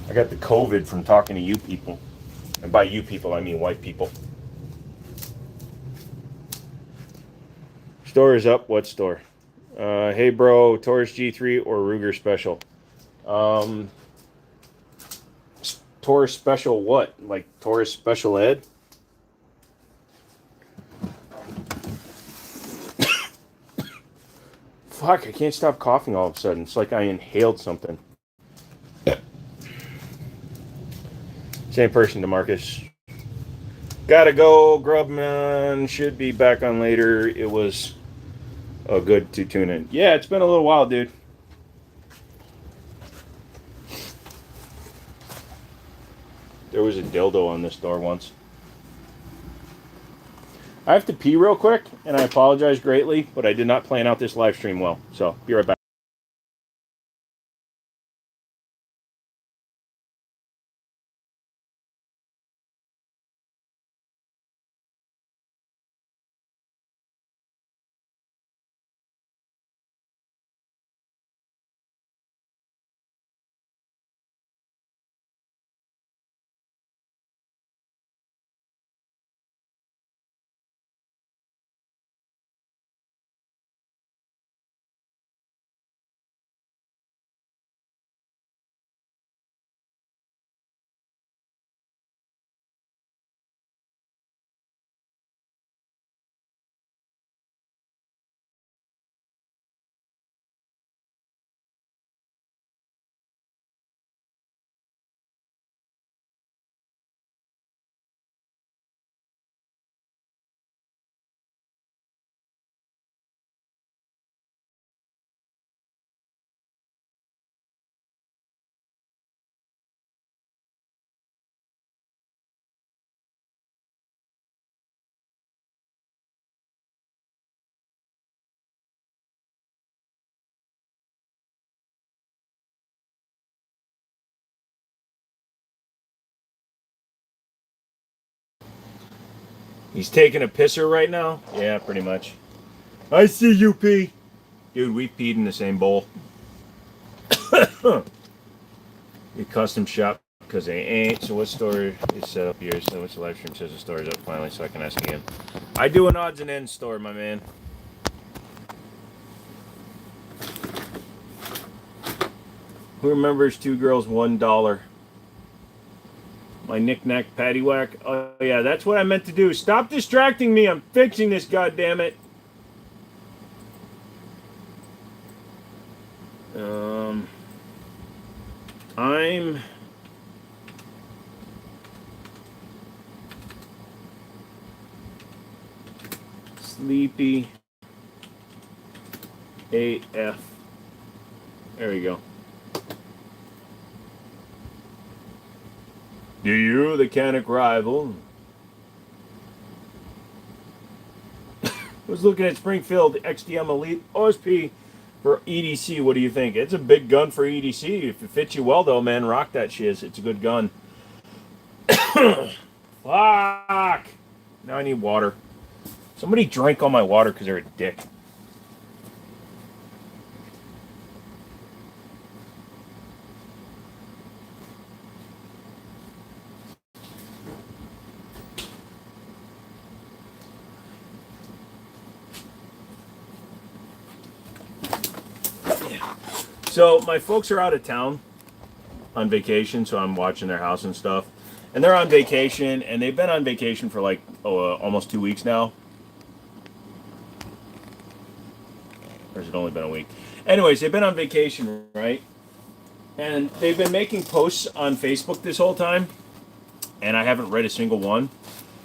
I got the COVID from talking to you people. And by you people, I mean white people. Store is up. What store? Hey, bro, Taurus G3 or Ruger Special? Um, Taurus Special what? Like Taurus Special Ed? Fuck, I can't stop coughing all of a sudden. It's like I inhaled something. Same person, DeMarcus. Gotta go, Grubman. Should be back on later. It was good to tune in. Yeah, it's been a little while, dude. There was a dildo on this door once. I have to pee real quick, and I apologize greatly, but I did not plan out this live stream well. So, be right back. He's taking a pisser right now? Yeah, pretty much. I see you pee. Dude, we peed in the same bowl. You custom shop because they ain't. So what store is set up here? So what's the live stream says the store is up finally, so I can ask again. I do an odds and ends store, my man. Who remembers Two Girls, $1? My knick-knack paddywhack. Oh yeah, that's what I meant to do. Stop distracting me. I'm fixing this, goddammit. I'm sleepy AF. There we go. Do you, the Canic rival? Was looking at Springfield XDM Elite OSP for EDC. What do you think? It's a big gun for EDC. If it fits you well, though, man, rock that shiz. It's a good gun. Fuck! Now I need water. Somebody drank all my water because they're a dick. So my folks are out of town on vacation, so I'm watching their house and stuff. And they're on vacation, and they've been on vacation for like almost 2 weeks now. Or has it only been a week? Anyways, they've been on vacation, right? And they've been making posts on Facebook this whole time, and I haven't read a single one.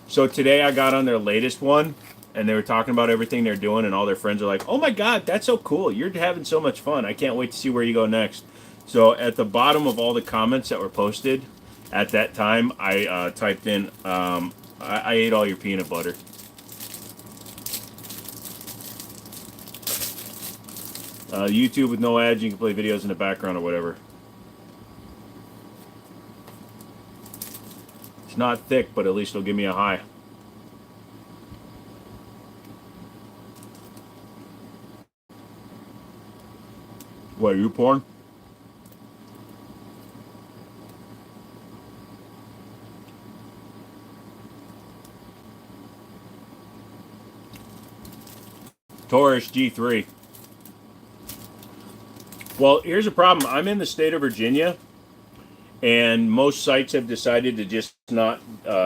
So today I got on their latest one, and they were talking about everything they're doing, and all their friends are like, oh my God, that's so cool. You're having so much fun. I can't wait to see where you go next. So at the bottom of all the comments that were posted at that time, I typed in, I ate all your peanut butter. YouTube with no ads, you can play videos in the background or whatever. It's not thick, but at least it'll give me a high. What, you porn? Taurus G3. Well, here's a problem. I'm in the state of Virginia, and most sites have decided to just not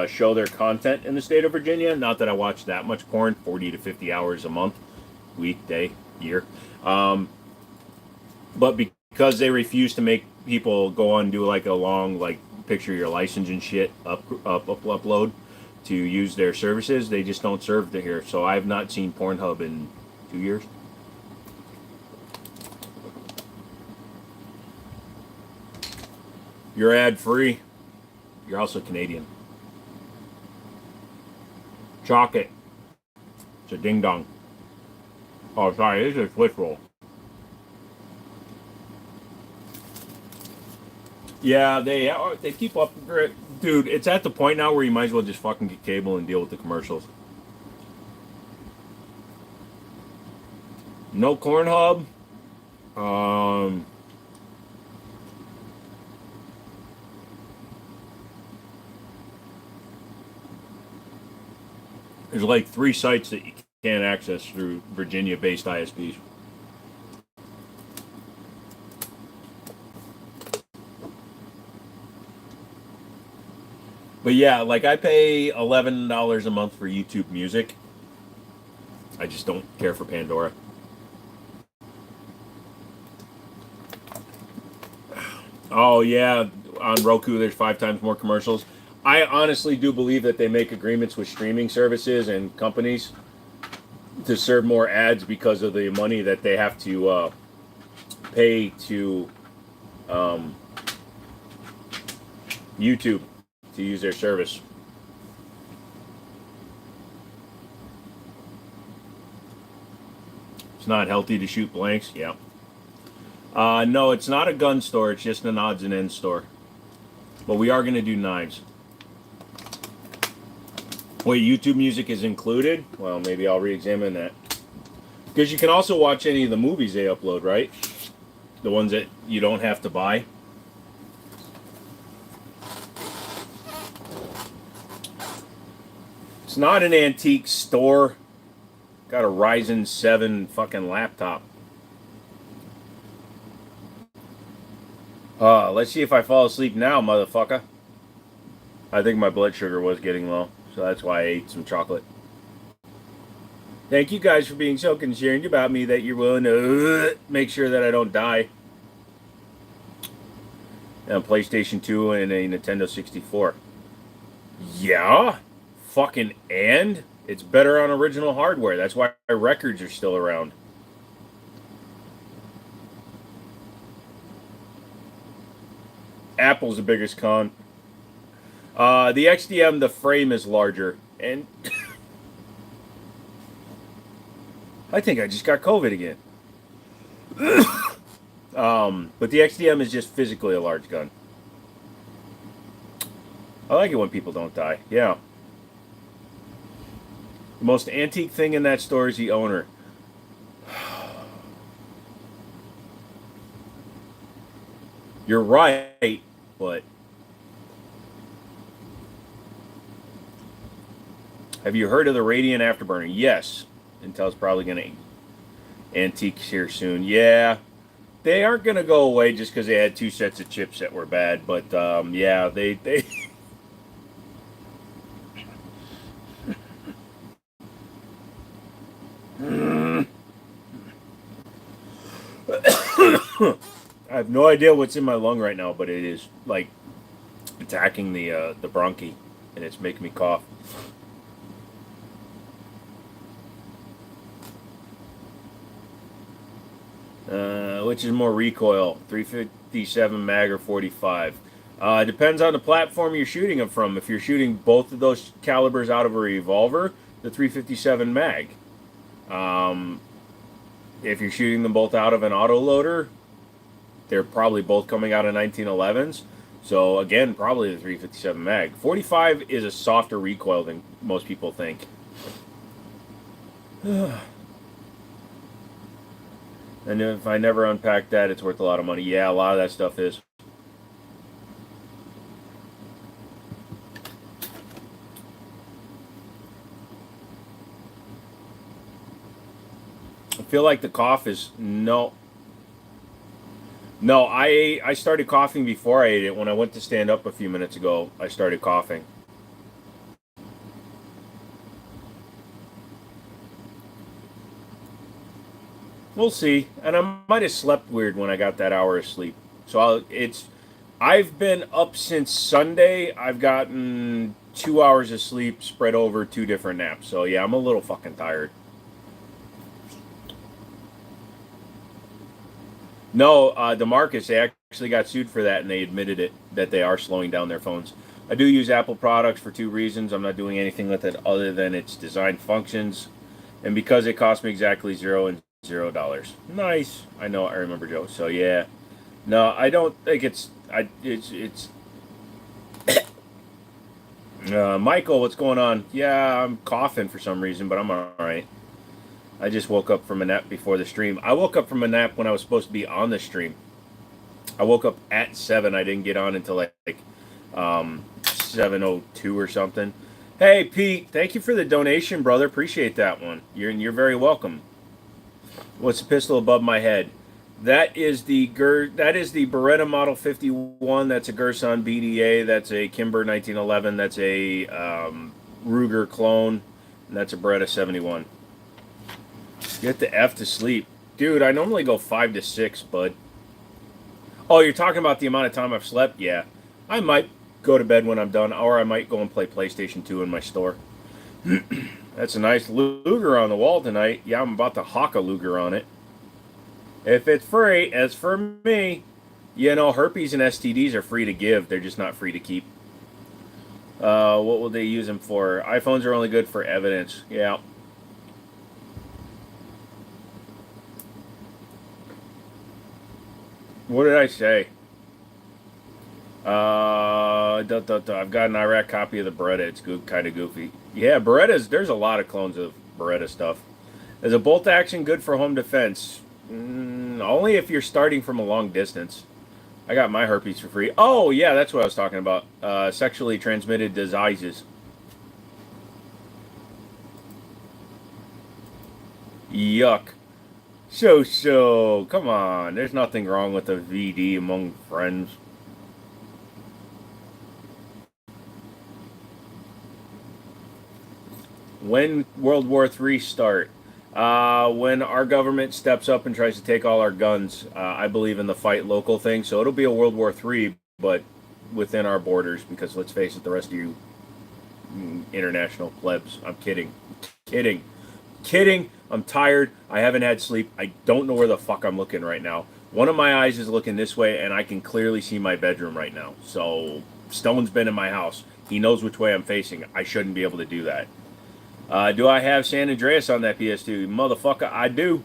show their content in the state of Virginia. Not that I watch that much porn, 40 to 50 hours a month, week, day, year. But because they refuse to make people go on and do like a long like picture your license and shit upload to use their services, they just don't serve it here. So I've not seen Pornhub in 2 years. You're ad free. You're also Canadian. Chalk it. It's a ding dong. Oh, sorry, this is a Swiss roll. Yeah, they keep up. Dude, it's at the point now where you might as well just fucking get cable and deal with the commercials. No Cornhub. There's like 3 sites that you can't access through Virginia-based ISPs. But yeah, like I pay $11 a month for YouTube Music. I just don't care for Pandora. Oh yeah, on Roku there's 5 times more commercials. I honestly do believe that they make agreements with streaming services and companies to serve more ads because of the money that they have to pay to YouTube to use their service. It's not healthy to shoot blanks. Yeah. No, it's not a gun store. It's just an odds and ends store. But we are going to do knives. Wait, YouTube Music is included? Well, maybe I'll re-examine that. Because you can also watch any of the movies they upload, right? The ones that you don't have to buy. It's not an antique store. Got a Ryzen 7 fucking laptop. Let's see if I fall asleep now, motherfucker. I think my blood sugar was getting low, so that's why I ate some chocolate. Thank you guys for being so concerned about me that you're willing to make sure that I don't die. And a PlayStation 2 and a Nintendo 64. Yeah? Fucking and? It's better on original hardware. That's why my records are still around. Apple's the biggest con. The XDM, the frame is larger. And I think I just got COVID again. But the XDM is just physically a large gun. I like it when people don't die. Yeah. The most antique thing in that store is the owner. You're right, but have you heard of the Radiant Afterburner? Yes. Intel's probably going to antique here soon. Yeah. They aren't going to go away just because they had 2 sets of chips that were bad, but yeah, they I have no idea what's in my lung right now, but it is like attacking the bronchi, and it's making me cough. Which is more recoil, 357 mag or 45? Depends on the platform you're shooting them from. If you're shooting both of those calibers out of a revolver, the 357 mag. If you're shooting them both out of an autoloader, they're probably both coming out of 1911s. So again, probably the 357 mag. 45 is a softer recoil than most people think. And if I never unpack that, it's worth a lot of money. Yeah, a lot of that stuff is. I feel like the cough is no. No, I started coughing before I ate it. When I went to stand up a few minutes ago, I started coughing. We'll see. And I might have slept weird when I got that hour of sleep. So I've been up since Sunday. I've gotten 2 hours of sleep spread over 2 different naps. So yeah, I'm a little fucking tired. No, DeMarcus, they actually got sued for that, and they admitted it, that they are slowing down their phones. I do use Apple products for 2 reasons. I'm not doing anything with it other than its design functions, and because it cost me exactly $0. Nice. I know. I remember, Joe. So yeah, no, I don't think it's. Michael, what's going on? Yeah, I'm coughing for some reason, but I'm all right. I just woke up from a nap before the stream. I woke up from a nap when I was supposed to be on the stream. I woke up at 7. I didn't get on until like 7:02 or something. Hey Pete, thank you for the donation, brother. Appreciate that one. You're very welcome. What's the pistol above my head? That is the Beretta Model 51. That's a Gerson BDA. That's a Kimber 1911. That's a Ruger clone. And that's a Beretta 71. Get the F to sleep. Dude, I normally go 5 to 6, bud. Oh, you're talking about the amount of time I've slept? Yeah. I might go to bed when I'm done, or I might go and play PlayStation 2 in my store. That's a nice Luger on the wall tonight. Yeah, I'm about to hawk a Luger on it. If it's free, as for me, you know, herpes and STDs are free to give. They're just not free to keep. What will they use them for? iPhones are only good for evidence. Yeah. What did I say? I've got an Iraq copy of the Beretta. It's kind of goofy. Yeah, Berettas, there's a lot of clones of Beretta stuff. Is a bolt action good for home defense? Only if you're starting from a long distance. I got my herpes for free. Oh, yeah, that's what I was talking about. Sexually transmitted diseases. Yuck. So. Come on. There's nothing wrong with a VD among friends. When World War III start? When our government steps up and tries to take all our guns. I believe in the fight local thing, so it'll be a World War III, but within our borders. Because let's face it, the rest of you international plebs. I'm kidding. I'm tired. I haven't had sleep. I don't know where the fuck I'm looking right now. One of my eyes is looking this way, and I can clearly see my bedroom right now. So Stone's been in my house. He knows which way I'm facing. I shouldn't be able to do that. Do I have San Andreas on that PS2? Motherfucker, I do.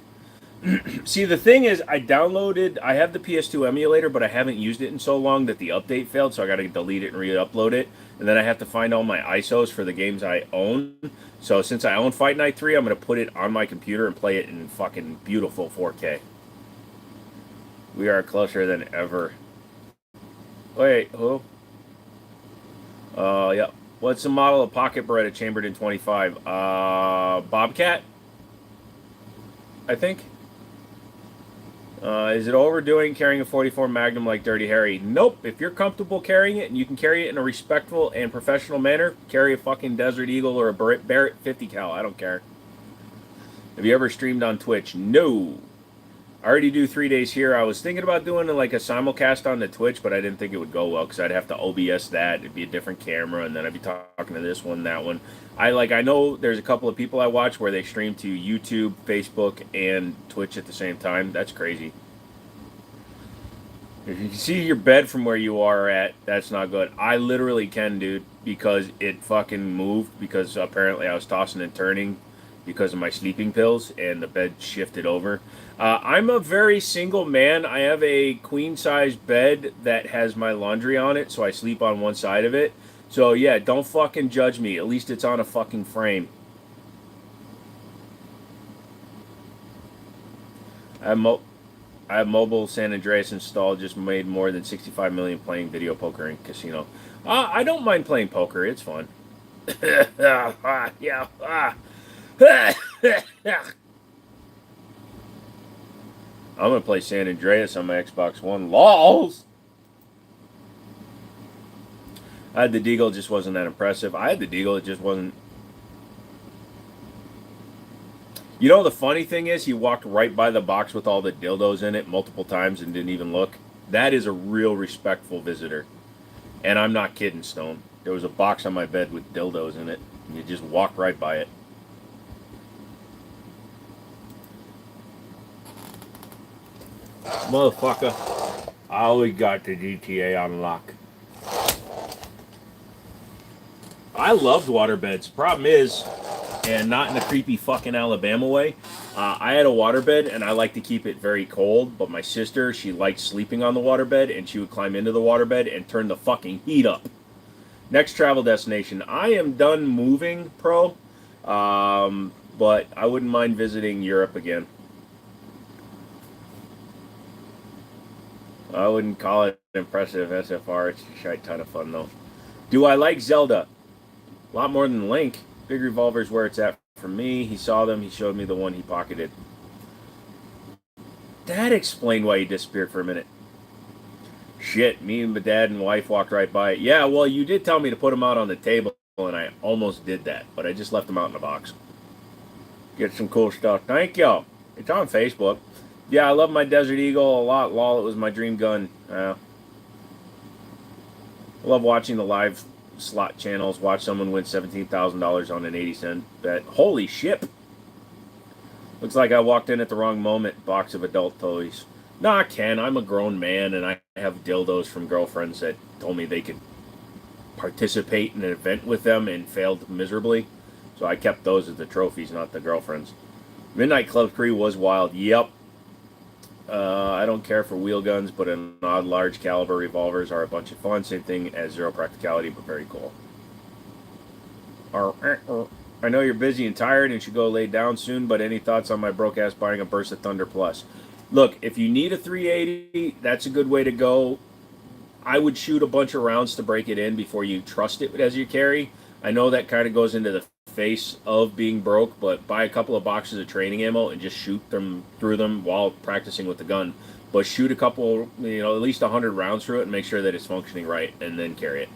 See, the thing is, I have the PS2 emulator, but I haven't used it in so long that the update failed, so I gotta delete it and re-upload it. And then I have to find all my ISOs for the games I own. So since I own Fight Night 3, I'm gonna put it on my computer and play it in fucking beautiful 4K. We are closer than ever. Wait, who? Yeah. What's the model of pocket Beretta chambered in 25? Bobcat? I think. Is it overdoing carrying a 44 Magnum like Dirty Harry? Nope. If you're comfortable carrying it and you can carry it in a respectful and professional manner, carry a fucking Desert Eagle or a Barrett 50 cal. I don't care. Have you ever streamed on Twitch? No. I already do 3 days here. I was thinking about doing like a simulcast on the Twitch, but I didn't think it would go well because I'd have to OBS that. It'd be a different camera, and then I'd be talking to this one, that one. I know there's a couple of people I watch where they stream to YouTube, Facebook, and Twitch at the same time. That's crazy. If you can see your bed from where you are at, that's not good. I literally can, dude, because it fucking moved because apparently I was tossing and turning because of my sleeping pills, and the bed shifted over. I'm a very single man. I have a queen-size bed that has my laundry on it, so I sleep on one side of it. So, yeah, don't fucking judge me. At least it's on a fucking frame. I have mobile San Andreas installed, just made more than 65 million playing video poker in casino. I don't mind playing poker. It's fun. Yeah. I'm gonna play San Andreas on my Xbox One. LOLs! I had the Deagle, it just wasn't that impressive. I had the Deagle, it just wasn't. You know, the funny thing is, he walked right by the box with all the dildos in it multiple times and didn't even look. That is a real respectful visitor. And I'm not kidding, Stone. There was a box on my bed with dildos in it, and you just walked right by it. Motherfucker, I always got the GTA on lock. I loved waterbeds. Problem is, and not in a creepy fucking Alabama way, I had a waterbed and I like to keep it very cold, but my sister, she liked sleeping on the waterbed and she would climb into the waterbed and turn the fucking heat up. Next travel destination. I am done moving, pro, but I wouldn't mind visiting Europe again. I wouldn't call it impressive SFR. It's a shite ton of fun, though. Do I like Zelda? A lot more than Link. Big Revolver's where it's at for me. He saw them. He showed me the one he pocketed. That explained why he disappeared for a minute. Shit, me and my dad and wife walked right by it. Yeah, well, you did tell me to put them out on the table, and I almost did that, but I just left them out in the box. Get some cool stuff. Thank you. It's on Facebook. Yeah, I love my Desert Eagle a lot. Lol, it was my dream gun. I love watching the live slot channels. Watch someone win $17,000 on an 80-cent bet. Holy shit. Looks like I walked in at the wrong moment. Box of adult toys. Nah, Ken, I'm a grown man, and I have dildos from girlfriends that told me they could participate in an event with them and failed miserably. So I kept those as the trophies, not the girlfriends. Midnight Club Crew was wild. Yep. I don't care for wheel guns, but an odd large caliber revolvers are a bunch of fun. Same thing as zero practicality, but very cool. I know you're busy and tired and should go lay down soon, but any thoughts on my broke ass buying a Burst of Thunder Plus? Look, if you need a 380, that's a good way to go. I would shoot a bunch of rounds to break it in before you trust it as your carry. I know that kind of goes into the face of being broke, but buy a couple of boxes of training ammo and just shoot them through them while practicing with the gun. But shoot a couple, at least 100 rounds through it and make sure that it's functioning right, and then carry it.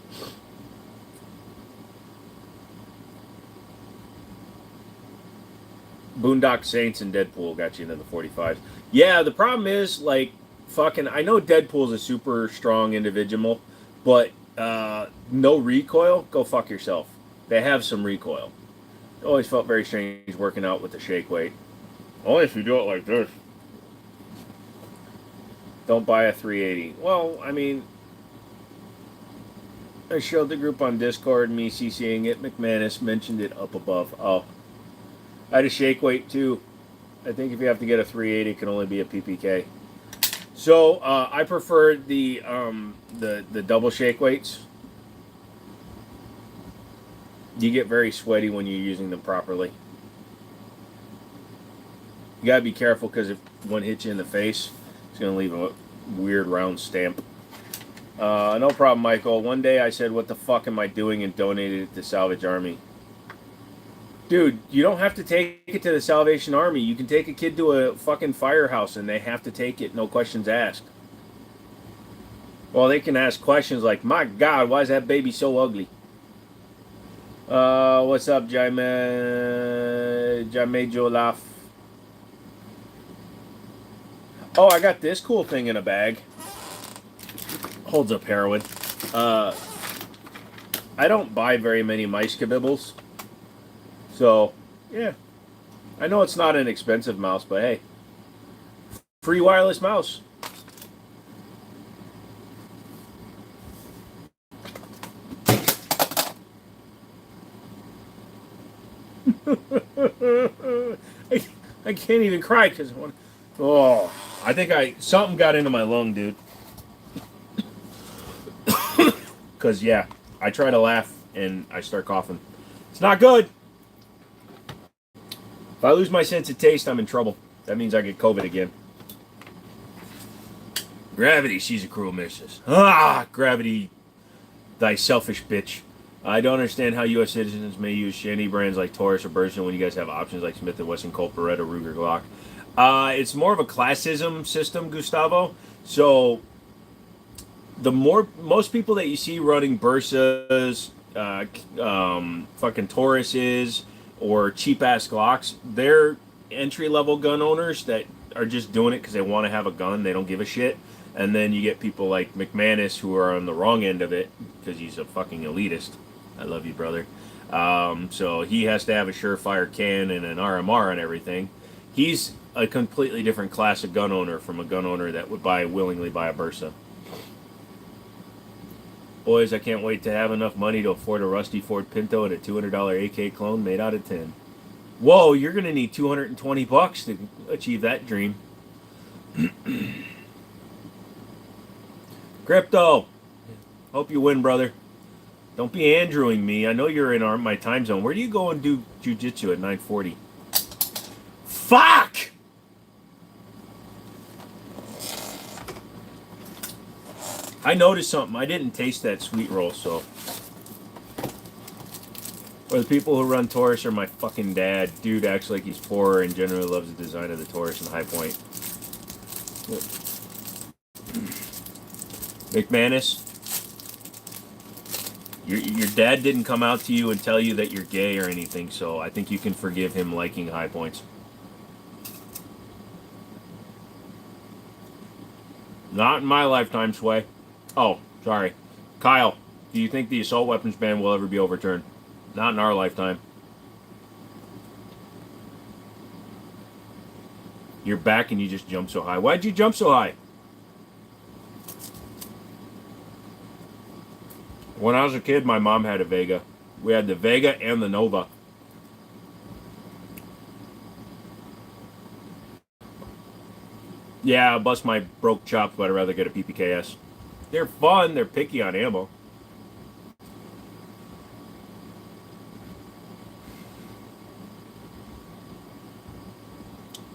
Boondock Saints and Deadpool got you into the 45s. Yeah, the problem is, like, fucking, I know Deadpool's a super strong individual, but no recoil, go fuck yourself. They have some recoil. It always felt very strange working out with the shake weight. Only if you do it like this. Don't buy a 380. Well, I mean, I showed the group on Discord, me CCing it. McManus mentioned it up above. Oh, I had a shake weight too. I think if you have to get a 380, it can only be a PPK. So I prefer the double shake weights. You get very sweaty when you're using them properly. You gotta be careful because if one hits you in the face, it's gonna leave a weird round stamp. No problem, Michael. One day I said, "What the fuck am I doing?" and donated it to Salvage Army. Dude, you don't have to take it to the Salvation Army. You can take a kid to a fucking firehouse and they have to take it, no questions asked. Well, they can ask questions like, "My God, why is that baby so ugly?" What's up, Jaime Jolaf? Oh, I got this cool thing in a bag. Holds up heroin. I don't buy very many mice kabibbles. So, yeah. I know it's not an expensive mouse, but hey. Free wireless mouse. I can't even cry because I think something got into my lung, dude. Because yeah, I try to laugh and I start coughing. It's not good. If I lose my sense of taste, I'm in trouble. That means I get COVID again. Gravity, she's a cruel mistress. Gravity, thy selfish bitch. I don't understand how U.S. citizens may use shandy brands like Taurus or Bergen when you guys have options like Smith & Wesson, Colt, Beretta, Ruger, Glock. It's more of a classism system, Gustavo. So most people that you see running Bursas, fucking Tauruses, or cheap ass Glocks, they're entry level gun owners that are just doing it because they want to have a gun. They don't give a shit. And then you get people like McManus who are on the wrong end of it because he's a fucking elitist. I love you, brother. So he has to have a surefire can and an RMR and everything. He's a completely different class of gun owner from a gun owner that would willingly buy a Bursa. Boys, I can't wait to have enough money to afford a rusty Ford Pinto and a $200 AK clone made out of tin. Whoa, you're going to need $220 to achieve that dream. Crypto, hope you win, brother. Don't be Andrewing me. I know you're in my time zone. Where do you go and do jujitsu at 9:40? Fuck! I noticed something. I didn't taste that sweet roll, so. Or the people who run Taurus are my fucking dad. Dude acts like he's poor and generally loves the design of the Taurus and High Point. McManus, your dad didn't come out to you and tell you that you're gay or anything, so I think you can forgive him liking High Points. Not in my lifetime, Sway. Oh, sorry. Kyle, do you think the assault weapons ban will ever be overturned? Not in our lifetime. You're back and you just jumped so high. Why'd you jump so high? When I was a kid, my mom had a Vega. We had the Vega and the Nova. Yeah, I bust my broke chops, but I'd rather get a PPKS. They're fun. They're picky on ammo.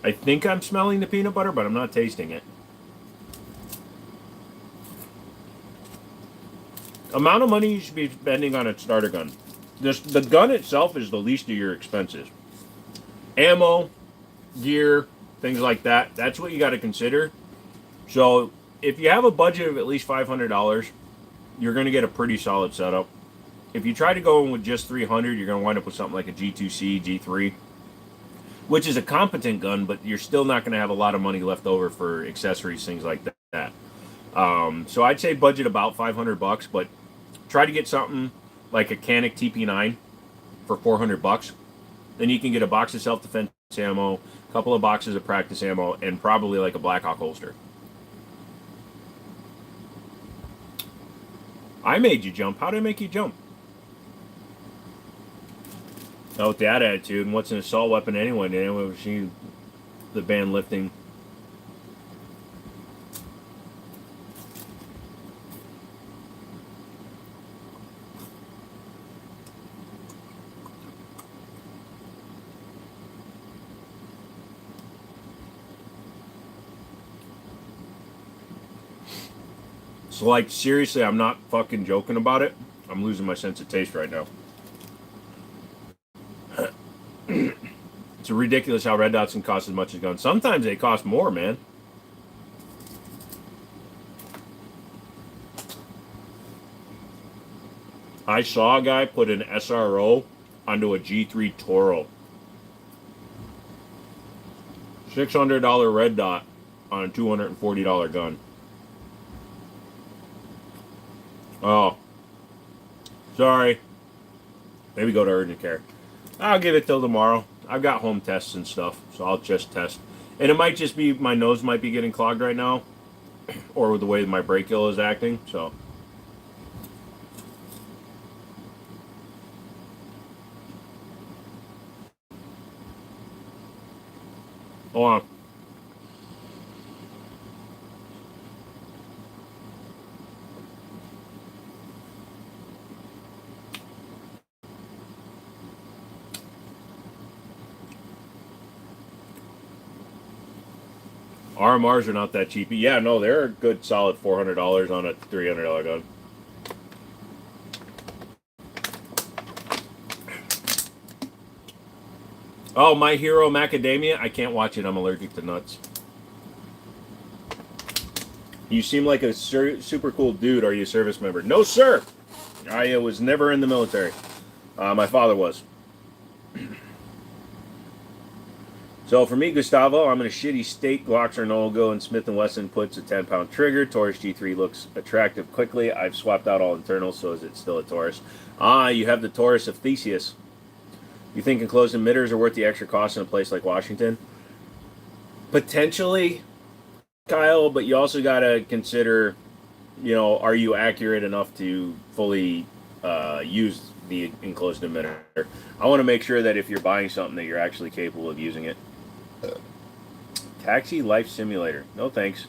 I think I'm smelling the peanut butter, but I'm not tasting it. Amount of money you should be spending on a starter gun. The gun itself is the least of your expenses. Ammo, gear, things like that. That's what you got to consider. So if you have a budget of at least $500, you're going to get a pretty solid setup. If you try to go in with just 300, you're going to wind up with something like a G2C, G3, which is a competent gun, but you're still not going to have a lot of money left over for accessories, things like that. So I'd say budget about $500, but try to get something like a Canik TP9 for $400. Then you can get a box of self-defense ammo, a couple of boxes of practice ammo, and probably like a Blackhawk holster. I made you jump. How did I make you jump? Not with that attitude. And what's an assault weapon anyway? Anyway, she, the band lifting. So, like, seriously, I'm not fucking joking about it. I'm losing my sense of taste right now. It's ridiculous how red dots can cost as much as guns. Sometimes they cost more, man. I saw a guy put an SRO onto a G3 Toro. $600 red dot on a $240 gun. Oh, sorry. Maybe go to urgent care. I'll give it till tomorrow. I've got home tests and stuff, so I'll just test. And it might just be my nose might be getting clogged right now, or with the way my brachial is acting. So, hold on. RMRs are not that cheap. Yeah, no, they're a good solid $400 on a $300 gun. Oh, My Hero Macadamia. I can't watch it. I'm allergic to nuts. You seem like a super cool dude. Are you a service member? No, sir. I was never in the military. My father was. So for me, Gustavo, I'm in a shitty state. Glocks are no-go, and Smith & Wesson puts a 10-pound trigger. Taurus G3 looks attractive quickly. I've swapped out all internals, so is it still a Taurus? Ah, you have the Taurus of Theseus. You think enclosed emitters are worth the extra cost in a place like Washington? Potentially, Kyle, but you also got to consider, are you accurate enough to fully use the enclosed emitter? I want to make sure that if you're buying something that you're actually capable of using it. Taxi Life Simulator. No thanks.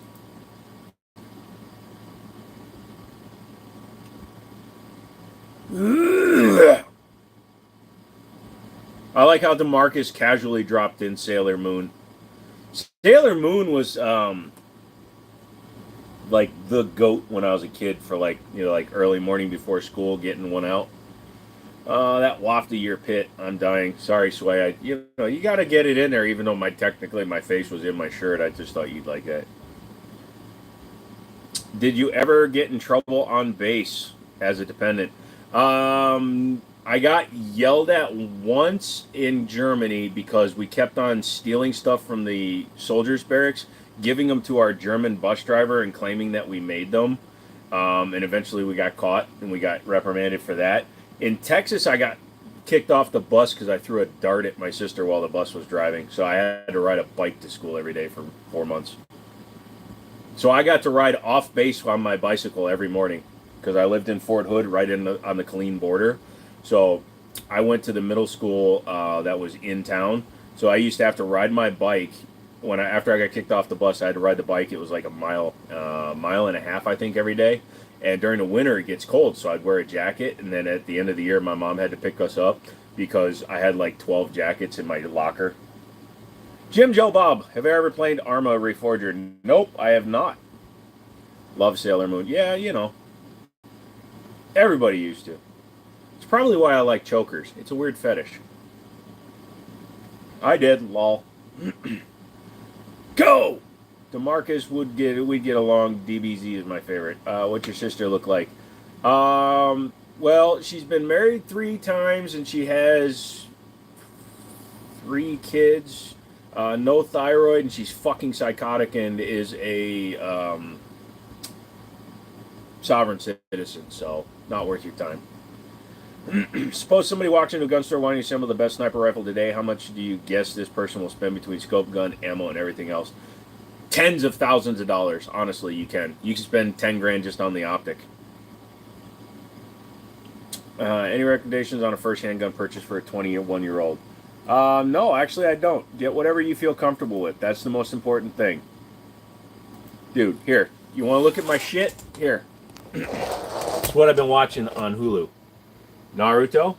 I like how DeMarcus casually dropped in Sailor Moon. Sailor Moon was like the GOAT when I was a kid for like early morning before school, getting one out. That waft of your pit. I'm dying. Sorry, Sway. You got to get it in there, even though technically my face was in my shirt. I just thought you'd like that. Did you ever get in trouble on base as a dependent? I got yelled at once in Germany because we kept on stealing stuff from the soldiers' barracks, giving them to our German bus driver and claiming that we made them. And eventually we got caught and we got reprimanded for that. In Texas, I got kicked off the bus because I threw a dart at my sister while the bus was driving. So I had to ride a bike to school every day for 4 months. So I got to ride off base on my bicycle every morning because I lived in Fort Hood, right on the Killeen border. So I went to the middle school that was in town. So I used to have to ride my bike. After I got kicked off the bus, I had to ride the bike. It was like a mile and a half, I think, every day. And during the winter, it gets cold, so I'd wear a jacket. And then at the end of the year, my mom had to pick us up because I had like 12 jackets in my locker. Jim Joe Bob, have I ever played Arma Reforger? Nope, I have not. Love Sailor Moon. Yeah, you know. Everybody used to. It's probably why I like chokers. It's a weird fetish. I did, lol. Go! DeMarcus we'd get along. DBZ is my favorite. What's your sister look like? Well, she's been married 3 times and she has 3 kids. No thyroid, and she's fucking psychotic and is a sovereign citizen, so not worth your time. Suppose somebody walks into a gun store wanting to assemble the best sniper rifle today. How much do you guess this person will spend between scope, gun, ammo, and everything else? Tens of thousands of dollars. Honestly, you can. You can spend 10 grand just on the optic. Any recommendations on a first-hand gun purchase for a 21-year-old? No, actually I don't. Get whatever you feel comfortable with. That's the most important thing. Dude, here. You want to look at my shit? Here. It's what I've been watching on Hulu. Naruto,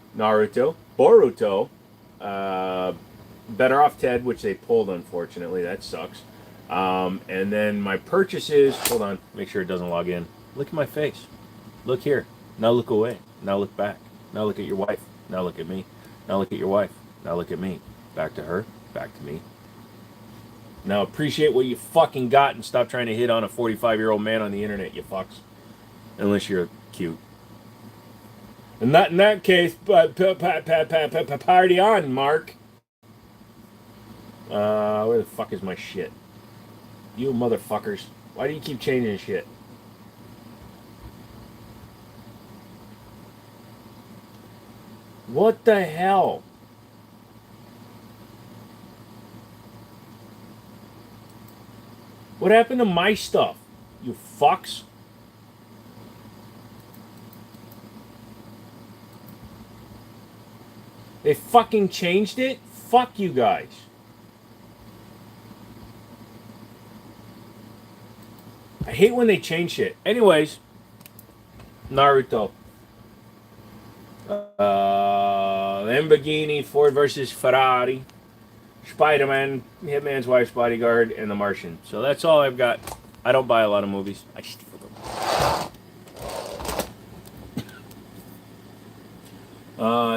Boruto, Better Off Ted, which they pulled, unfortunately. That sucks. And then my purchases... Hold on. Make sure it doesn't log in. Look at my face. Look here. Now look away. Now look back. Now look at your wife. Now look at me. Now look at your wife. Now look at me. Back to her. Back to me. Now appreciate what you fucking got and stop trying to hit on a 45-year-old man on the internet, you fucks. Unless you're cute. And not in that case, but party on, Mark. Where the fuck is my shit? You motherfuckers. Why do you keep changing shit? What the hell? What happened to my stuff? You fucks. They fucking changed it? Fuck you guys. I hate when they change shit. Anyways, Naruto. Lamborghini, Ford versus Ferrari. Spider-Man, Hitman's Wife's Bodyguard, and The Martian. So that's all I've got. I don't buy a lot of movies. I steal them.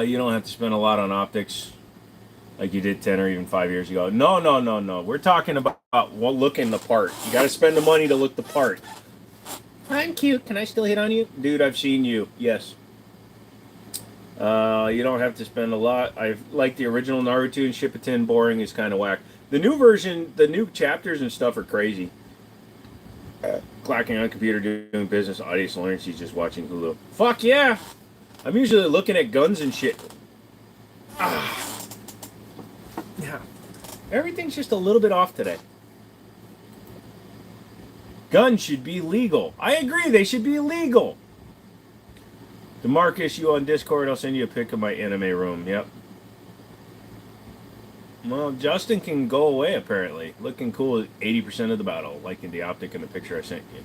You don't have to spend a lot on optics like you did 10 or even 5 years ago. No. We're talking about looking the part. You got to spend the money to look the part. I'm cute. Can I still hit on you? Dude, I've seen you. Yes. You don't have to spend a lot. I like the original Naruto and Shippuden. Boring is kind of whack. The new version, the new chapters and stuff are crazy. Clacking on computer, doing business. Audience learning. She's just watching Hulu. Fuck yeah! I'm usually looking at guns and shit. Yeah. Everything's just a little bit off today. Guns should be legal. I agree, they should be illegal. DeMarcus, you on Discord, I'll send you a pic of my anime room. Yep. Well, Justin can go away, apparently. Looking cool at 80% of the battle, liking the optic in the picture I sent you.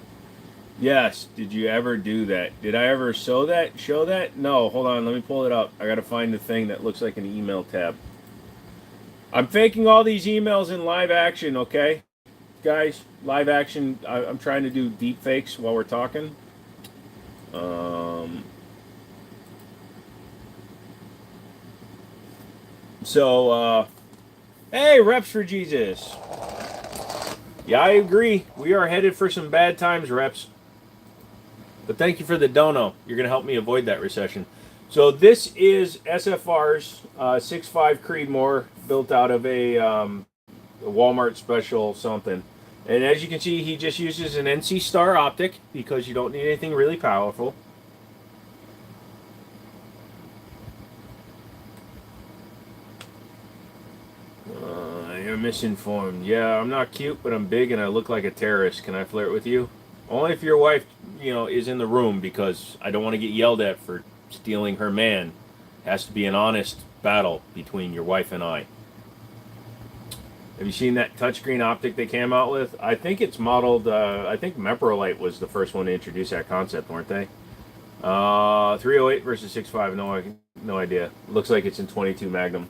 Yes, did you ever do that? Did I ever show that? No, hold on, let me pull it up. I gotta find the thing that looks like an email tab. I'm faking all these emails in live action, okay? Guys, live action. I'm trying to do deep fakes while we're talking. Hey, reps for Jesus. Yeah, I agree. We are headed for some bad times, reps. But thank you for the dono. You're going to help me avoid that recession. So this is SFR's 6.5 Creedmoor, built out of a Walmart special something. And as you can see, he just uses an NC Star optic because you don't need anything really powerful. You're misinformed. Yeah, I'm not cute, but I'm big and I look like a terrorist. Can I flirt with you? Only if your wife, is in the room, because I don't want to get yelled at for stealing her man. It has to be an honest battle between your wife and I. Have you seen that touchscreen optic they came out with? I think it's modeled, I think Meprolite was the first one to introduce that concept, weren't they? 308 versus 6.5, no idea. Looks like it's in 22 Magnum.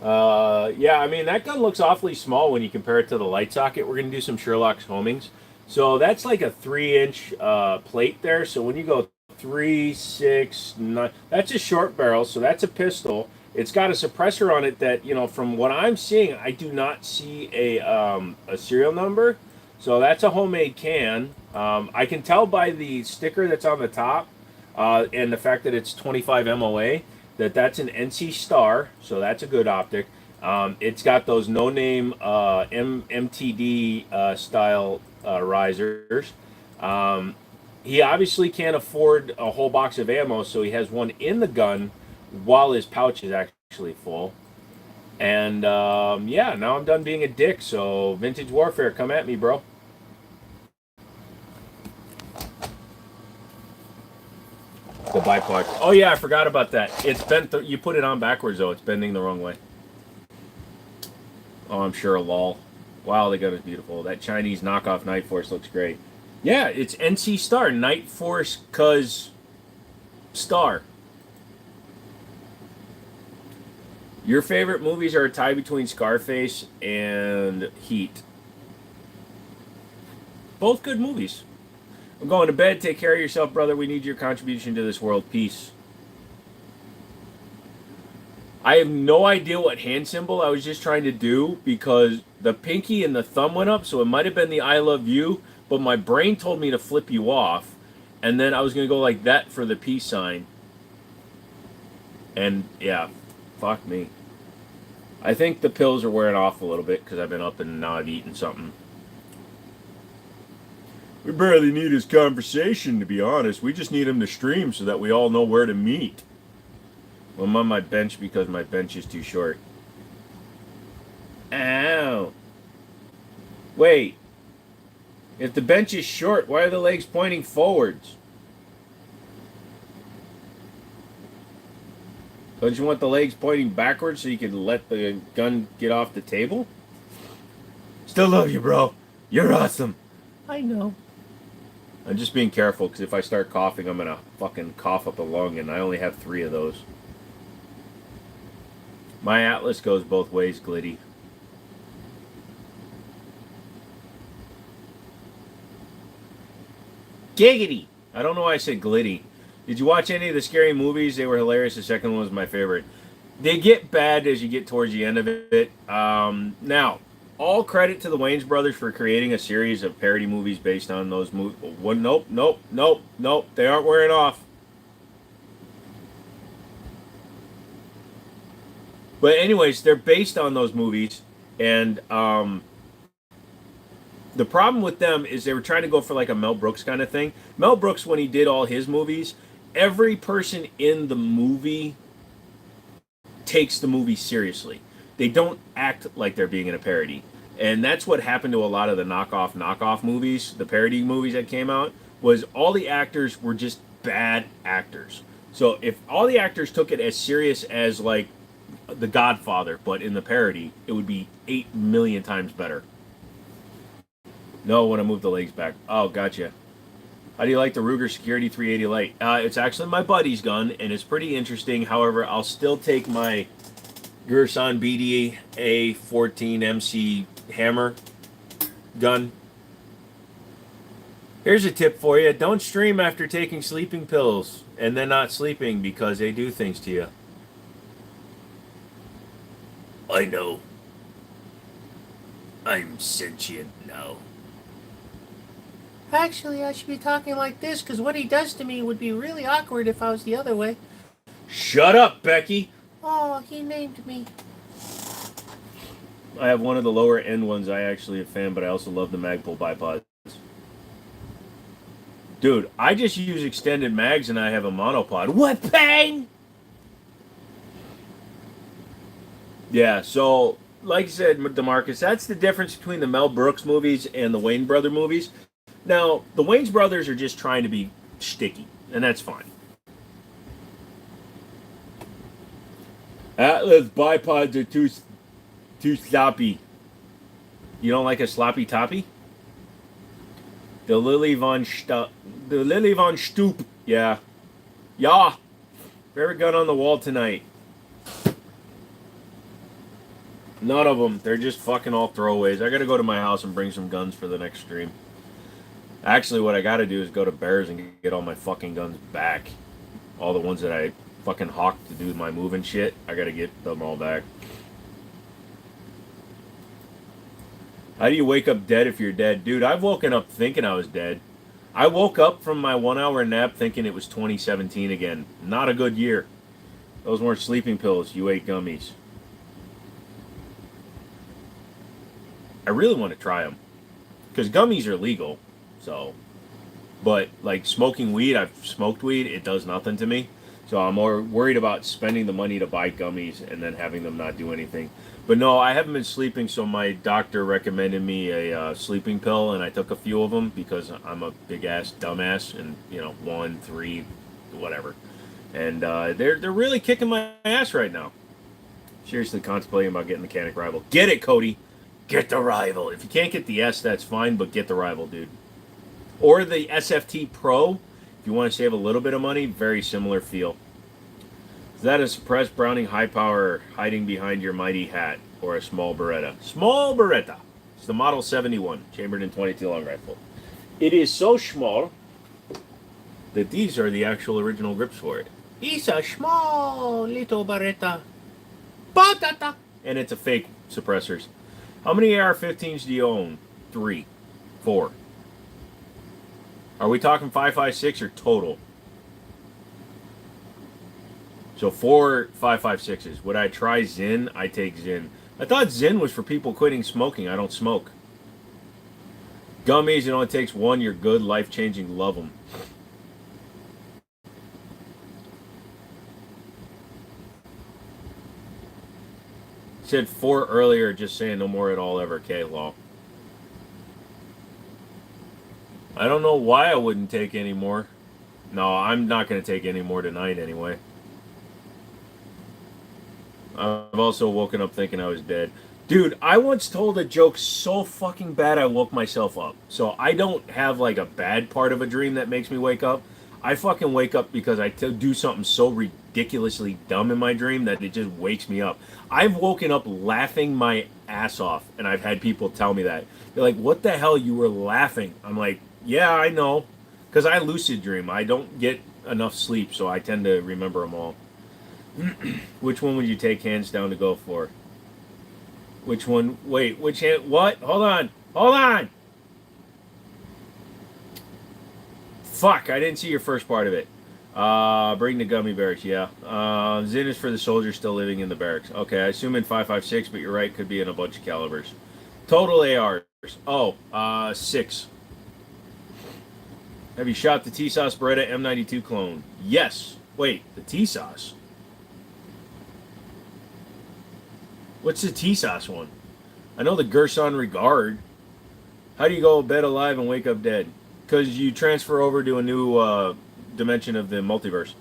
Yeah, I mean, that gun looks awfully small when you compare it to the light socket. We're going to do some Sherlock's homings. So that's like a 3-inch plate there. So when you go 3, 6, 9, that's a short barrel. So that's a pistol. It's got a suppressor on it that, from what I'm seeing, I do not see a serial number. So that's a homemade can. I can tell by the sticker that's on the top and the fact that it's 25 MOA that's an NC Star, so that's a good optic. It's got those no-name MTD style risers. He obviously can't afford a whole box of ammo, so he has one in the gun while his pouch is actually full. And yeah, now I'm done being a dick. So Vintage Warfare, come at me, bro. The bipod. Oh yeah, I forgot about that. It's bent. You put it on backwards though. It's bending the wrong way. Oh, I'm sure a lol. Wow, they got it beautiful. That Chinese knockoff Night Force looks great. Yeah, it's NC Star Night Force, cause Star. Your favorite movies are a tie between Scarface and Heat. Both good movies. I'm going to bed. Take care of yourself, brother. We need your contribution to this world. Peace. I have no idea what hand symbol I was just trying to do because the pinky and the thumb went up, so it might have been the I love you, but my brain told me to flip you off, and then I was going to go like that for the peace sign. And yeah, fuck me. I think the pills are wearing off a little bit because I've been up and now I've eaten something. We barely need his conversation, to be honest. We just need him to stream so that we all know where to meet. Well, I'm on my bench because my bench is too short. Ow. Wait. If the bench is short, why are the legs pointing forwards? Don't you want the legs pointing backwards so you can let the gun get off the table? Still love you, bro. You're awesome. I know. I'm just being careful because if I start coughing, I'm going to fucking cough up a lung, and I only have 3 of those. My Atlas goes both ways, Glitty. Giggity! I don't know why I said Glitty. Did you watch any of the scary movies? They were hilarious. The second one was my favorite. They get bad as you get towards the end of it. Now, all credit to the Wayans brothers for creating a series of parody movies based on those movies. Nope. They aren't wearing off. But anyways, they're based on those movies, and the problem with them is they were trying to go for like a Mel Brooks kind of thing. Mel Brooks, when he did all his movies, every person in the movie takes the movie seriously. They don't act like they're being in a parody. And that's what happened to a lot of the knockoff movies, the parody movies that came out, was all the actors were just bad actors. So if all the actors took it as serious as like The Godfather, but in the parody, it would be 8 million times better. No, when I move the legs back. Oh, gotcha. How do you like the Ruger Security 380 Light? It's actually my buddy's gun, and it's pretty interesting. However, I'll still take my Gerson BD A14 MC hammer gun. Here's a tip for you. Don't stream after taking sleeping pills and then not sleeping because they do things to you. I know. I'm sentient now. Actually, I should be talking like this because what he does to me would be really awkward if I was the other way. Shut up, Becky. Oh, he named me. I have one of the lower end ones I actually am a fan, but I also love the Magpul bipods. Dude, I just use extended mags and I have a monopod. What pain? Yeah, so like I said, DeMarcus, that's the difference between the Mel Brooks movies and the Wayne brother movies. Now, the Wayans brothers are just trying to be sticky, and that's fine. Atlas bipods are too sloppy. You don't like a sloppy toppy? The Lily von Stoop. Yeah. Yeah. Favorite gun on the wall tonight. None of them. They're just fucking all throwaways. I gotta go to my house and bring some guns for the next stream. Actually, what I gotta do is go to Bears and get all my fucking guns back. All the ones that I fucking hawked to do my moving shit. I gotta get them all back. How do you wake up dead if you're dead? Dude, I've woken up thinking I was dead. I woke up from my 1 hour nap thinking it was 2017 again. Not a good year. Those weren't sleeping pills. You ate gummies. I really want to try them. Because gummies are legal. So, but like smoking weed, I've smoked weed. It does nothing to me. So I'm more worried about spending the money to buy gummies and then having them not do anything. But no, I haven't been sleeping, so my doctor recommended me a sleeping pill, and I took a few of them because I'm a big ass dumbass, and 1, 3, whatever. And they're really kicking my ass right now. Seriously contemplating about getting the Canic Rival. Get it, Cody. Get the Rival. If you can't get the S, that's fine, but get the Rival, dude. Or the SFT Pro. If you want to save a little bit of money, very similar feel. Is that a suppressed Browning high power hiding behind your mighty hat or a small Beretta? Small Beretta. It's the Model 71, chambered in 22 long rifle. It is so small that these are the actual original grips for it. It's a small little Beretta. Patata. And it's a fake suppressors. How many AR-15s do you own? 3, 4. Are we talking 5.56 or total? So 4 5.56s. Would I try Zyn? I take Zyn. I thought Zyn was for people quitting smoking. I don't smoke. Gummies, it only takes one. You're good, life-changing. Love them. Said 4 earlier, just saying no more at all ever. K-Law. I don't know why I wouldn't take any more. No, I'm not going to take any more tonight anyway. I've also woken up thinking I was dead. Dude, I once told a joke so fucking bad I woke myself up. So I don't have like a bad part of a dream that makes me wake up. I fucking wake up because I do something so ridiculously dumb in my dream that it just wakes me up. I've woken up laughing my ass off, and I've had people tell me that. They're like, what the hell, you were laughing? I'm like, yeah, I know. Because I lucid dream. I don't get enough sleep, so I tend to remember them all. Which one would you take hands down to go for? Which one? Wait, which hand? What? Hold on. Hold on! Fuck, I didn't see your first part of it. Bring the gummy bears, yeah. Zyn is for the soldiers still living in the barracks. Okay, I assume in 5.56, but you're right, could be in a bunch of calibers. Total ARs. Oh, 6. Have you shot the TSOS Beretta M92 clone? Yes. Wait, the TSOS? What's the TSOS one? I know the Gerson Regard. How do you go to bed alive and wake up dead? Because you transfer over to a new dimension of the multiverse.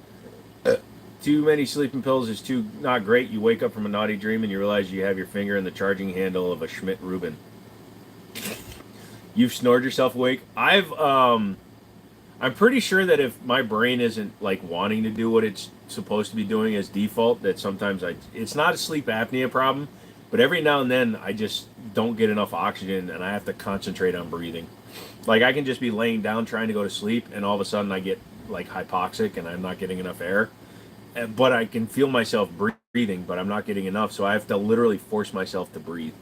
Too many sleeping pills is too not great. You wake up from a naughty dream and you realize you have your finger in the charging handle of a Schmidt Rubin. You've snored yourself awake. I'm pretty sure that if my brain isn't like wanting to do what it's supposed to be doing as default, that sometimes it's not a sleep apnea problem, but every now and then I just don't get enough oxygen and I have to concentrate on breathing. Like I can just be laying down trying to go to sleep and all of a sudden I get like hypoxic and I'm not getting enough air. But I can feel myself breathing, but I'm not getting enough, so I have to literally force myself to breathe.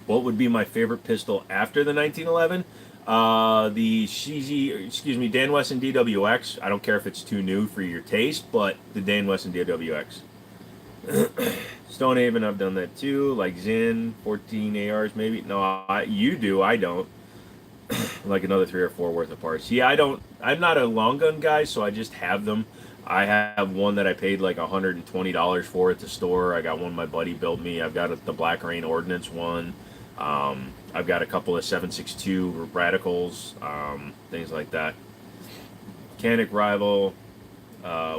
What would be my favorite pistol after the 1911? The Dan Wesson DWX. I don't care if it's too new for your taste, but the Dan Wesson DWX. Stonehaven, I've done that too. Like Zyn, 14 ARs maybe. No, you do. I don't. Like another 3 or 4 worth of parts. Yeah, I don't. I'm not a long gun guy, so I just have them. I have one that I paid like $120 for at the store. I got one my buddy built me. I've got the Black Rain Ordnance one. I've got a couple of 7.62 Radicals, things like that. Canic Rival.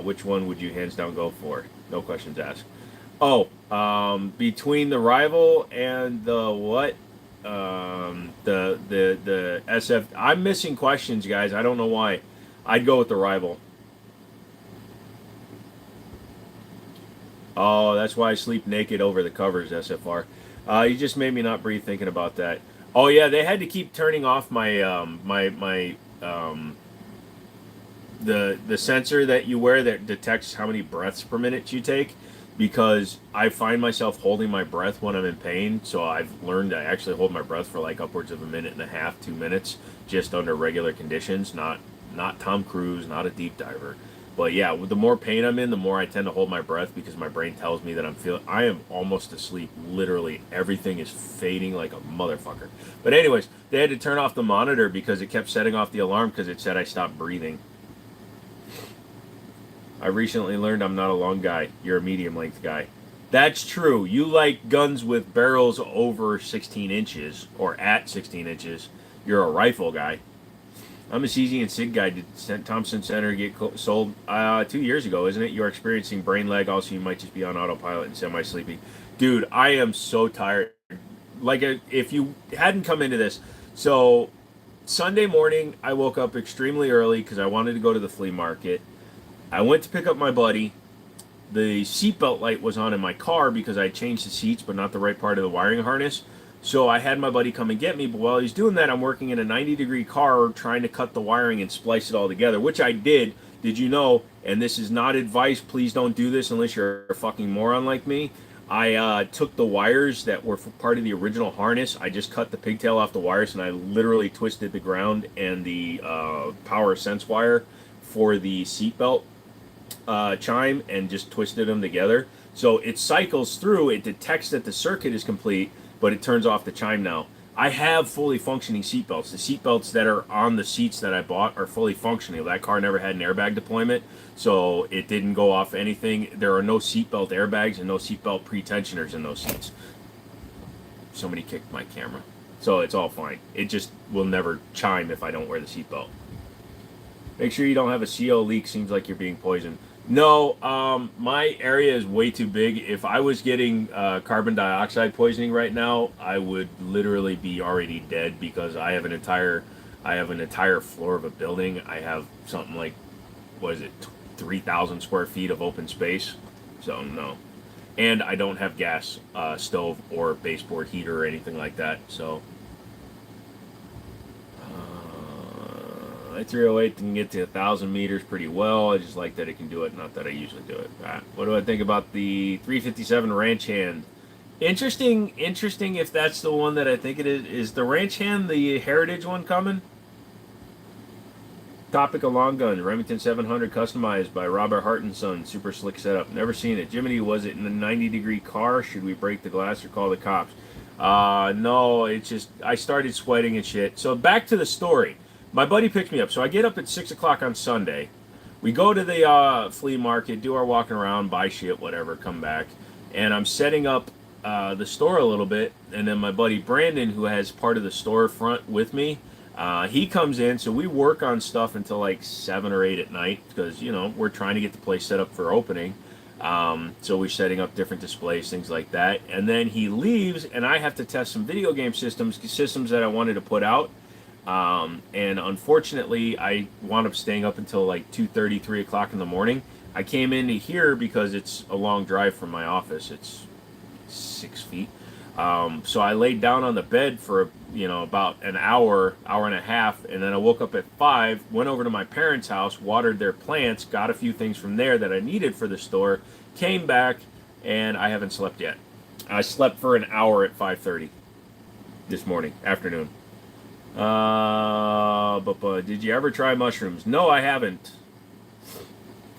Which one would you hands down go for? No questions asked. Oh, between the Rival and the what? The SF. I'm missing questions, guys. I don't know why. I'd go with the Rival. Oh, that's why I sleep naked over the covers, SFR. You just made me not breathe thinking about that. Oh yeah, they had to keep turning off the sensor that you wear that detects how many breaths per minute you take, because I find myself holding my breath when I'm in pain. So I've learned to actually hold my breath for like upwards of a minute and a half, 2 minutes, just under regular conditions. Not Tom Cruise, not a deep diver. But yeah, with the more pain I'm in, the more I tend to hold my breath because my brain tells me that I am almost asleep. Literally, everything is fading like a motherfucker. But anyways, they had to turn off the monitor because it kept setting off the alarm because it said I stopped breathing. I recently learned I'm not a long guy. You're a medium length guy. That's true. You like guns with barrels over 16 inches or at 16 inches. You're a rifle guy. I'm a CZ and SIG guy. Did Thompson Center get sold 2 years ago, isn't it? You're experiencing brain lag. Also, you might just be on autopilot and semi-sleepy. Dude, I am so tired. Like, if you hadn't come into this. So, Sunday morning, I woke up extremely early because I wanted to go to the flea market. I went to pick up my buddy. The seatbelt light was on in my car because I changed the seats, but not the right part of the wiring harness. So I had my buddy come and get me, but while he's doing that, I'm working in a 90-degree car trying to cut the wiring and splice it all together, which I did. Did you know? And this is not advice. Please don't do this unless you're a fucking moron like me. I took the wires that were part of the original harness. I just cut the pigtail off the wires, and I literally twisted the ground and the power sense wire for the seatbelt chime and just twisted them together. So it cycles through, it detects that the circuit is complete, but it turns off the chime now. I have fully functioning seatbelts. The seatbelts that are on the seats that I bought are fully functioning. That car never had an airbag deployment, so it didn't go off anything. There are no seatbelt airbags and no seatbelt pretensioners in those seats. Somebody kicked my camera. So it's all fine. It just will never chime if I don't wear the seatbelt. Make sure you don't have a CO leak. Seems like you're being poisoned. No, my area is way too big. If I was getting carbon dioxide poisoning right now, I would literally be already dead because I have an entire floor of a building. I have something like, what is it, 3,000 square feet of open space. So no, and I don't have gas stove or baseboard heater or anything like that. So. 308 can get to 1,000 meters pretty well. I just like that it can do it, not that I usually do it. What do I think about the 357 Ranch Hand? Interesting if that's the one that I think it is. Is the Ranch Hand the Heritage one coming? Topic of long guns, Remington 700 customized by Robert Hart and Son. Super slick setup. Never seen it. Jiminy, was it in a 90-degree car? Should we break the glass or call the cops? No, it's just, I started sweating and shit. So back to the story. My buddy picked me up. So I get up at 6 o'clock on Sunday. We go to the flea market, do our walking around, buy shit, whatever, come back. And I'm setting up the store a little bit. And then my buddy Brandon, who has part of the storefront with me, he comes in. So we work on stuff until like 7 or 8 at night because, you know, we're trying to get the place set up for opening. So we're setting up different displays, things like that. And then he leaves, and I have to test some video game systems that I wanted to put out. And unfortunately, I wound up staying up until like 2:30, 3 o'clock in the morning. I came into here because it's a long drive from my office. It's 6 feet. So I laid down on the bed for, about an hour and a half. And then I woke up at 5, went over to my parents' house, watered their plants, got a few things from there that I needed for the store, came back, and I haven't slept yet. I slept for an hour at 5:30 this morning, afternoon. But did you ever try mushrooms? No, I haven't.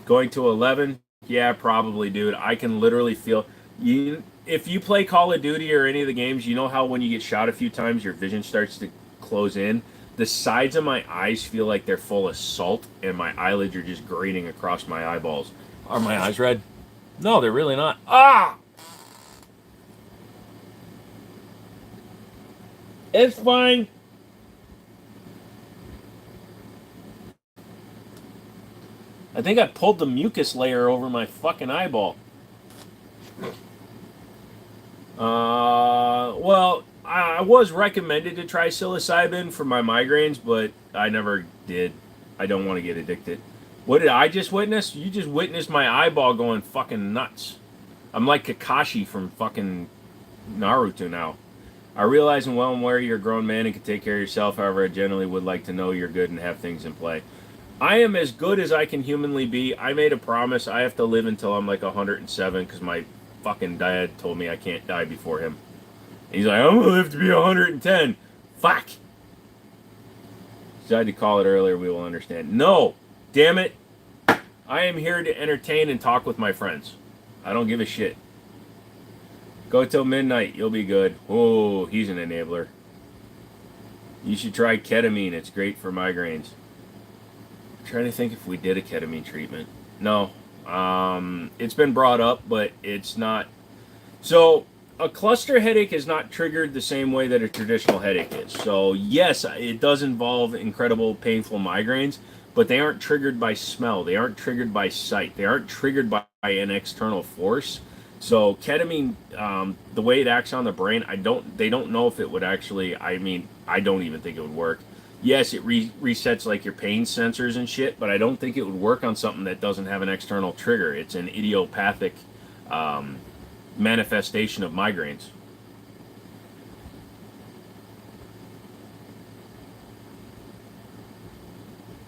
Going to 11? Yeah, probably, dude. I can literally feel you. If you play Call of Duty or any of the games, you know how when you get shot a few times, your vision starts to close in. The sides of my eyes feel like they're full of salt, and my eyelids are just grating across my eyeballs. Are my eyes red? No, they're really not. Ah! It's fine. I think I pulled the mucus layer over my fucking eyeball. Well, I was recommended to try psilocybin for my migraines, but I never did. I don't want to get addicted. What did I just witness? You just witnessed my eyeball going fucking nuts. I'm like Kakashi from fucking Naruto now. I realize and well and aware you're a grown man and can take care of yourself. However, I generally would like to know you're good and have things in play. I am as good as I can humanly be. I made a promise. I have to live until I'm like 107 because my fucking dad told me I can't die before him. And he's like, I'm gonna live to be 110. Fuck. Decided to call it earlier. We will understand. No, damn it. I am here to entertain and talk with my friends. I don't give a shit. Go till midnight. You'll be good. Oh, he's an enabler. You should try ketamine. It's great for migraines. I'm trying to think if we did a ketamine treatment. No. It's been brought up, but it's not. So, a cluster headache is not triggered the same way that a traditional headache is. So, yes, it does involve incredible painful migraines, but they aren't triggered by smell. They aren't triggered by sight. They aren't triggered by an external force. So ketamine, the way it acts on the brain, they don't know if it would actually, I mean, I don't even think it would work. Yes, it resets like your pain sensors and shit, but I don't think it would work on something that doesn't have an external trigger. It's an idiopathic manifestation of migraines.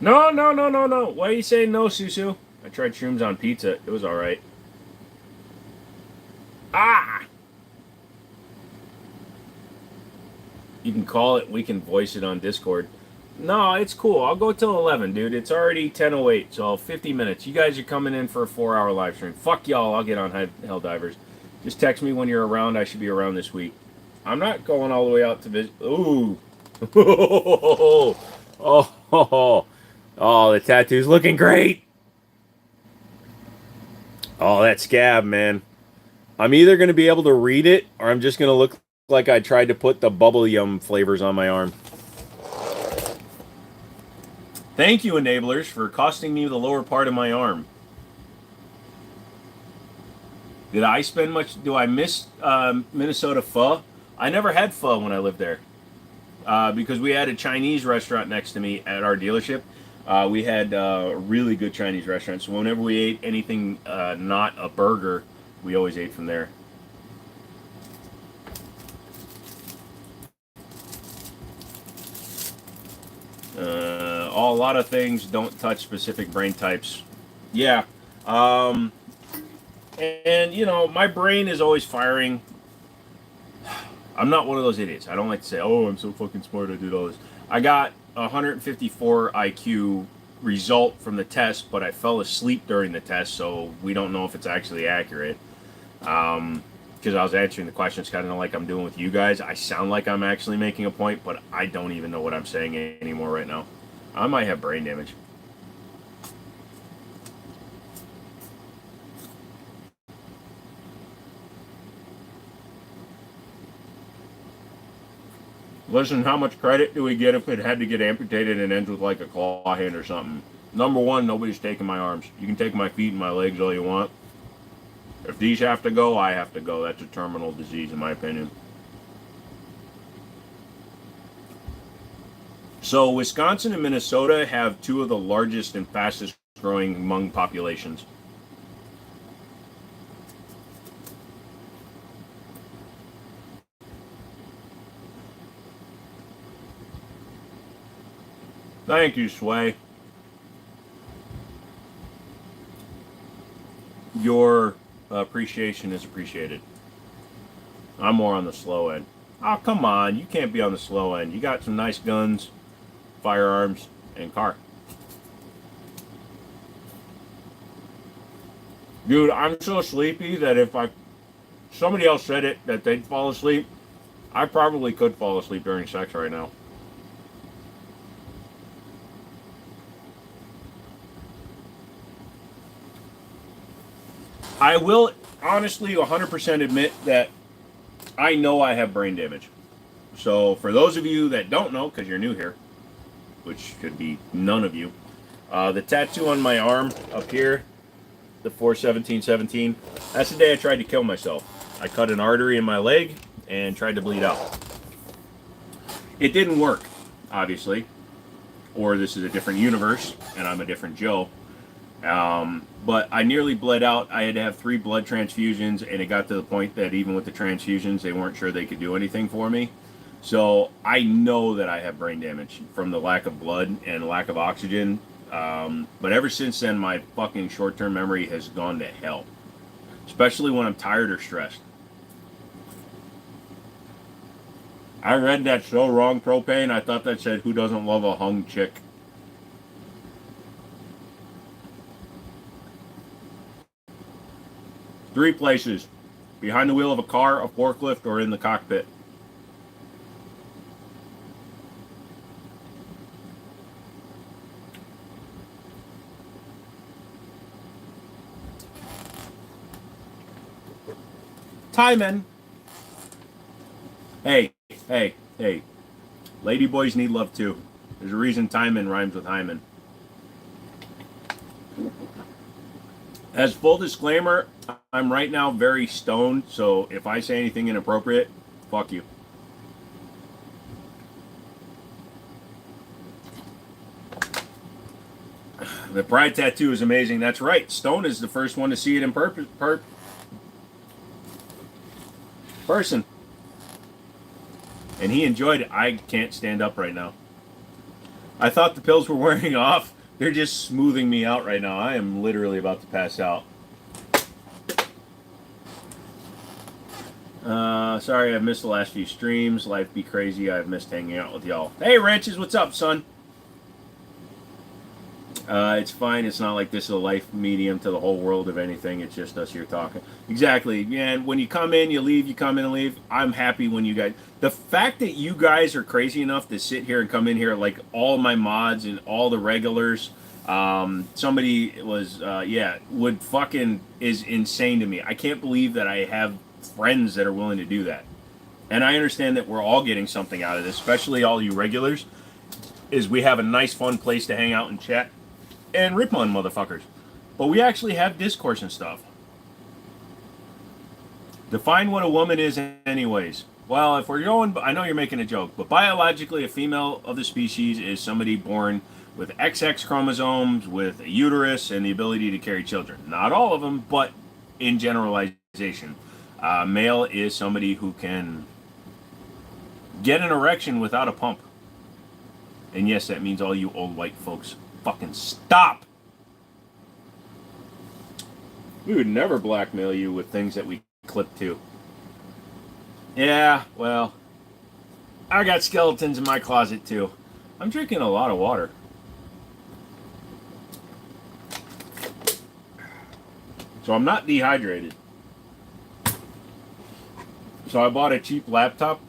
No, no, no, no, no. Why are you saying no, Susu? I tried shrooms on pizza. It was alright. Ah! You can call it. We can voice it on Discord. No, it's cool. I'll go till 11, dude. It's already 10:08, so 50 minutes. You guys are coming in for a 4-hour live stream. Fuck y'all. I'll get on Helldivers. Just text me when you're around. I should be around this week. I'm not going all the way out to visit. Ooh. Oh, the tattoo's looking great. Oh, that scab, man. I'm either going to be able to read it, or I'm just going to look like I tried to put the bubble yum flavors on my arm. Thank you, enablers, for costing me the lower part of my arm. Did I spend much? Do I miss Minnesota pho? I never had pho when I lived there because we had a Chinese restaurant next to me at our dealership. We had a really good Chinese restaurant, so whenever we ate anything not a burger, we always ate from there. A lot of things don't touch specific brain types. Yeah. And, you know, my brain is always firing. I'm not one of those idiots. I don't like to say, oh, I'm so fucking smart, I did all this. I got 154 IQ result from the test, but I fell asleep during the test, so we don't know if it's actually accurate. Because I was answering the questions kind of like I'm doing with you guys. I sound like I'm actually making a point, but I don't even know what I'm saying anymore right now. I might have brain damage. Listen, how much credit do we get if it had to get amputated and ends with like a claw hand or something? Number one, nobody's taking my arms. You can take my feet and my legs all you want. If these have to go, I have to go. That's a terminal disease, in my opinion. So, Wisconsin and Minnesota have two of the largest and fastest growing Hmong populations. Thank you, Sway. Your appreciation is appreciated. I'm more on the slow end. Oh, come on. You can't be on the slow end. You got some nice guns, firearms, and car. Dude, I'm so sleepy that if somebody else said it, that they'd fall asleep, I probably could fall asleep during sex right now. I will honestly 100% admit that I know I have brain damage. So for those of you that don't know, because you're new here, which could be none of you, the tattoo on my arm up here, the 41717, that's the day I tried to kill myself. I cut an artery in my leg and tried to bleed out. It didn't work, obviously, or this is a different universe and I'm a different Joe. But I nearly bled out. I had to have 3 blood transfusions, and it got to the point that even with the transfusions, they weren't sure they could do anything for me. So I know that I have brain damage from the lack of blood and lack of oxygen. But ever since then, my fucking short-term memory has gone to hell, especially when I'm tired or stressed. I read that so wrong, Propane. I thought that said, "Who doesn't love a hung chick?" Three places: behind the wheel of a car, a forklift, or in the cockpit. Timon. Hey, hey, hey. Lady boys need love too. There's a reason Timon rhymes with Hyman. As full disclaimer, I'm right now very stoned, so if I say anything inappropriate, fuck you. The pride tattoo is amazing. That's right. Stone is the first one to see it in person. And he enjoyed it. I can't stand up right now. I thought the pills were wearing off. They're just smoothing me out right now. I am literally about to pass out. Sorry I've missed the last few streams. Life be crazy. I've missed hanging out with y'all. Hey, Ranches, what's up, son? It's fine. It's not like this is a life medium to the whole world of anything. It's just us here talking. Exactly. Yeah, and when you come in, you leave. You come in and leave. I'm happy when you guys... The fact that you guys are crazy enough to sit here and come in here, like all my mods and all the regulars... somebody was... would fucking... is insane to me. I can't believe that I have friends that are willing to do that. And I understand that we're all getting something out of this, especially all you regulars, is we have a nice, fun place to hang out and chat and rip on motherfuckers. But we actually have discourse and stuff. Define what a woman is anyways. Well, if we're going... I know you're making a joke, but biologically a female of the species is somebody born with XX chromosomes, with a uterus, and the ability to carry children. Not all of them, but in generalization. Male is somebody who can get an erection without a pump. And yes, that means all you old white folks fucking stop. We would never blackmail you with things that we clip to. Yeah, well, I got skeletons in my closet too. I'm drinking a lot of water. So I'm not dehydrated. So I bought a cheap laptop.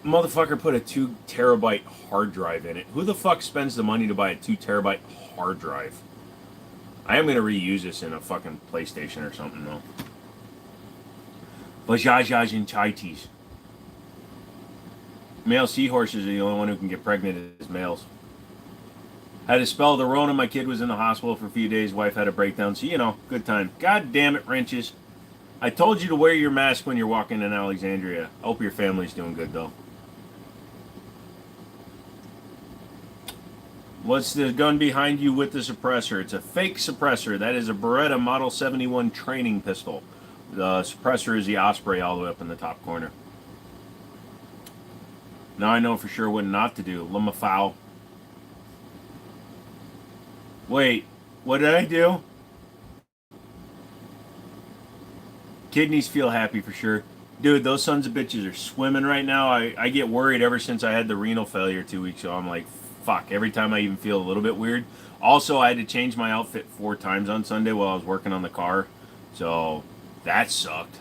Motherfucker put a 2 terabyte hard drive in it. Who the fuck spends the money to buy a 2 terabyte hard drive? I am going to reuse this in a fucking PlayStation or something though. Bajajas and chaitis. Male seahorses are the only one who can get pregnant as males. Had to spell the Rona. My kid was in the hospital for a few days. Wife had a breakdown. So, you know, good time. God damn it, Wrenches. I told you to wear your mask when you're walking in Alexandria. I hope your family's doing good, though. What's the gun behind you with the suppressor? It's a fake suppressor. That is a Beretta Model 71 training pistol. The suppressor is the Osprey all the way up in the top corner. Now I know for sure what not to do. Foul. Wait, what did I do? Kidneys feel happy for sure. Dude, those sons of bitches are swimming right now. I get worried ever since I had the renal failure 2 weeks ago. I'm like, fuck, every time I even feel a little bit weird. Also, I had to change my outfit 4 times on Sunday while I was working on the car. So, that sucked.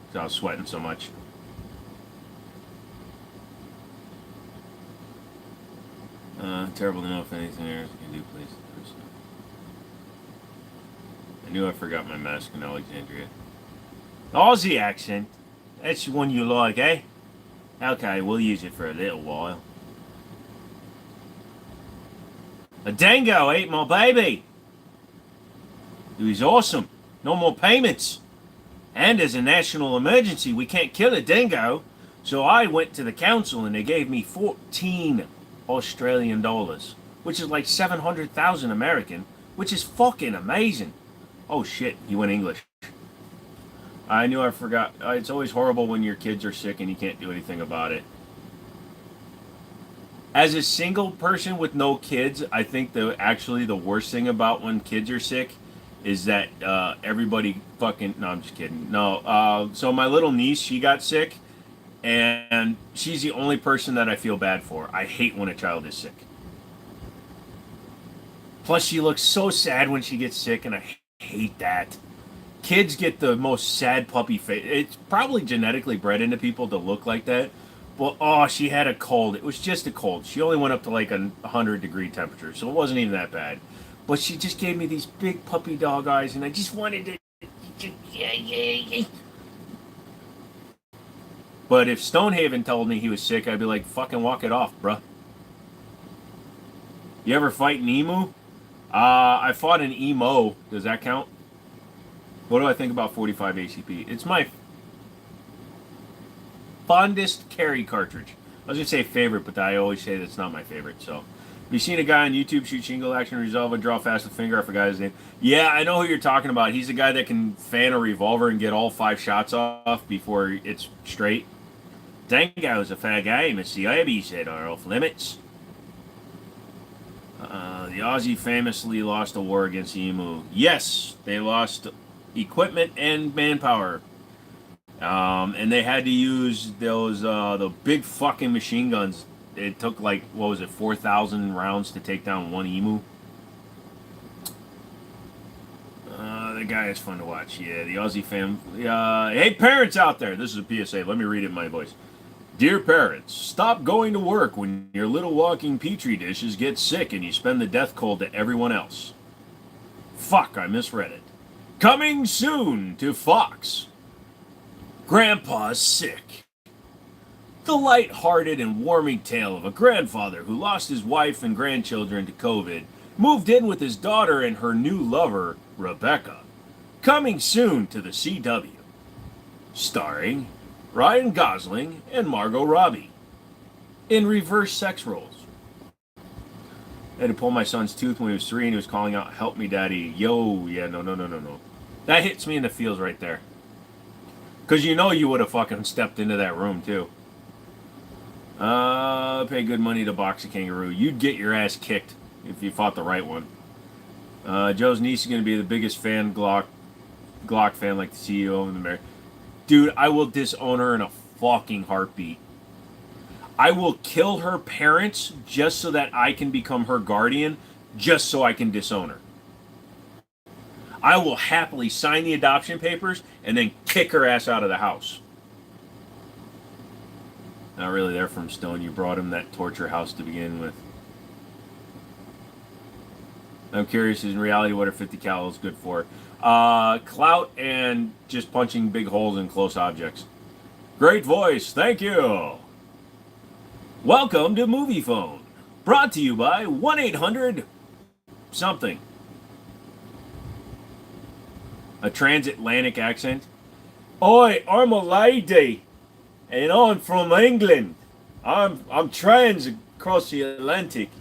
Because I was sweating so much. Terrible to know if anything else can do, please. I knew I forgot my mask in Alexandria. Aussie accent. That's the one you like, eh? Okay, we'll use it for a little while. A dingo ate my baby. It was awesome. No more payments. And as a national emergency, we can't kill a dingo. So I went to the council and they gave me 14 Australian dollars, which is like 700,000 American, which is fucking amazing. Oh shit, he went English. I knew I forgot. It's always horrible when your kids are sick and you can't do anything about it. As a single person with no kids, I think the worst thing about when kids are sick is that everybody fucking. No, I'm just kidding. No. So my little niece, she got sick, and she's the only person that I feel bad for. I hate when a child is sick. Plus, she looks so sad when she gets sick, and I hate that. Kids get the most sad puppy face. It's probably genetically bred into people to look like that. Well, oh, she had a cold. It was just a cold. She only went up to like 100-degree temperature, so it wasn't even that bad. But she just gave me these big puppy dog eyes, and I just wanted to. But if Stonehaven told me he was sick, I'd be like, fucking walk it off, bruh. You ever fight an emu? I fought an emo. Does that count? What do I think about 45 ACP? It's my fondest carry cartridge. I was going to say favorite, but I always say that's not my favorite. So, have you seen a guy on YouTube shoot shingle action, resolve, and draw fast with finger? I forgot his name. Yeah, I know who you're talking about. He's the guy that can fan a revolver and get all 5 shots off before it's straight. Dango's a fair game. It's the IB said are off limits. The Aussie famously lost a war against the emu. Yes, they lost equipment and manpower. And they had to use those the big fucking machine guns. It took like, what was it, 4,000 rounds to take down one emu. The guy is fun to watch. Yeah, the Aussie fam. Hey, parents out there, this is a PSA. Let me read it in my voice. Dear parents, stop going to work when your little walking petri dishes get sick and you spend the death cold to everyone else. Fuck, I misread it. Coming soon to Fox. Grandpa's sick. The light-hearted and warming tale of a grandfather who lost his wife and grandchildren to COVID, moved in with his daughter and her new lover, Rebecca. Coming soon to the CW. Starring Ryan Gosling and Margot Robbie. In reverse sex roles. I had to pull my son's tooth when he was 3 and he was calling out, "Help me, Daddy." Yo, yeah, no. That hits me in the feels right there. Because you know you would have fucking stepped into that room, too. Pay good money to box a kangaroo. You'd get your ass kicked if you fought the right one. Joe's niece is going to be the biggest Glock fan, like the CEO of the American. Dude, I will disown her in a fucking heartbeat. I will kill her parents just so that I can become her guardian, just so I can disown her. I will happily sign the adoption papers and then kick her ass out of the house. Not really, they're from Stone. You brought him that torture house to begin with. I'm curious, in reality, what are 50 cal is good for? Clout and just punching big holes in close objects. Great voice, thank you. Welcome to Movie Phone. Brought to you by 1-800 something. A transatlantic accent. Oi, I'm a lady, and I'm from England. I'm trans across the Atlantic.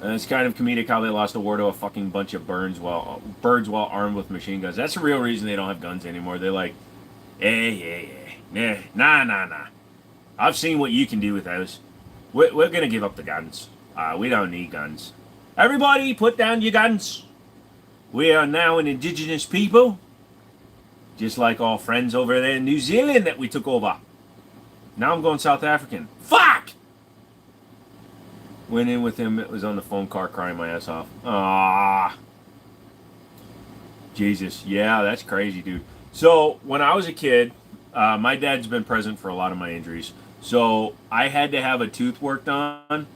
And it's kind of comedic how they lost a war to a fucking bunch of birds while armed with machine guns. That's the real reason they don't have guns anymore. They're like, nah. I've seen what you can do with those. We're gonna give up the guns. We don't need guns. Everybody, put down your guns. We are now an indigenous people. Just like our friends over there in New Zealand that we took over. Now I'm going South African. Fuck! Went in with him, it was on the phone car crying my ass off. Ah, Jesus. Yeah, that's crazy, dude. So, when I was a kid, my dad's been present for a lot of my injuries. So, I had to have a tooth worked on.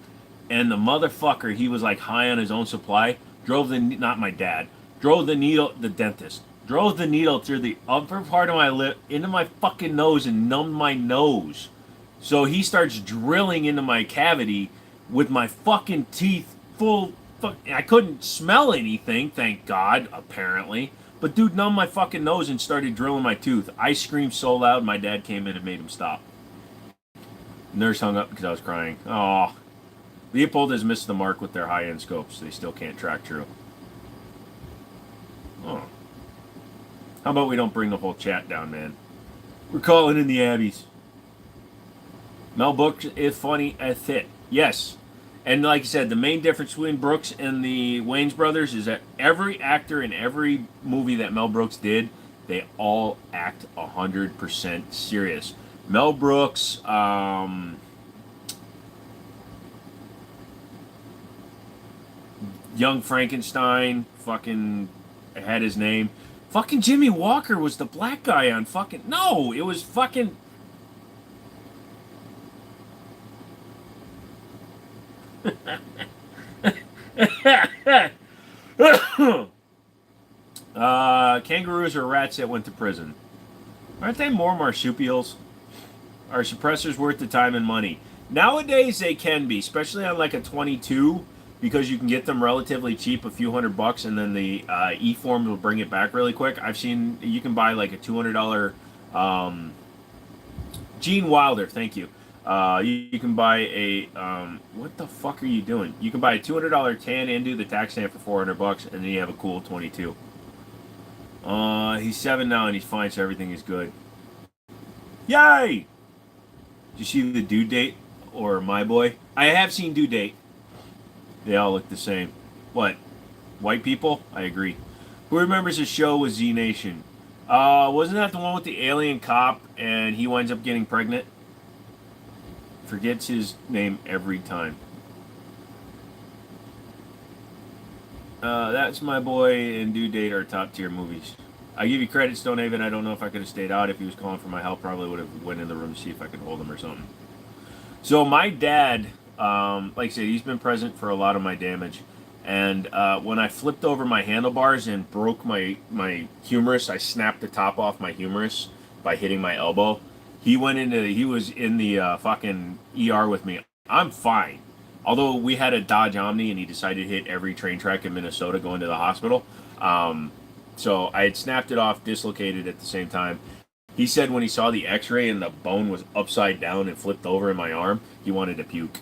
And the motherfucker, he was like high on his own supply. Not my dad. The dentist. Drove the needle through the upper part of my lip, into my fucking nose, and numbed my nose. So, he starts drilling into my cavity with my fucking teeth full. I couldn't smell anything, thank God, apparently. But dude numbed my fucking nose and started drilling my tooth. I screamed so loud, my dad came in and made him stop. Nurse hung up because I was crying. Oh. Leopold has missed the mark with their high-end scopes. They still can't track true. Oh. How about we don't bring the whole chat down, man? We're calling in the Abbeys. Mel Brooks is funny as it. Yes. And like I said, the main difference between Brooks and the Wayans brothers is that every actor in every movie that Mel Brooks did, they all act 100% serious. Mel Brooks, Young Frankenstein, fucking had his name. Fucking Jimmy Walker was the black guy on fucking... No, it was fucking... Kangaroos are rats that went to prison. Aren't they more marsupials? Are suppressors worth the time and money? Nowadays they can be, especially on like a 22, because you can get them relatively cheap, a few $100, and then the E-forms will bring it back really quick. I've seen you can buy like a $200 Gene Wilder, thank you. You can buy a what the fuck are you doing? You can buy a $200 tan and do the tax stamp for $400, and then you have a cool 22. He's 7 now and he's fine, so everything is good. Yay! Did you see the Due Date or My Boy? I have seen Due Date. They all look the same. What? White people? I agree. Who remembers the show with Z Nation? Wasn't that the one with the alien cop and he winds up getting pregnant? Forgets his name every time. That's My Boy and Due Date are top tier movies. I give you credit, Stonehaven. I don't know if I could have stayed out. If he was calling for my help, probably would have went in the room to see if I could hold him or something. So my dad, like I said, he's been present for a lot of my damage. And when I flipped over my handlebars and broke my humerus, I snapped the top off my humerus by hitting my elbow. He was in the fucking ER with me. I'm fine. Although we had a Dodge Omni and he decided to hit every train track in Minnesota going to the hospital. So I had snapped it off, dislocated at the same time. He said when he saw the x-ray and the bone was upside down and flipped over in my arm, he wanted to puke.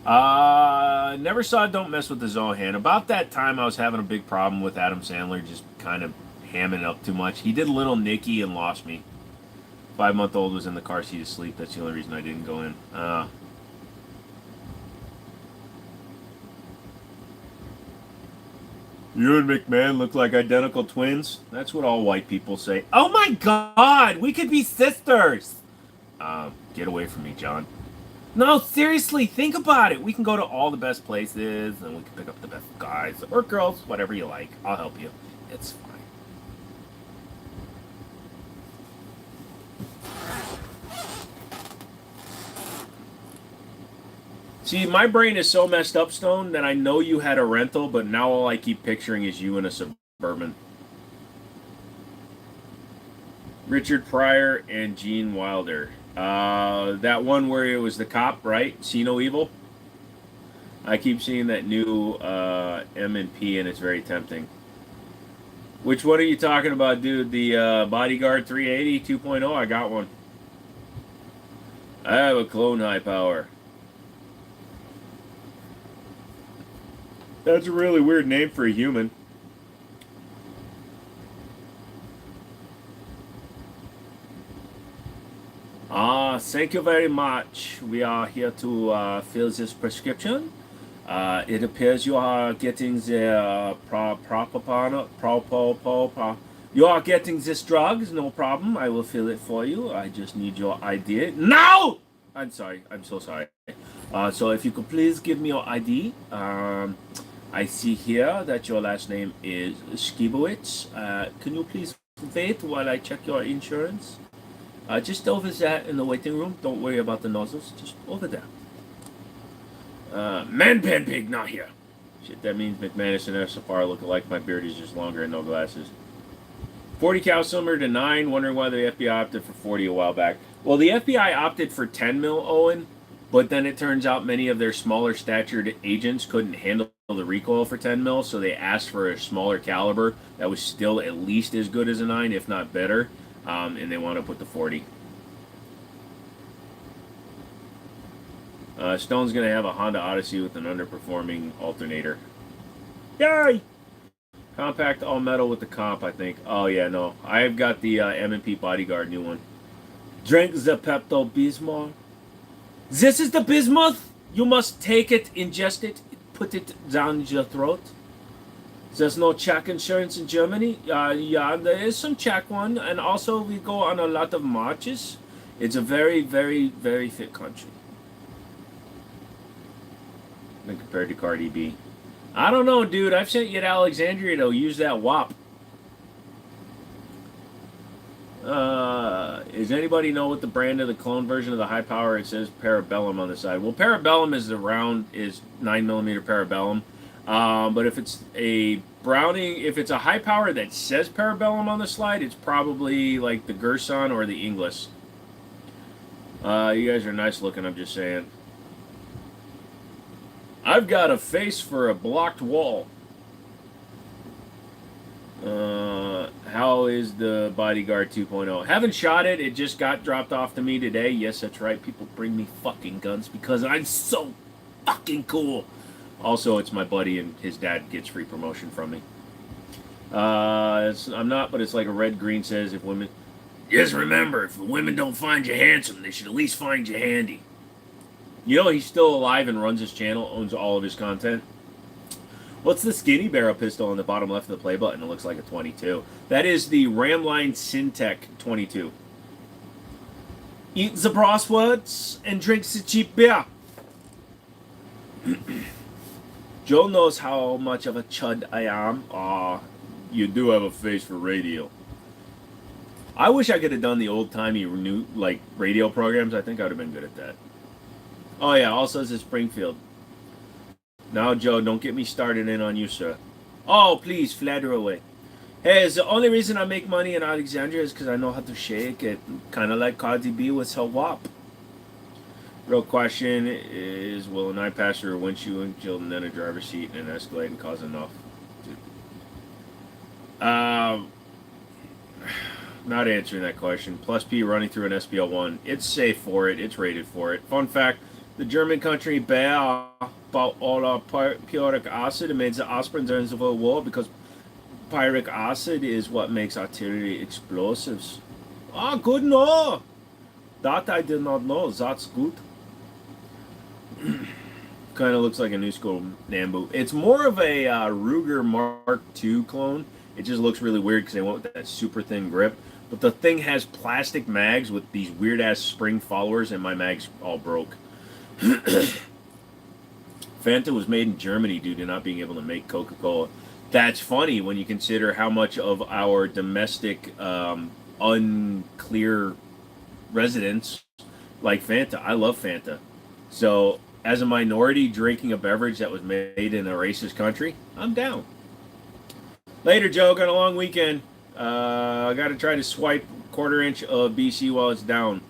Never saw Don't Mess with the Zohan. About that time I was having a big problem with Adam Sandler just kind of hamming it up too much. He did Little Nicky and lost me. 5-month-old was in the car seat asleep. That's the only reason I didn't go in. You and McMahon look like identical twins. That's what all white people say. Oh my God, we could be sisters. Get away from me, John. No, seriously, think about it. We can go to all the best places, and we can pick up the best guys or girls, whatever you like. I'll help you. It's fine. See, my brain is so messed up, Stone, that I know you had a rental, but now all I keep picturing is you in a Suburban. Richard Pryor and Gene Wilder. That one where it was the cop, right? See No Evil? I keep seeing that new M&P, and it's very tempting. Which one are you talking about, dude? The Bodyguard 380 2.0? I got one. I have a clone high power. That's a really weird name for a human. Thank you very much. We are here to fill this prescription. It appears you are getting the you are getting this drugs, no problem. I will fill it for you. I just need your ID. No! I'm sorry. I'm so sorry. So if you could please give me your ID. I see here that your last name is Skibowitz. Can you please wait while I check your insurance? Just over there in the waiting room. Don't worry about the nozzles. Just over there. Man Pan Pig, not here. Shit, that means McManus and SFR look alike. My beard is just longer and no glasses. 40 cal similar to 9. Wondering why the FBI opted for 40 a while back. Well, the FBI opted for 10 mil, Owen. But then it turns out many of their smaller statured agents couldn't handle the recoil for 10 mil, so they asked for a smaller caliber that was still at least as good as a 9, if not better, and they wound up with the 40. Stone's going to have a Honda Odyssey with an underperforming alternator. Yay! Compact all metal with the comp, I think. Oh, yeah, no. I've got the M&P Bodyguard new one. Drink the Pepto-Bismol. This is the bismuth. You must take it, ingest it, put it down your throat. There's no check insurance in Germany. Yeah, there is some check one, and also we go on a lot of marches. It's a very, very, very fit country. When compared to Cardi B. I don't know, dude. I've sent you to Alexandria to use that WAP. Does anybody know what the brand of the clone version of the high power? It says Parabellum on the side. Well, Parabellum is 9mm Parabellum. But if it's a Browning, if it's a high power that says Parabellum on the slide, it's probably like the Gerson or the Inglis. You guys are nice looking, I'm just saying. I've got a face for a blocked wall. How is the Bodyguard 2.0? Haven't shot it. It just got dropped off to me today. Yes, that's right. People bring me fucking guns because I'm so fucking cool. Also, it's my buddy and his dad gets free promotion from me. I'm not, but it's like a red green says if women... Just remember, if the women don't find you handsome, they should at least find you handy. You know he's still alive and runs his channel, owns all of his content. What's the skinny barrel pistol on the bottom left of the play button? It looks like a 22. That is the Ramline Syntec 22. Eat the brasswords and drink the cheap beer. Joe knows how much of a chud I am. Aw, you do have a face for radio. I wish I could have done the old-timey radio programs. I think I would have been good at that. Oh yeah, also this is Springfield. Now, Joe, don't get me started in on you, sir. Oh, please, flatter away. Hey, the only reason I make money in Alexandria is because I know how to shake it. Kind of like Cardi B with her WAP. Real question is, will an eye pass through a windshield and then a driver's seat and an Escalade and cause enough? Not answering that question. Plus P running through an SPL1. It's safe for it. It's rated for it. Fun fact, the German country Bayer bought all our pyric acid and made the aspirin during the World War because pyric acid is what makes artillery explosives. Ah, good no. That I did not know. That's good. Kind of looks like a new school Nambu. It's more of a Ruger Mark II clone. It just looks really weird because they went with that super thin grip. But the thing has plastic mags with these weird ass spring followers, and my mags all broke. Fanta was made in Germany due to not being able to make Coca-Cola. That's funny when you consider how much of our domestic unclear residents like Fanta. I love Fanta. So, as a minority drinking a beverage that was made in a racist country, I'm down. Later, Joe. Got a long weekend. I got to try to swipe quarter-inch of BC while it's down.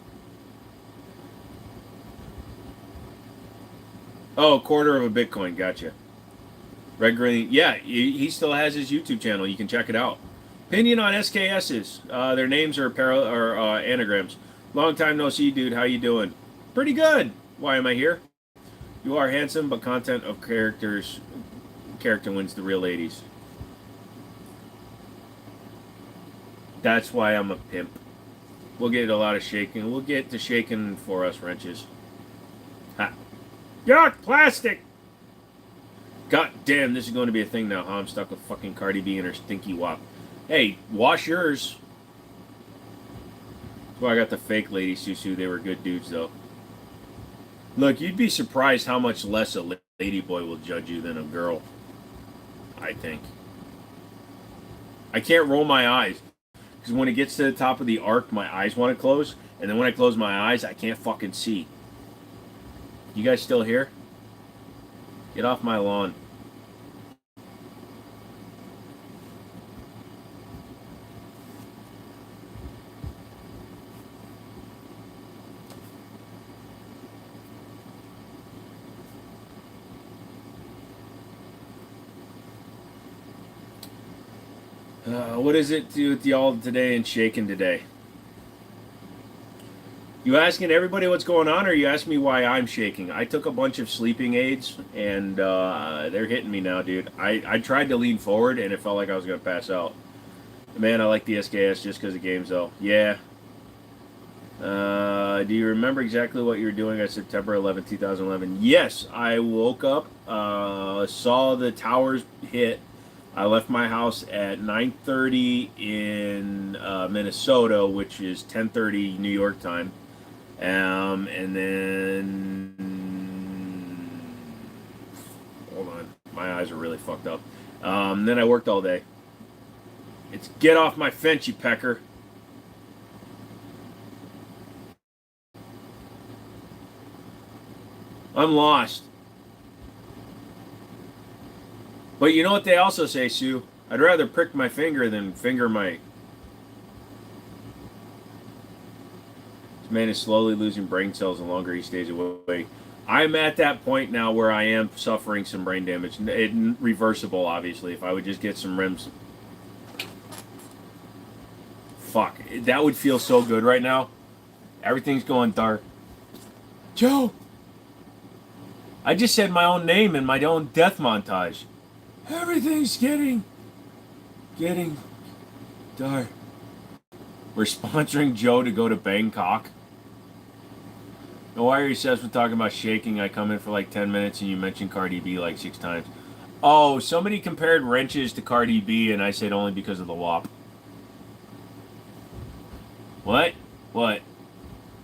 Oh, quarter of a Bitcoin. Gotcha. Red Green. Yeah, he still has his YouTube channel. You can check it out. Opinion on SKSs. Their names are anagrams. Long time no see, dude. How you doing? Pretty good. Why am I here? You are handsome, but content of character wins the real ladies. That's why I'm a pimp. We'll get a lot of shaking. We'll get to shaking for us wrenches. Ha. Yuck! Plastic! God damn, this is going to be a thing now, huh? I'm stuck with fucking Cardi B and her stinky WAP. Hey, wash yours. That's why I got the fake Lady Susu. They were good dudes, though. Look, you'd be surprised how much less a lady boy will judge you than a girl. I think. I can't roll my eyes. Because when it gets to the top of the arc, my eyes want to close. And then when I close my eyes, I can't fucking see. You guys still here? Get off my lawn. What is it with y'all today and shaking today? You asking everybody what's going on, or you asking me why I'm shaking? I took a bunch of sleeping aids, and they're hitting me now, dude. I tried to lean forward, and it felt like I was going to pass out. Man, I like the SKS just because of games, though. Yeah. Do you remember exactly what you were doing on September 11th, 2011? Yes, I woke up, saw the towers hit. I left my house at 9:30 in Minnesota, which is 10:30 New York time. And then, hold on, my eyes are really fucked up. Then I worked all day. It's get off my fence, you pecker. I'm lost. But you know what they also say, Sue? I'd rather prick my finger than finger my... This man is slowly losing brain cells the longer he stays away. I'm at that point now where I am suffering some brain damage. Reversible, obviously, if I would just get some REMs. Fuck. That would feel so good right now. Everything's going dark. Joe! I just said my own name in my own death montage. Everything's getting dark. We're sponsoring Joe to go to Bangkok. No why are you obsessed with talking about shaking? I come in for like 10 minutes and you mentioned Cardi B like 6 times. Oh, somebody compared wrenches to Cardi B and I said only because of the WAP. What? What?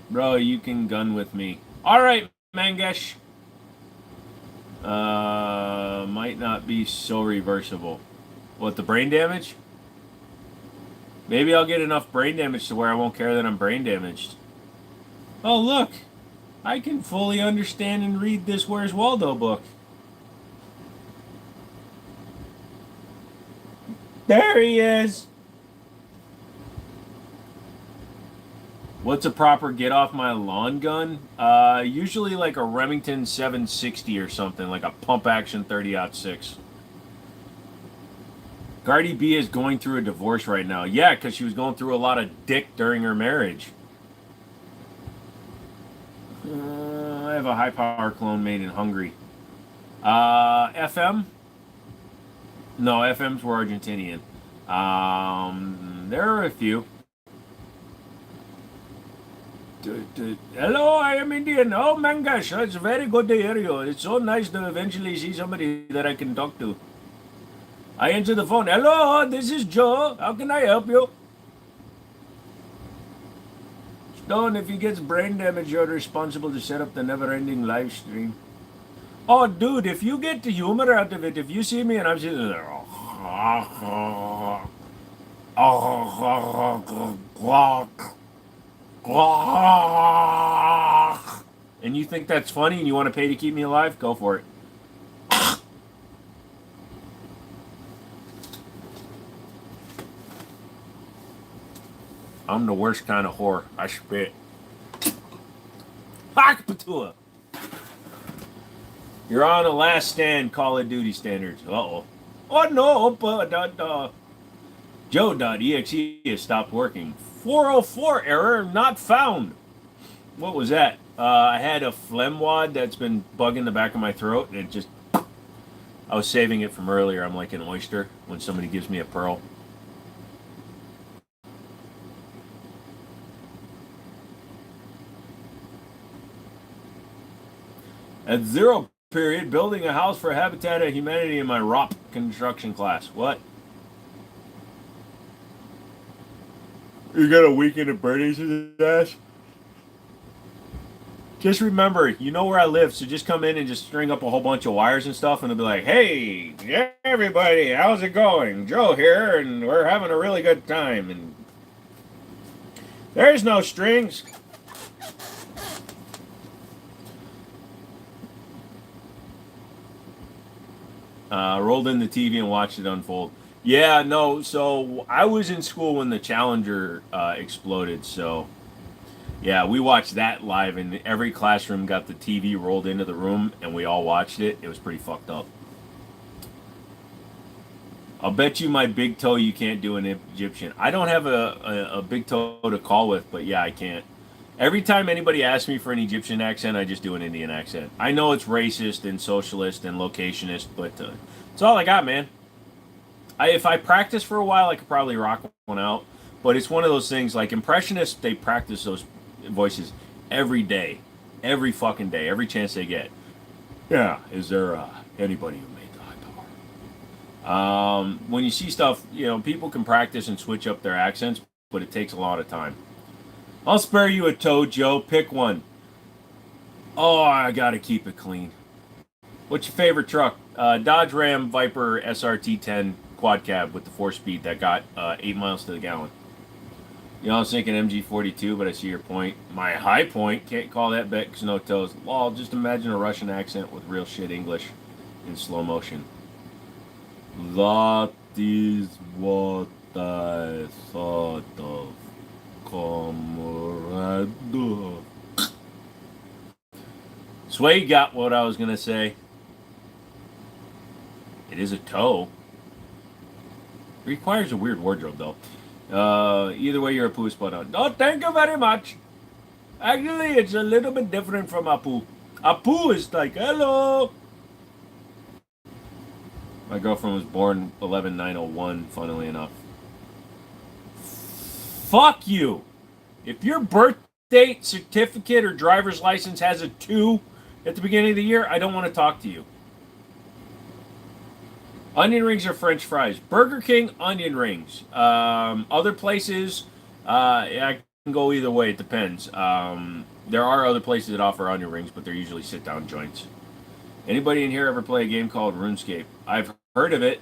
Bro, you can gun with me. Alright, Mangesh. Might not be so reversible. What, the brain damage? Maybe I'll get enough brain damage to where I won't care that I'm brain damaged. Oh, look. I can fully understand and read this Where's Waldo book. There he is. What's a proper get off my lawn gun? Usually like a Remington 760 or something, like a pump action 30-06. Cardi B is going through a divorce right now. Yeah, because she was going through a lot of dick during her marriage. I have a high power clone made in Hungary. FM? No, FMs were Argentinian. There are a few. Hello, I am Indian. Oh my gosh, it's very good to hear you. It's so nice to eventually see somebody that I can talk to. I answer the phone. Hello, this is Joe. How can I help you? Stone, if he gets brain damage, you're responsible to set up the never-ending live stream. Oh, dude, if you get the humor out of it, if you see me and I'm sitting there... and you think that's funny and you want to pay to keep me alive, go for it. I'm the worst kind of whore. I spit. Fuck Patua. You're on a last stand, Call of Duty standards. Uh-oh. Oh no, but Joe.exe has stopped working. 404 error not found. What was that? I had a phlegm wad that's been bugging the back of my throat, and it just... I was saving it from earlier. I'm like an oyster when somebody gives me a pearl. At zero period, building a house for Habitat of Humanity in my ROP construction class. What? You got a weekend at Bernie's ass? Just remember, you know where I live, so just come in and just string up a whole bunch of wires and stuff, and they'll be like, hey, everybody, how's it going? Joe here, and we're having a really good time. And there's no strings. Rolled in the TV and watched it unfold. Yeah, no, so I was in school when the Challenger exploded, so yeah, we watched that live, and every classroom got the TV rolled into the room, and we all watched it. It was pretty fucked up. I'll bet you my big toe you can't do an Egyptian. I don't have a big toe to call with, but yeah, I can't. Every time anybody asks me for an Egyptian accent, I just do an Indian accent. I know it's racist and socialist and locationist, but it's all I got, man. If I practice for a while, I could probably rock one out. But it's one of those things like impressionists, they practice those voices every day, every fucking day, every chance they get. Yeah, is there anybody who made the high power? When you see stuff, people can practice and switch up their accents, but it takes a lot of time. I'll spare you a toe, Joe. Pick one. Oh, I gotta keep it clean. What's your favorite truck? Dodge Ram Viper SRT10 quad cab with the 4-speed that got 8 miles to the gallon. I was thinking MG42, but I see your point. My high point, can't call that bet because no toes. Well, just imagine a Russian accent with real shit English in slow motion. That is what I thought of, comrade. Sway got what I was going to say. It is a toe. It requires a weird wardrobe, though. Either way, you're a poo spot on. Oh, thank you very much. Actually, it's a little bit different from Apu. Apu is like, hello. My girlfriend was born 11/9/01, funnily enough. Fuck you. If your birth date, certificate, or driver's license has a 2 at the beginning of the year, I don't want to talk to you. Onion rings or French fries? Burger King, onion rings. Other places, I can go either way. It depends. There are other places that offer onion rings, but they're usually sit-down joints. Anybody in here ever play a game called RuneScape? I've heard of it.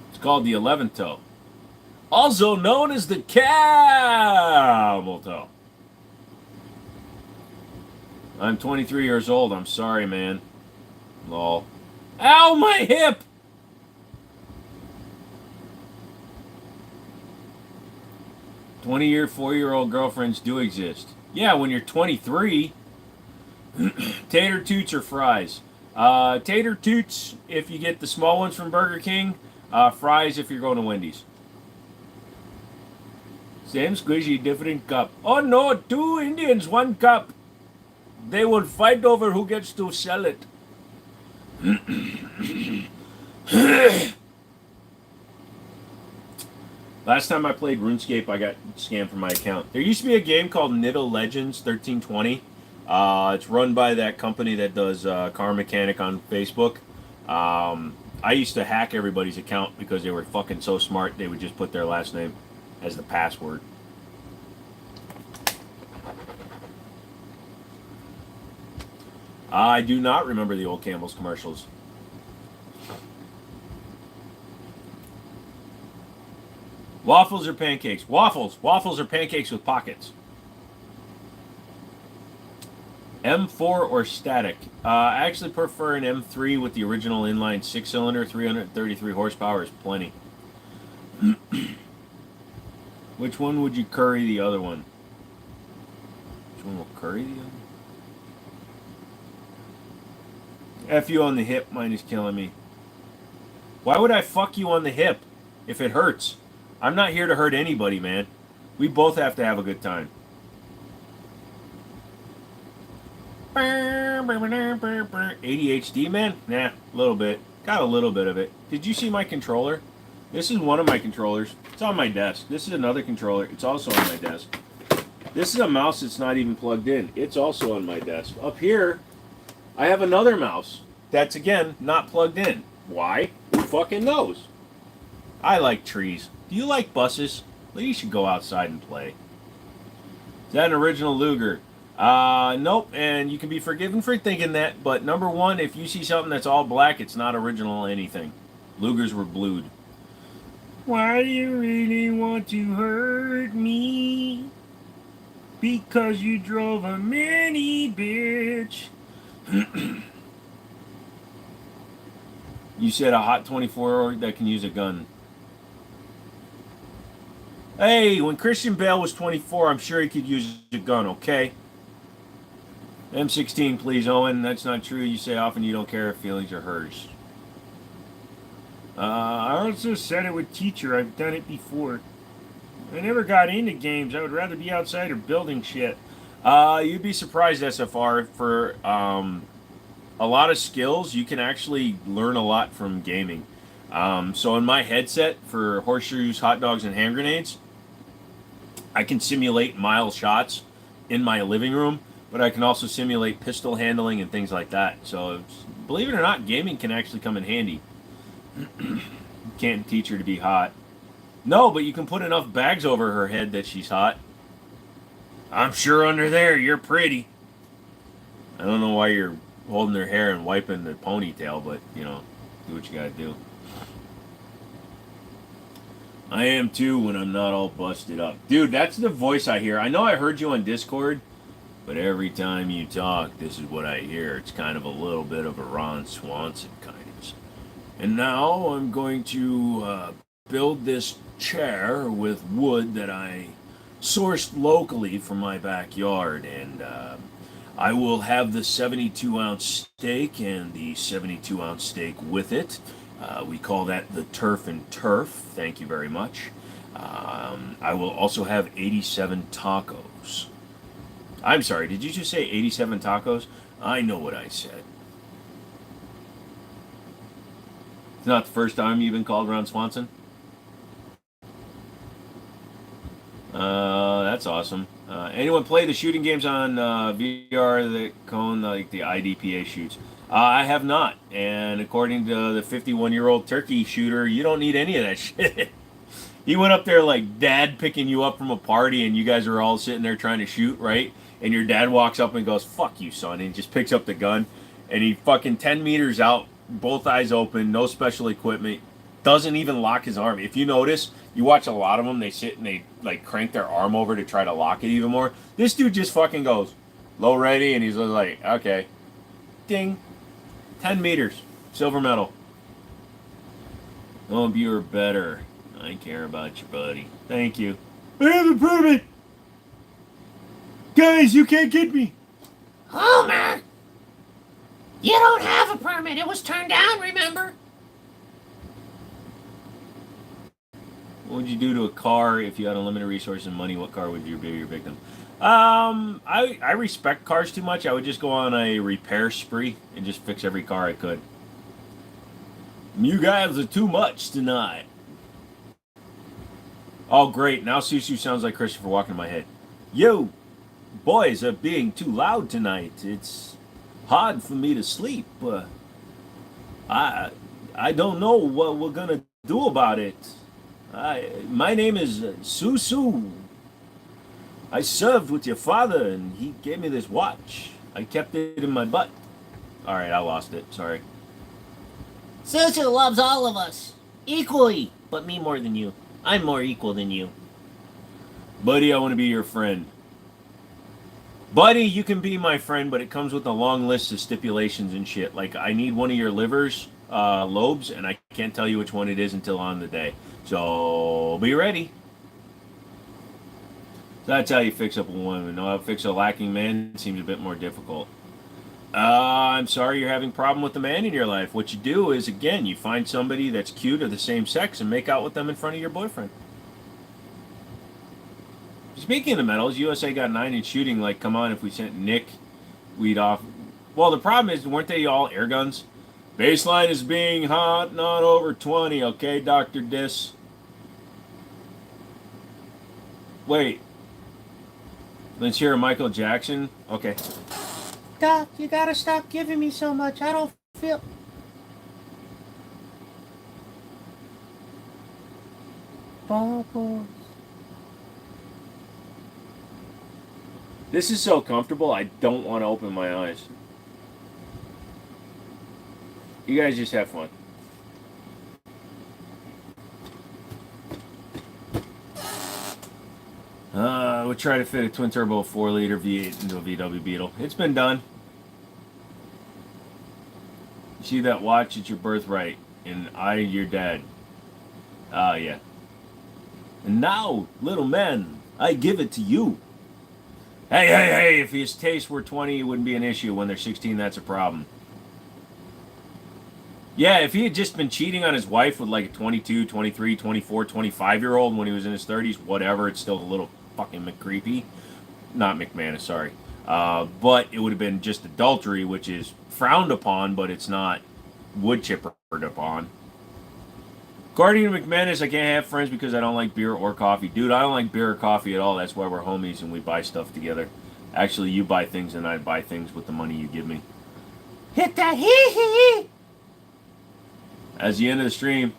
It's called the 11th Toe. Also known as the Camel Toe. I'm 23 years old. I'm sorry, man. Lol. Ow, my hip! 20-year, 4-year-old girlfriends do exist. Yeah, when you're 23. Tater toots or fries? Tater toots if you get the small ones from Burger King. Fries if you're going to Wendy's. Same squishy, different cup. Oh no, 2 Indians, 1 cup. They will fight over who gets to sell it. Last time I played RuneScape, I got scammed from my account. There used to be a game called Niddle Legends 1320. It's run by that company that does Car Mechanic on Facebook. I used to hack everybody's account because they were fucking so smart they would just put their last name as the password. I do not remember the old Campbell's commercials. Waffles or pancakes? Waffles. Waffles or pancakes with pockets. M4 or static? I actually prefer an M3 with the original inline 6-cylinder. 333 horsepower is plenty. Which one would you curry the other one? Which one will curry the other one? F you on the hip, mine is killing me. Why would I fuck you on the hip if it hurts? I'm not here to hurt anybody, man. We both have to have a good time. ADHD, man? Nah, a little bit. Got a little bit of it. Did you see my controller? This is one of my controllers. It's on my desk. This is another controller. It's also on my desk. This is a mouse that's not even plugged in. It's also on my desk. Up here, I have another mouse that's, again, not plugged in. Why? Who fucking knows? I like trees. Do you like buses? Well, you should go outside and play. Is that an original Luger? Nope, and you can be forgiven for thinking that, but number one, if you see something that's all black, it's not original anything. Lugers were blued. Why do you really want to hurt me? Because you drove a mini, bitch. You said a hot 24 that can use a gun. Hey, when Christian Bale was 24, I'm sure he could use a gun, okay? M16, please, Owen. That's not true. You say often you don't care if feelings are hers. I also said it with teacher. I've done it before. I never got into games. I would rather be outside or building shit. You'd be surprised, SFR, for a lot of skills, you can actually learn a lot from gaming. So in my headset for horseshoes, hot dogs, and hand grenades, I can simulate mile shots in my living room, but I can also simulate pistol handling and things like that. So believe it or not, gaming can actually come in handy. Can't teach her to be hot. No, but you can put enough bags over her head that she's hot. I'm sure under there you're pretty. I don't know why you're holding her hair and wiping the ponytail, but you know, do what you gotta do. I am too when I'm not all busted up. Dude, that's the voice I hear. I know I heard you on Discord, but every time you talk, this is what I hear. It's kind of a little bit of a Ron Swanson kind of. And now I'm going to build this chair with wood that I sourced locally from my backyard, and I will have the 72-ounce steak and the 72-ounce steak with it. We call that the turf and turf. Thank you very much. I will also have 87 tacos. I'm sorry, did you just say 87 tacos? I know what I said. It's not the first time you've been called Ron Swanson? That's awesome. Anyone play the shooting games on VR that Cone, like the IDPA shoots? I have not, and according to the 51-year-old turkey shooter, you don't need any of that shit. He went up there like dad picking you up from a party, and you guys are all sitting there trying to shoot, right? And your dad walks up and goes, "Fuck you, son," and he just picks up the gun, and he fucking 10 meters out, both eyes open, no special equipment, doesn't even lock his arm. If you notice, you watch a lot of them, they sit and they like crank their arm over to try to lock it even more. This dude just fucking goes, "Low ready," and he's like, "Okay." Ding. 10 meters. Silver medal. Oh, you're better. I care about you, buddy. Thank you. I have a permit! Guys, you can't get me! Homer! You don't have a permit. It was turned down, remember? What would you do to a car if you had unlimited resources and money? What car would you be your victim? I respect cars too much. I would just go on a repair spree and just fix every car I could. You guys are too much tonight. Oh, great. Now Susu sounds like Christopher walking in my head. Yo, boys are being too loud tonight. It's hard for me to sleep. I don't know what we're going to do about it. My name is Susu. I served with your father, and he gave me this watch. I kept it in my butt. All right, I lost it. Sorry. Susu loves all of us. Equally. But me more than you. I'm more equal than you. Buddy, I want to be your friend. Buddy, you can be my friend, but it comes with a long list of stipulations and shit. Like, I need one of your livers, lobes, and I can't tell you which one it is until on the day. So, be ready. That's how you fix up a woman. No, how to fix a lacking man seems a bit more difficult. I'm sorry you're having a problem with the man in your life. What you do is, again, you find somebody that's cute of the same sex and make out with them in front of your boyfriend. Speaking of the medals, USA got 9 in shooting. Like, come on, if we sent Nick, we'd off. Well, the problem is, weren't they all air guns? Baseline is being hot, not over 20, okay, Dr. Dis? Wait. Let's hear Michael Jackson. Okay. Doc, you gotta stop giving me so much. I don't feel... Bubbles. This is so comfortable, I don't want to open my eyes. You guys just have fun. We'll try to fit a twin turbo 4-liter V8 into a VW Beetle. It's been done. You see that watch? It's your birthright. And I, your dad. Yeah. And now, little man, I give it to you. Hey, if his taste were 20, it wouldn't be an issue. When they're 16, that's a problem. Yeah, if he had just been cheating on his wife with like a 22, 23, 24, 25-year-old when he was in his 30s, whatever, it's still a little fucking McCreepy. Not McManus, sorry. But it would have been just adultery, which is frowned upon, but it's not wood chippered upon. Guardian McManus, I can't have friends because I don't like beer or coffee. Dude, I don't like beer or coffee at all. That's why we're homies and we buy stuff together. Actually, you buy things and I buy things with the money you give me. Hit that hee hee! As the end of the stream,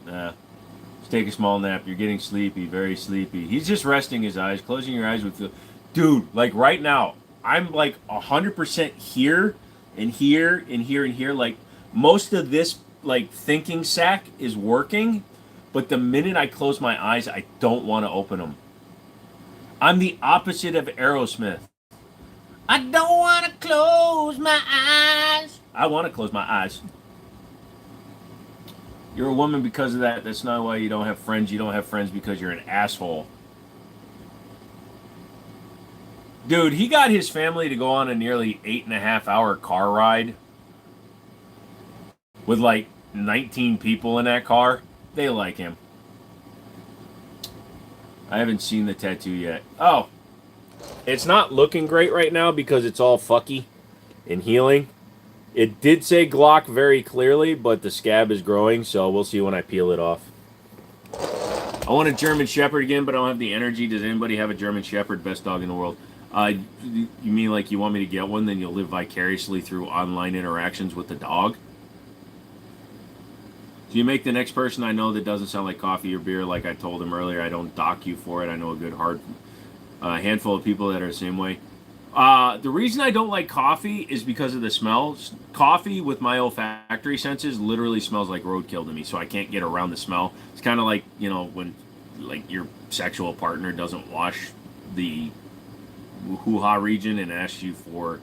just take a small nap. You're getting sleepy, very sleepy. He's just resting his eyes, closing your eyes with the... Dude, like right now, I'm like 100% here and here and here and here. Like most of this like thinking sack is working, but the minute I close my eyes, I don't want to open them. I'm the opposite of Aerosmith. I don't want to close my eyes. I want to close my eyes. You're a woman because of that. That's not why you don't have friends. You don't have friends because you're an asshole. Dude, he got his family to go on a nearly 8.5 hour car ride with like 19 people in that car. They like him. I haven't seen the tattoo yet. Oh, it's not looking great right now because it's all fucky and healing. It did say Glock very clearly, but the scab is growing, so we'll see when I peel it off. I want a German Shepherd again, but I don't have the energy. Does anybody have a German Shepherd? Best dog in the world. You mean like you want me to get one, then you'll live vicariously through online interactions with the dog? So you make the next person I know that doesn't sound like coffee or beer, like I told him earlier. I don't dock you for it. I know a good handful of people that are the same way. The reason I don't like coffee is because of the smell. Coffee with my olfactory senses literally smells like roadkill to me, so I can't get around the smell. It's kind of like, you know, when like your sexual partner doesn't wash the hoo-ha region and asks you for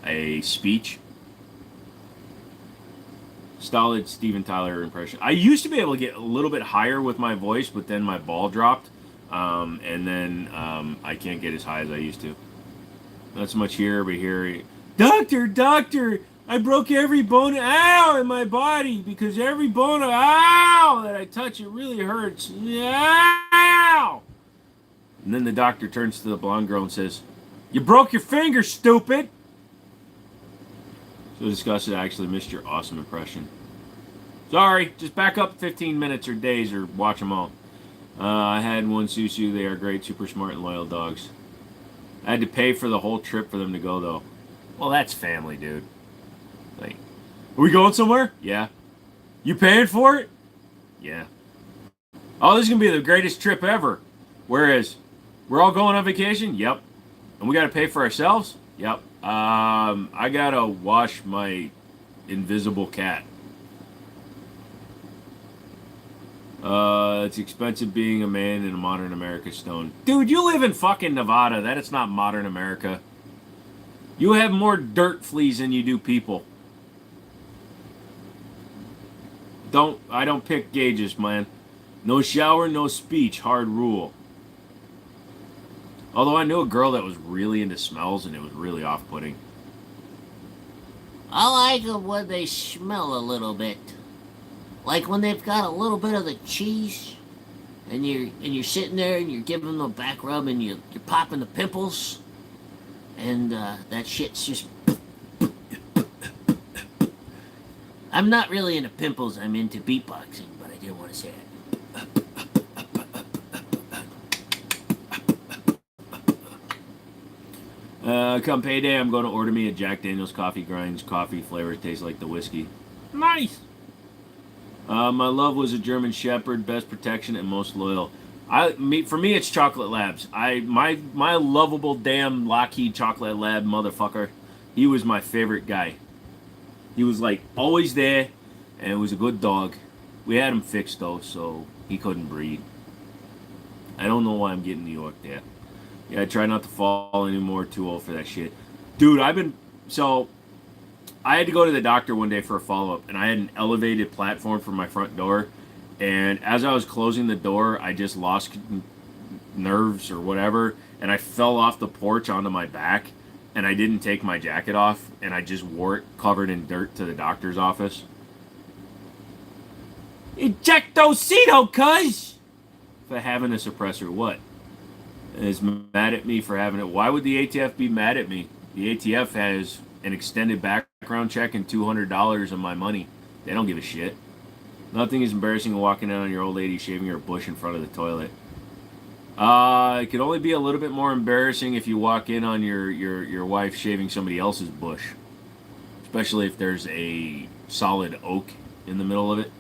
a speech. Stolid Steven Tyler impression. I used to be able to get a little bit higher with my voice, but then my ball dropped, and then I can't get as high as I used to. Not so much here, but here. Doctor, I broke every bone, ow, in my body because every bone, ow, that I touch, it really hurts. Ow! And then the doctor turns to the blonde girl and says, "You broke your finger, stupid!" So disgusted, I actually missed your awesome impression. Sorry, just back up 15 minutes or days or watch them all. I had one Susu. They are great, super smart, and loyal dogs. I had to pay for the whole trip for them to go, though. Well, that's family, dude. Like, are we going somewhere? Yeah. You paying for it? Yeah. Oh, this is going to be the greatest trip ever. Whereas, we're all going on vacation? Yep. And we got to pay for ourselves? Yep. I got to wash my invisible cat. It's expensive being a man in a modern America, Stone. Dude, you live in fucking Nevada. That is not modern America. You have more dirt fleas than you do people. I don't pick gauges, man. No shower, no speech. Hard rule. Although I knew a girl that was really into smells and it was really off-putting. I like them when they smell a little bit. Like when they've got a little bit of the cheese, and you're sitting there and you're giving them a back rub and you're popping the pimples, and that shit's just. I'm not really into pimples. I'm into beatboxing, but I didn't want to say it. Come payday, I'm going to order me a Jack Daniel's coffee grinds. Coffee flavor tastes like the whiskey. Nice. My love was a German Shepherd, best protection and most loyal. For me, it's Chocolate Labs. My lovable damn Lockheed Chocolate Lab motherfucker. He was my favorite guy. He was like always there, and was a good dog. We had him fixed though, so he couldn't breathe. I don't know why I'm getting New York there. Yeah, I try not to fall anymore. Too old for that shit, dude. I had to go to the doctor one day for a follow-up, and I had an elevated platform for my front door, and as I was closing the door, I just lost nerves or whatever, and I fell off the porch onto my back, and I didn't take my jacket off, and I just wore it covered in dirt to the doctor's office. Ejectocito, cuz! For having a suppressor, what? Is mad at me for having it. Why would the ATF be mad at me? The ATF has an extended background check and $200 of my money. They don't give a shit. Nothing is embarrassing than walking in on your old lady shaving her bush in front of the toilet. It could only be a little bit more embarrassing if you walk in on your wife shaving somebody else's bush. Especially if there's a solid oak in the middle of it.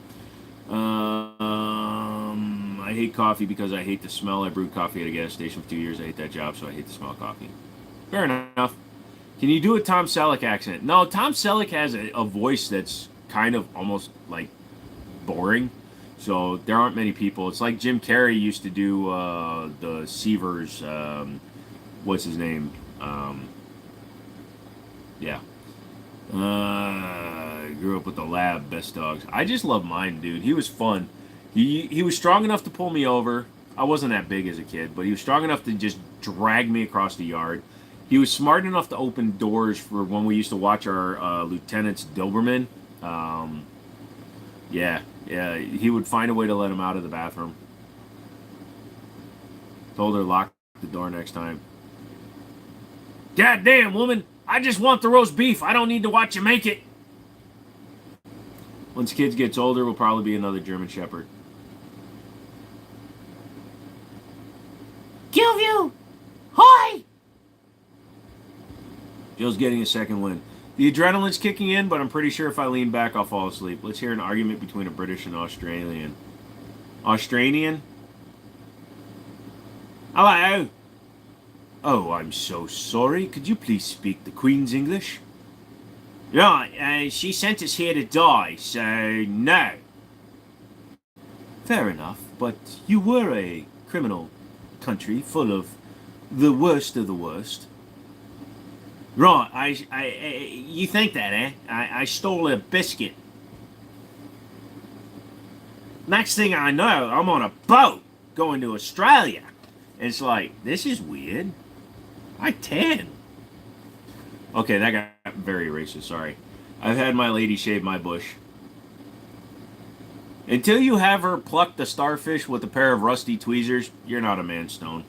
I hate coffee because I hate the smell. I brewed coffee at a gas station for 2 years. I hate that job, so I hate the smell of coffee. Fair enough. Can you do a Tom Selleck accent? No, Tom Selleck has a voice that's kind of almost like boring. So there aren't many people. It's like Jim Carrey used to do the Seavers. What's his name? Yeah. Grew up with the lab, best dogs. I just love mine, dude. He was fun. He was strong enough to pull me over. I wasn't that big as a kid, but he was strong enough to just drag me across the yard. He was smart enough to open doors for when we used to watch our Lieutenants Doberman. Yeah, he would find a way to let him out of the bathroom. Told her lock the door next time. God damn, woman! I just want the roast beef. I don't need to watch you make it. Once kids gets older, we'll probably be another German Shepherd. Gilview! Hi! Jill's getting a second win. The adrenaline's kicking in, but I'm pretty sure if I lean back, I'll fall asleep. Let's hear an argument between a British and Australian. Australian? Hello. Oh, I'm so sorry. Could you please speak the Queen's English? Right, she sent us here to die, so no. Fair enough, but you were a criminal country full of the worst of the worst. Right, you think that, eh? I stole a biscuit. Next thing I know, I'm on a boat going to Australia. And it's like, this is weird. I tan. Okay, that got very racist, sorry. I've had my lady shave my bush. Until you have her pluck the starfish with a pair of rusty tweezers, you're not a man stone.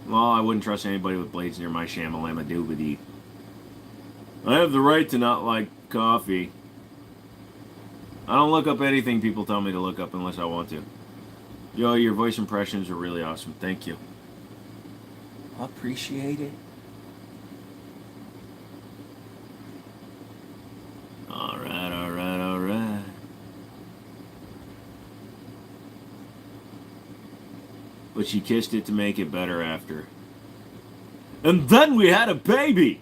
Well, I wouldn't trust anybody with blades near my shamalama doobity. I have the right to not like coffee. I don't look up anything people tell me to look up unless I want to. Yo, your voice impressions are really awesome. Thank you. Appreciate it. Alright, alright, alright. But she kissed it to make it better after. And then we had a baby!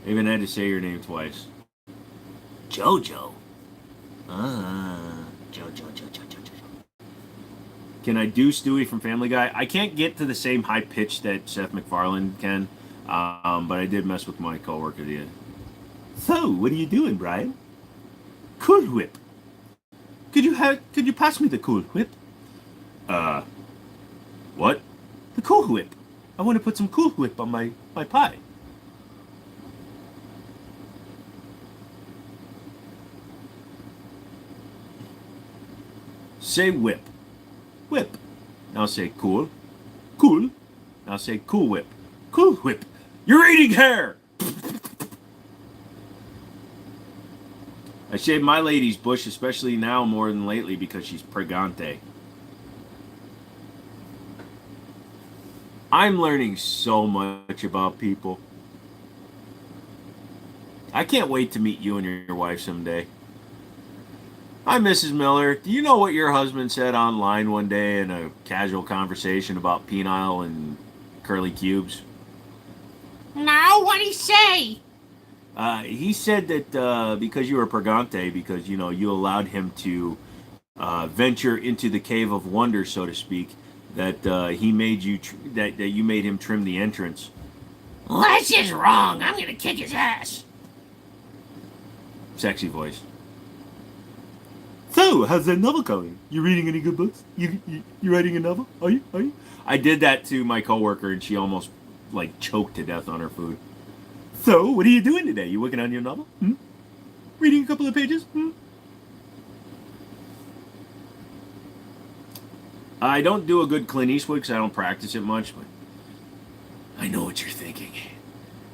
I even had to say your name twice. Jojo. Jojo. Can I do Stewie from Family Guy? I can't get to the same high pitch that Seth MacFarlane can, but I did mess with my coworker the other. So, what are you doing, Brian? Cool Whip. Could you pass me the Cool Whip? What? The Cool Whip. I want to put some Cool Whip on my pie. Say whip. Whip. Now say cool. Cool. Now say Cool Whip. Cool Whip. You're eating hair! I shave my lady's bush, especially now more than lately, because she's pregante. I'm learning so much about people. I can't wait to meet you and your wife someday. Hi, Mrs. Miller. Do you know what your husband said online one day in a casual conversation about penile and curly cubes? No, what'd he say? He said that because you were pregante, because, you know, you allowed him to venture into the cave of wonder, so to speak, that he made you that you made him trim the entrance. Well, that's just wrong. I'm gonna kick his ass. Sexy voice. So, how's that novel going? You reading any good books? You writing a novel? Are you? I did that to my coworker, and she almost like choked to death on her food. So, what are you doing today? You working on your novel? Reading a couple of pages? I don't do a good Clint Eastwood because I don't practice it much, but I know what you're thinking.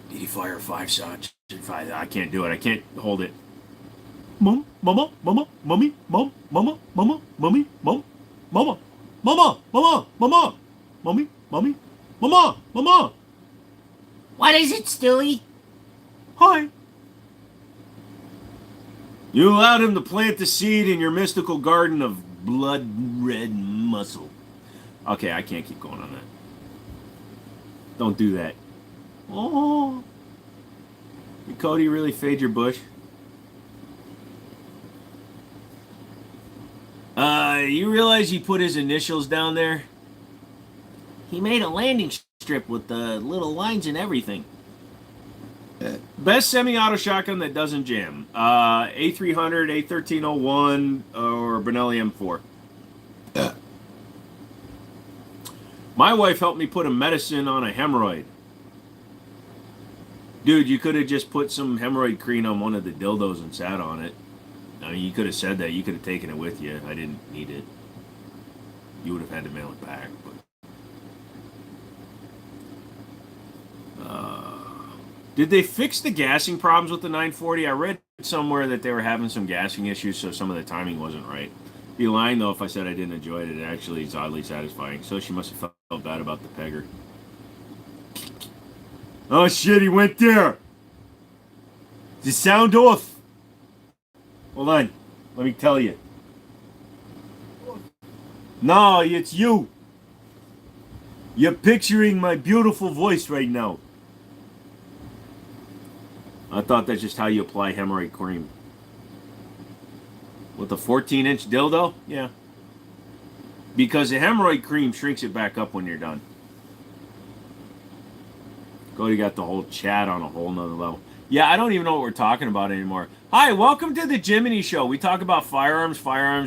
Did he fire 5 shots? I can't do it. I can't hold it. Mom, mama, mama, mummy, mom, mama, mama, mummy, mom, mama, mama, mama, mama, mummy, mummy, mama, mama. What is it, Stewie? Hi. You allowed him to plant the seed in your mystical garden of blood red muscle. Okay, I can't keep going on that. Don't do that. Oh. Did Cody really fade your bush? You realize he put his initials down there? He made a landing strip with the little lines and everything. Best semi-auto shotgun that doesn't jam. A300, A1301, or Benelli M4. My wife helped me put a medicine on a hemorrhoid. Dude, you could have just put some hemorrhoid cream on one of the dildos and sat on it. I mean, you could have said that. You could have taken it with you. I didn't need it. You would have had to mail it back. But did they fix the gassing problems with the 940? I read somewhere that they were having some gassing issues, so some of the timing wasn't right. Be lying, though, if I said I didn't enjoy it. It actually is oddly satisfying. So she must have felt bad about the pegger. Oh, shit, he went there. Is the sound off? Hold on. Let me tell you. No, it's you. You're picturing my beautiful voice right now. I thought that's just how you apply hemorrhoid cream. With a 14-inch dildo? Yeah. Because the hemorrhoid cream shrinks it back up when you're done. Cody got the whole chat on a whole nother level. Yeah, I don't even know what we're talking about anymore. Hi, welcome to the Jiminy Show. We talk about firearms,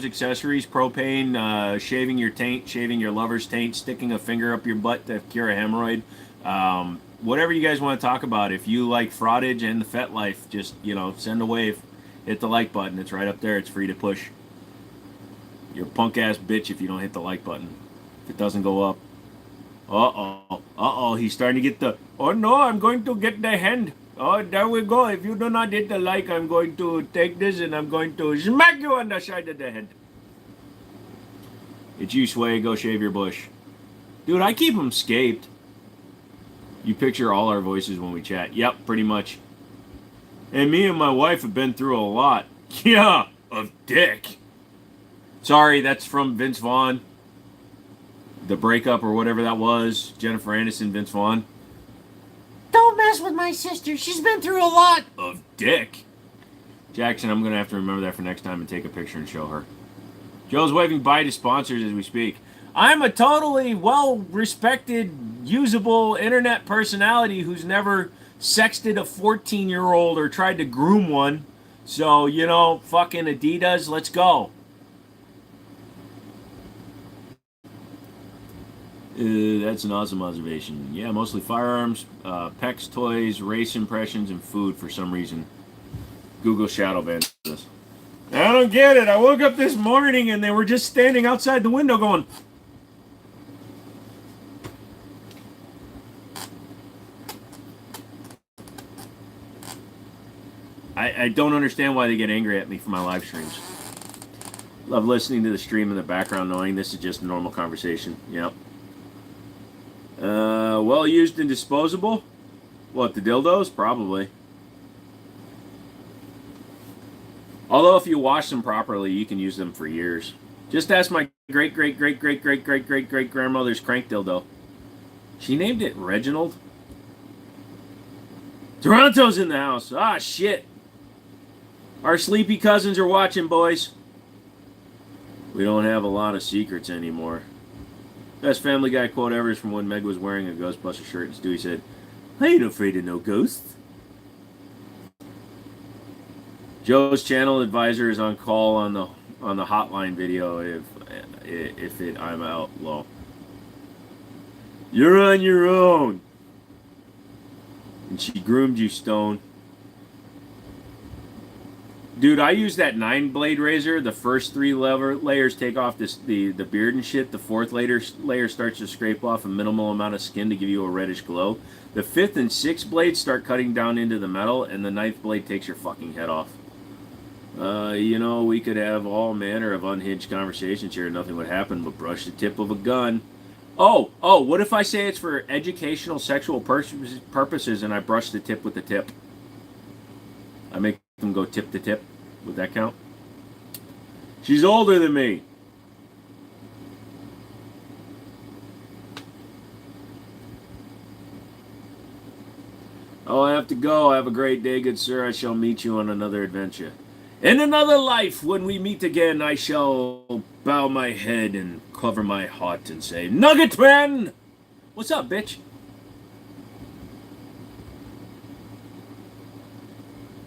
accessories, propane, shaving your taint, shaving your lover's taint, sticking a finger up your butt to cure a hemorrhoid. Whatever you guys want to talk about. If you like fraudage and the fet life, just, send a wave. Hit the like button. It's right up there. It's free to push. You're a punk-ass bitch if you don't hit the like button. If it doesn't go up. Uh-oh. He's starting to get the... Oh, no, I'm going to get the hand. Oh, there we go. If you do not hit the like, I'm going to take this and I'm going to smack you on the side of the head. It's you, Sway. Go shave your bush. Dude, I keep them scaped. You picture all our voices when we chat. Yep, pretty much. And me and my wife have been through a lot. Yeah, of dick. Sorry, that's from Vince Vaughn. The breakup or whatever that was. Jennifer Aniston, Vince Vaughn. Don't mess with my sister. She's been through a lot of dick. Jackson, I'm going to have to remember that for next time and take a picture and show her. Joe's waving bye to sponsors as we speak. I'm a totally well-respected, usable internet personality who's never sexted a 14-year-old or tried to groom one. So, fucking Adidas, let's go. That's an awesome observation. Yeah, mostly firearms, pecs, toys, race impressions, and food for some reason. Google shadow banned this. I don't get it. I woke up this morning and they were just standing outside the window going... I don't understand why they get angry at me for my live streams. Love listening to the stream in the background knowing this is just a normal conversation. Yep. Well used and disposable? What, the dildos? Probably. Although if you wash them properly, you can use them for years. Just ask my great-great-great-great-great-great-great-grandmother's crank dildo. She named it Reginald. Toronto's in the house. Ah, shit. Our sleepy cousins are watching, boys. We don't have a lot of secrets anymore. Best Family Guy quote ever is from when Meg was wearing a Ghostbuster shirt and Stewie said, I ain't afraid of no ghosts. Joe's channel advisor is on call on the hotline video if I'm out low. You're on your own. And she groomed you, Stone. Dude, I use that 9-blade razor. The first 3 layers take off the beard and shit. The 4th layer starts to scrape off a minimal amount of skin to give you a reddish glow. The 5th and 6th blades start cutting down into the metal, and the 9th blade takes your fucking head off. You know, we could have all manner of unhinged conversations here and nothing would happen but brush the tip of a gun. Oh, what if I say it's for educational sexual purposes and I brush the tip with the tip? I make them go tip to tip. Would that count? She's older than me. Oh, I have to go. Have a great day, good sir. I shall meet you on another adventure. In another life, when we meet again, I shall bow my head and cover my heart and say, Nugget Man! What's up, bitch?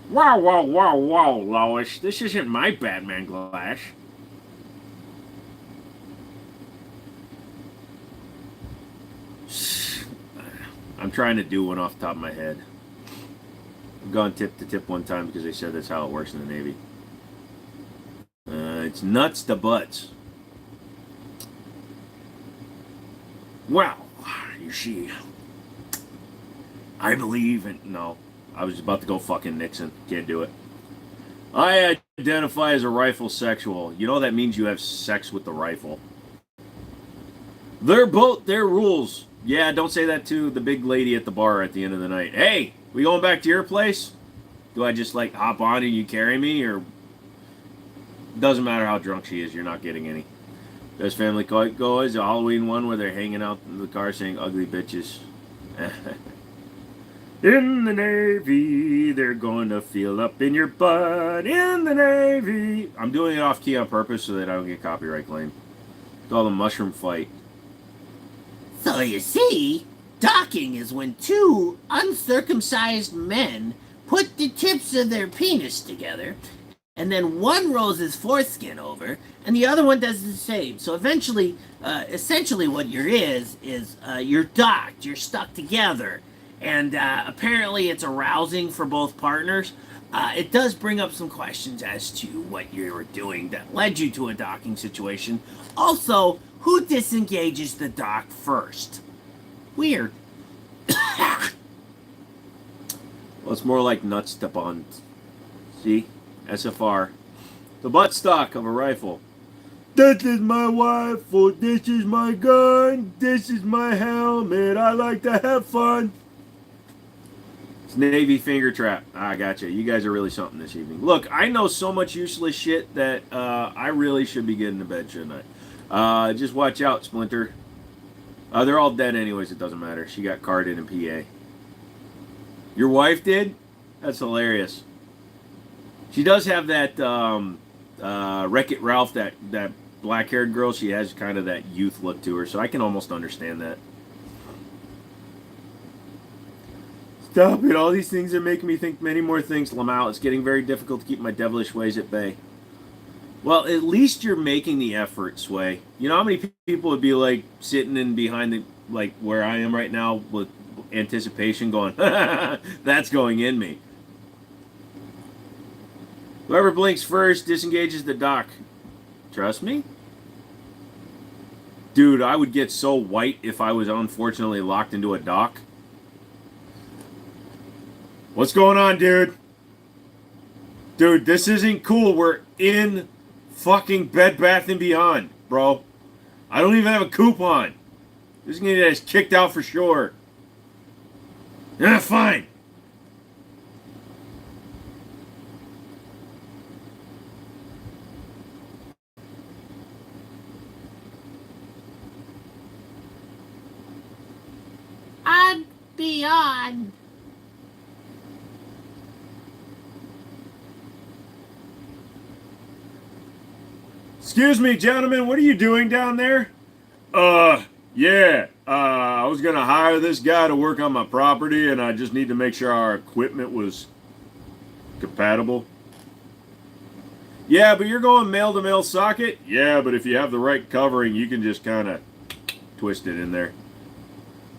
Wow, Lois. This isn't my Batman glass. I'm trying to do one off the top of my head. I've gone tip to tip one time because they said that's how it works in the Navy. It's nuts to butts. Well, you see, I believe in... No, I was about to go fucking Nixon. Can't do it. I identify as a rifle sexual. You know that means you have sex with the rifle. They're both their rules. Yeah, don't say that to the big lady at the bar at the end of the night. Hey, we going back to your place? Do I just like hop on and you carry me, or doesn't matter how drunk she is, you're not getting any? Best family go is a Halloween one where they're hanging out in the car saying ugly bitches. In the Navy, they're going to feel up in your butt. In the Navy. I'm doing it off key on purpose so that I don't get copyright claim. It's called a mushroom fight. So you see, docking is when 2 uncircumcised men put the tips of their penis together, and then one rolls his foreskin over, and the other one does the same. So eventually, essentially what you're docked, you're stuck together, and apparently it's arousing for both partners. It does bring up some questions as to what you were doing that led you to a docking situation. Also, who disengages the dock first? Weird. Well, it's more like nuts to bunt. See? SFR. The buttstock of a rifle. This is my rifle. This is my gun. This is my helmet. I like to have fun. It's Navy finger trap. I gotcha. You guys are really something this evening. Look, I know so much useless shit that I really should be getting to bed, shouldn't I? Just watch out, Splinter. They're all dead anyways. It doesn't matter. She got carded in PA. Your wife did? That's hilarious. She does have that Wreck-It Ralph, that black-haired girl. She has kind of that youth look to her, so I can almost understand that. Stop it. All these things are making me think many more things, Lamau. It's getting very difficult to keep my devilish ways at bay. Well, at least you're making the effort, Sway. You know how many people would be like sitting in behind the, like where I am right now with anticipation going, that's going in me. Whoever blinks first disengages the dock. Trust me? Dude, I would get so white if I was unfortunately locked into a dock. What's going on, dude? Dude, this isn't cool. We're in fucking Bed Bath & Beyond, bro. I don't even have a coupon. This is gonna get us kicked out for sure. Yeah, fine. I'm beyond. Excuse me, gentlemen, what are you doing down there? Yeah, I was gonna hire this guy to work on my property, and I just need to make sure our equipment was compatible. Yeah, but you're going male-to-male socket? Yeah, but if you have the right covering, you can just kind of twist it in there.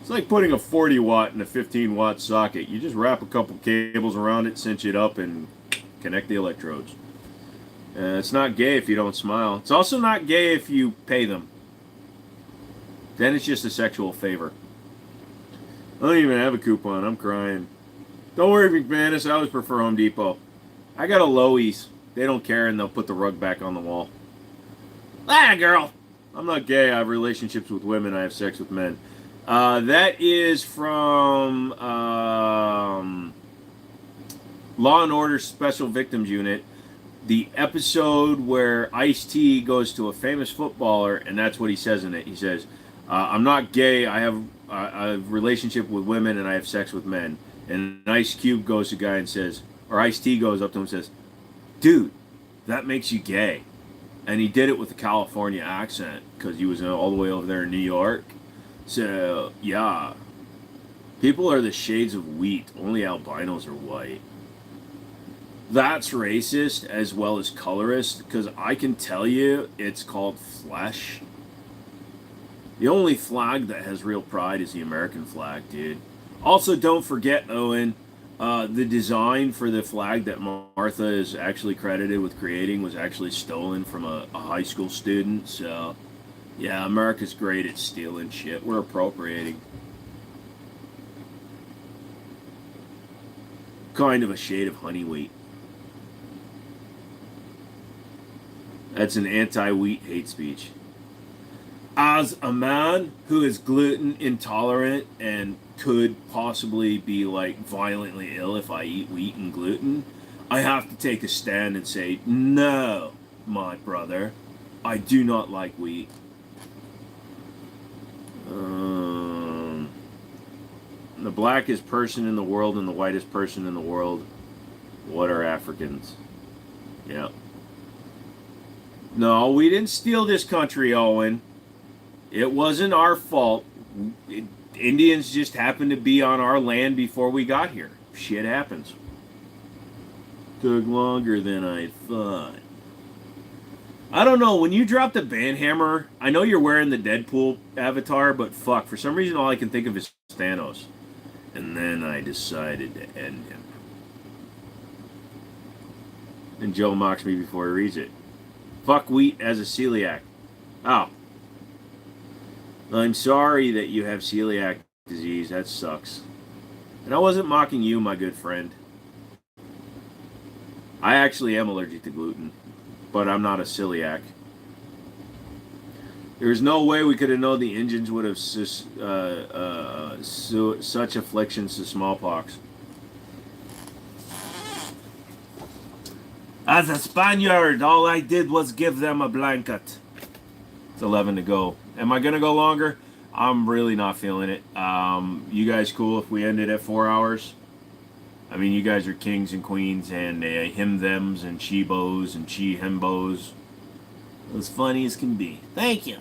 It's like putting a 40 watt in a 15 watt socket. You just wrap a couple cables around it, cinch it up, and connect the electrodes. It's not gay if you don't smile. It's also not gay if you pay them. Then it's just a sexual favor. I don't even have a coupon. I'm crying. Don't worry, McManus. I always prefer Home Depot. I got a Lowe's. They don't care, and they'll put the rug back on the wall. Ah, girl. I'm not gay. I have relationships with women. I have sex with men. That is from Law and Order Special Victims Unit. The episode where Ice-T goes to a famous footballer, and that's what he says in it. He says, I'm not gay. I have a relationship with women, and I have sex with men. And Ice Cube goes to the guy and says, or Ice-T goes up to him and says, dude, that makes you gay. And he did it with a California accent because he was all the way over there in New York. So, yeah. People are the shades of wheat. Only albinos are white. That's racist as well as colorist because I can tell you it's called flesh. The only flag that has real pride is the American flag, dude. Also, don't forget, Owen, the design for the flag that Martha is actually credited with creating was actually stolen from a high school student. So, yeah, America's great at stealing shit. We're appropriating. Kind of a shade of honey wheat. That's an anti-wheat hate speech. As a man who is gluten intolerant and could possibly be like violently ill if I eat wheat and gluten, I have to take a stand and say, no, my brother, I do not like wheat. The blackest person in the world and the whitest person in the world, what are Africans? Yeah. No, we didn't steal this country, Owen. It wasn't our fault. Indians just happened to be on our land before we got here. Shit happens. Took longer than I thought. I don't know, when you dropped the banhammer, I know you're wearing the Deadpool avatar, but fuck, for some reason all I can think of is Thanos. And then I decided to end him. And Joe mocks me before he reads it. Fuck wheat as a celiac. Oh. I'm sorry that you have celiac disease. That sucks. And I wasn't mocking you, my good friend. I actually am allergic to gluten, but I'm not a celiac. There's no way we could have known the Indians would have such afflictions to smallpox. As a Spaniard, all I did was give them a blanket. It's 11 to go. Am I going to go longer? I'm really not feeling it. You guys cool if we ended at 4 hours? I mean, you guys are kings and queens and him-thems and she-bos and she-him-bos. As funny as can be. Thank you.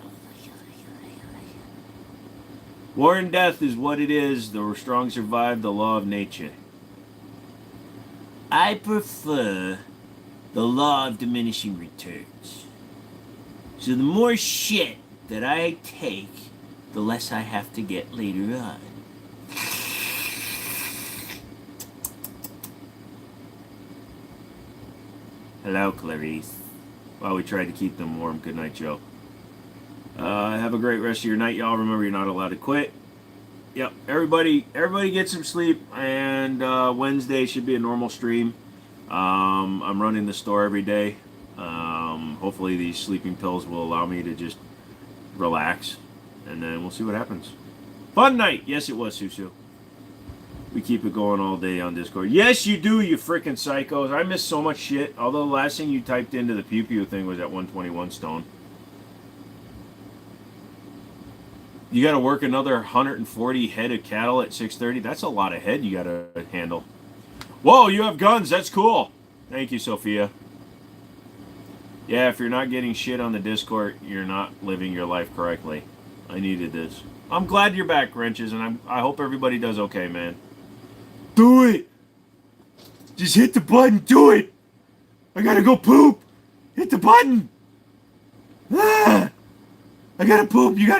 War and death is what it is. The strong survive, the law of nature. I prefer the law of diminishing returns. So the more shit that I take, the less I have to get later on. Hello, Clarice. Well, we tried to keep them warm. Good night, Joe. Have a great rest of your night, y'all. Remember, you're not allowed to quit. Yep, everybody get some sleep, and Wednesday should be a normal stream. I'm running the store every day. Hopefully these sleeping pills will allow me to just relax, and then we'll see what happens. Fun night! Yes, it was, Susu. We keep it going all day on Discord. Yes, you do, you freaking psychos. I miss so much shit, although the last thing you typed into the Pew Pew thing was at 121 stone. You gotta work another 140 head of cattle at 6:30. That's a lot of head you gotta handle. Whoa, you have guns. That's cool. Thank you, Sophia. Yeah, if you're not getting shit on the Discord, you're not living your life correctly. I needed this. I'm glad you're back, Wrenches, and I hope everybody does okay, man. Do it! Just hit the button. Do it! I gotta go poop. Hit the button. Ah! I gotta poop. You gotta